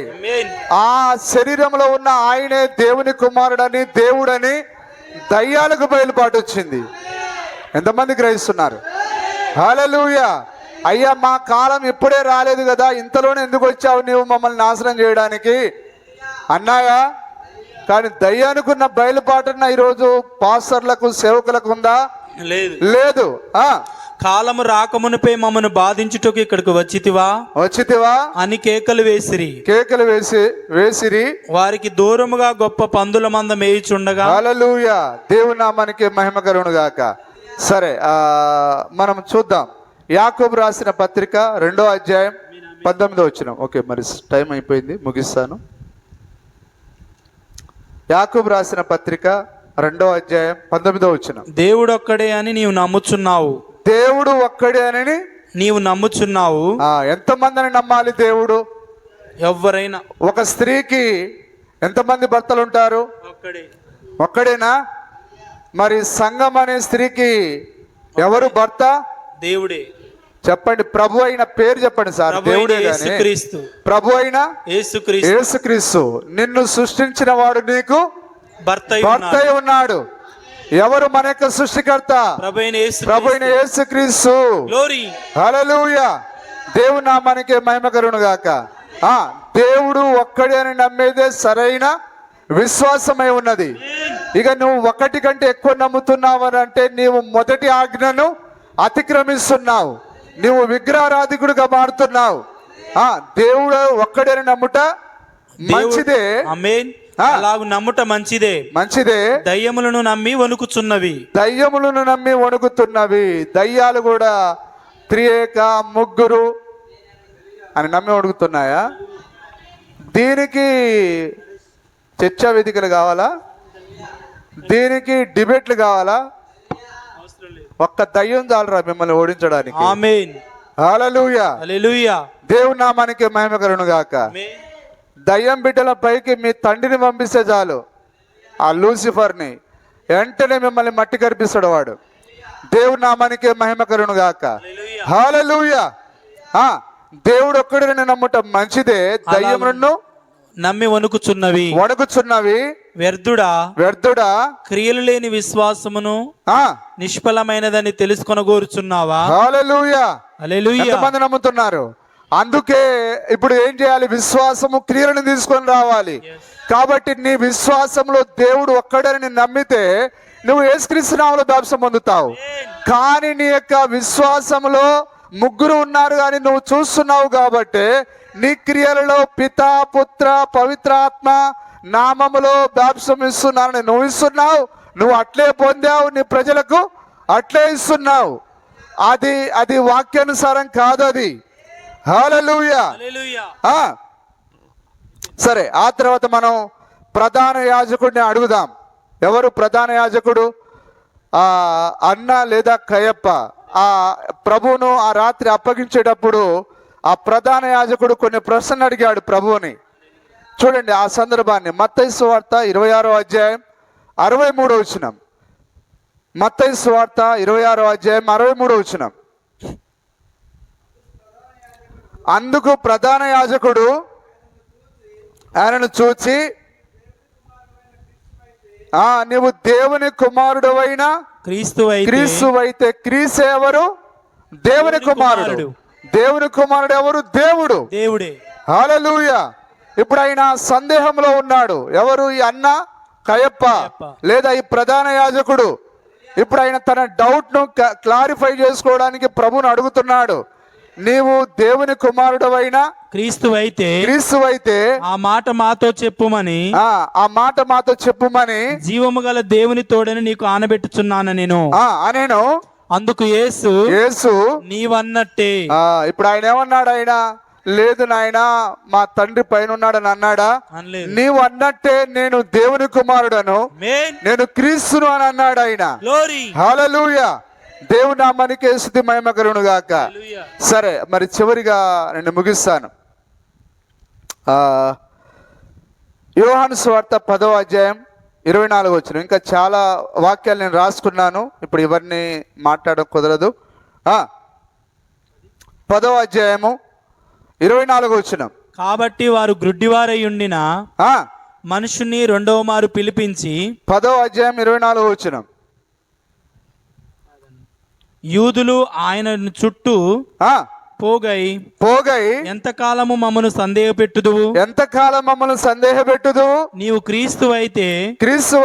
ఆ శరీరంలో ఉన్న ఆయనే దేవుని కుమారుడని, దేవుడని దయ్యాలకు బయలుపాటు వచ్చింది. ఎంతమంది గ్రహిస్తున్నారు? హల్లెలూయా. అయ్యా, మా కాలం ఇప్పుడే రాలేదు కదా, ఇంతలోనే ఎందుకు వచ్చావు నీవు మమ్మల్ని నాశనం చేయడానికి అన్నాయా? కానీ దయ్యానుకున్న బయలుపాటున్న ఈరోజు పాస్టర్లకు, సేవకులకు ఉందా? లేదు. కాలము రాకమునిపై మమ్మను బాధించుటకు ఇక్కడికి వచ్చితివా అని కేకలు వేసిరి. వారికి దూరముగా గొప్ప పందుల మంద మేయుచుండగా. హల్లెలూయా. దేవుని నామానికి మహిమ కలుగును గాక. సరే, మనం చూద్దాం. యాకోబు రాసిన పత్రిక 2వ అధ్యాయం 19వ వచనం. ఓకే, మరి టైం అయిపోయింది, ముగిస్తాను. యాకోబు రాసిన పత్రిక 2వ అధ్యాయం 19వ వచనం. దేవుడు ఒక్కడే అని నీవు నమ్ముచున్నావు. దేవుడు ఒక్కడే అని నీవు నమ్ముచున్నావు. ఎంతమందిని నమ్మాలి? దేవుడు ఎవరైనా. ఒక స్త్రీకి ఎంతమంది భర్తలు ఉంటారు? ఒక్కడేనా? మరి సంఘం అనే స్త్రీకి ఎవరు భర్త? దేవుడే. చెప్పండి, ప్రభు అయిన పేరు చెప్పండి సార్. దేవుడే. ప్రభు అయిన యేసుక్రీస్తు. నిన్ను సృష్టించిన వాడు నీకు భర్త ఉన్నాడు. ఎవరు? మన యొక్క సృష్టికర్త ప్రభు అయిన యేసుక్రీస్తు. హల్లెలూయా. దేవుని నామానికి మహిమ కలుగును గాక. దేవుడు ఒక్కడే అని నమ్మేదే సరైన విశ్వాసమై ఉన్నది. ఇక నువ్వు ఒకటి కంటే ఎక్కువ నమ్ముతున్నావు అని అంటే నీవు మొదటి ఆజ్ఞను అతిక్రమిస్తున్నావు, నువ్వు విగ్రహారాధికుడిగా మారుతున్నావు. దేవుడు ఒక్కడని నమ్ముట మంచిదే. అలాగు నమ్ముట మంచిదే. దయ్యములను నమ్మి వణుకుతున్నవి. దయ్యాలు కూడా త్రియేక, ముగ్గురు అని నమ్మి వణుకుతున్నాయా? దీనికి చర్చా వేదికలు కావాలా? దీనికి డిబేట్లు కావాలా? ఒక్క దయ్యం చాలరా మిమ్మల్ని ఓడించడానికి. ఆమేన్. హల్లెలూయా. దేవుని నామానికి మహిమ కలుగును గాక. దయ్యం బిడ్డల పైకి మీ తండ్రిని పంపిస్తే చాలు, ఆ లూసిఫర్ని వెంటనే మిమ్మల్ని మట్టి కరిపిస్తాడు వాడు. దేవుని నామానికి మహిమ కలుగును గాక. హల్లెలూయా. దేవుడు ఒక్కడిని నమ్ముట మంచిదే. దయ్యములను నమ్మి వణుకుచున్నవి వ్యర్థుడా క్రియలు లేని విశ్వాసమును నిష్ఫలమైనదని తెలుసుకొనగోరుచున్నావా? హల్లెలూయా. ఎంతమంది నమ్ముతున్నారు? అందుకే ఇప్పుడు ఏం చేయాలి? విశ్వాసము క్రియలను తీసుకొని రావాలి. కాబట్టి నీ విశ్వాసంలో దేవుడు ఒక్కడని నమ్మితే నువ్వు యేసుక్రీస్తు నామములో బాప్తిసం పొందుతావు. కానీ నీ యొక్క విశ్వాసంలో ముగ్గురు ఉన్నారు కానీ నువ్వు చూస్తున్నావు కాబట్టి నీ క్రియలలో పితా, పుత్ర, పవిత్రాత్మ నామములో బాప్తిసం ఇస్తున్నారని నువ్వు ఇస్తున్నావు. నువ్వు అట్లే పొందావు, నీ ప్రజలకు అట్లే ఇస్తున్నావు. అది వాక్యానుసారం కాదు అది. హల్లెలూయా. సరే, ఆ తర్వాత మనం ప్రధాన యాజకుడిని అడుగుదాం. ఎవరు ప్రధాన యాజకుడు? అన్న లేదా కయప్ప. ఆ ప్రభువును ఆ రాత్రి అప్పగించేటప్పుడు ఆ ప్రధాన యాజకుడు కొన్ని ప్రశ్నలు అడిగాడు ప్రభువుని. చూడండి ఆ సందర్భాన్ని. మత్తయి సువార్త 26వ అధ్యాయం 63వ వచనం. మత్తయి సువార్త 26వ అధ్యాయం 63వ వచనం. అందుకు ప్రధాన యాజకుడు ఆయనను చూచి నువ్వు దేవుని కుమారుడు అయినా క్రీస్తు అయితే క్రీస్తు ఎవరు? దేవుని కుమారుడు. దేవుని కుమారుడు ఎవరు? దేవుడే. హల్లెలూయా. ఇప్పుడు ఆయన సందేహంలో ఉన్నాడు. ఎవరు? ఈ అన్న కయప్ప లేదా ఈ ప్రధాన యాజకుడు. ఇప్పుడు ఆయన తన డౌట్ ను క్లారిఫై చేసుకోవడానికి ప్రభువును అడుగుతున్నాడు. నీవు దేవుని కుమారుడు అయినా క్రీస్తు అయితే ఆ మాట మాతో చెప్పుమని జీవము గల దేవుని తోడని నీకు ఆనబెట్టుచున్నాను నేను అనేను. అందుకు యేసు నీవన్నట్టే. ఇప్పుడు ఆయన ఏమన్నాడు? ఆయన లేదు నాయనా, మా తండ్రి పైన ఉన్నాడని అన్నాడా? నీవు అన్నట్టే నేను దేవుని కుమారుడను, నేను క్రీస్తును అని అన్నాడు ఆయన. హల్లెలూయా. దేవుని నామానికి స్తుతి మహిమ కలుగును గాక. సరే, మరి చివరిగా నేను ముగిస్తాను. యోహాను సువార్త 10వ అధ్యాయం 24 వచనం. ఇంకా చాలా వాక్యాలు నేను రాసుకున్నాను, ఇప్పుడు ఇవన్నీ మాట్లాడడం కుదరదు. 10వ అధ్యాయము 24 వచనం. కాబట్టి వారు గ్రుడ్డివారై ఉండిన మనుషుని రెండవ మారు పిలిపించి 10వ అధ్యాయం 24 వచనం. యూదులు ఆయన చుట్టూ పోగై ఎంతకాలము మమ్మను సందేహపెట్టుదువు? నీవు క్రీస్తు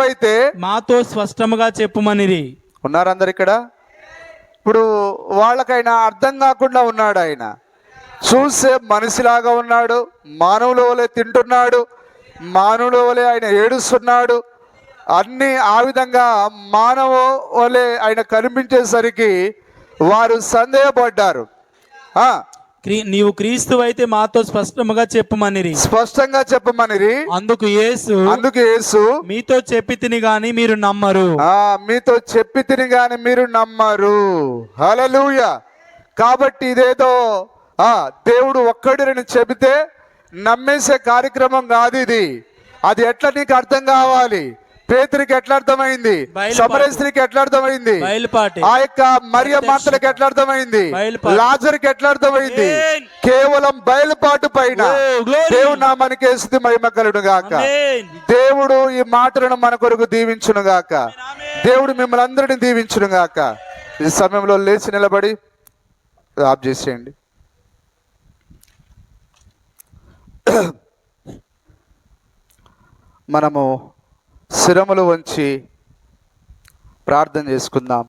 అయితే మాతో స్పష్టముగా చెప్పుమనిరి. ఉన్నారు అందరు ఇక్కడ. ఇప్పుడు వాళ్ళకైనా అర్థం కాకుండా ఉన్నాడు. ఆయన చూసే మనిషిలాగా ఉన్నాడు, మానవుల వలె తింటున్నాడు, మానవుల వలె ఆయన ఏడుస్తున్నాడు. అన్ని ఆ విధంగా మానవ వలె ఆయన కనిపించేసరికి వారు సందేహపడ్డారు. నీవు క్రీస్తు అయితే మాతో స్పష్టంగా చెప్పమనిరి. అందుకు యేసు మీతో చెప్పి తిని గాని మీరు నమ్మరు. హల్లెలూయా. కాబట్టి ఇదేదో దేవుడు ఒక్కడిని చెబితే నమ్మేసే కార్యక్రమం కాదు ఇది. అది ఎట్లా నీకు అర్థం కావాలి? పేతురికి ఎట్లా అర్థమైంది? సమరస్త్రికి ఎట్లా అర్థమైంది? ఆ యొక్క మరియ మాతలకు ఎట్లా అర్థమైంది? లాజరుకి ఎట్లా అర్థమైంది? కేవలం బయలుపాటు పైన. దేవుడు నామానికి స్తుతి మహిమ కలుగును గాక. దేవుడు ఈ మాటలను మన కొరకు దీవించును గాక. దేవుడు మిమ్మల్ని అందరినీ దీవించును గాక. ఈ సమయంలో లేచి నిలబడి ఆఫ్ చేసేయండి. మనము శిరములు వంచి ప్రార్థన చేసుకుందాం.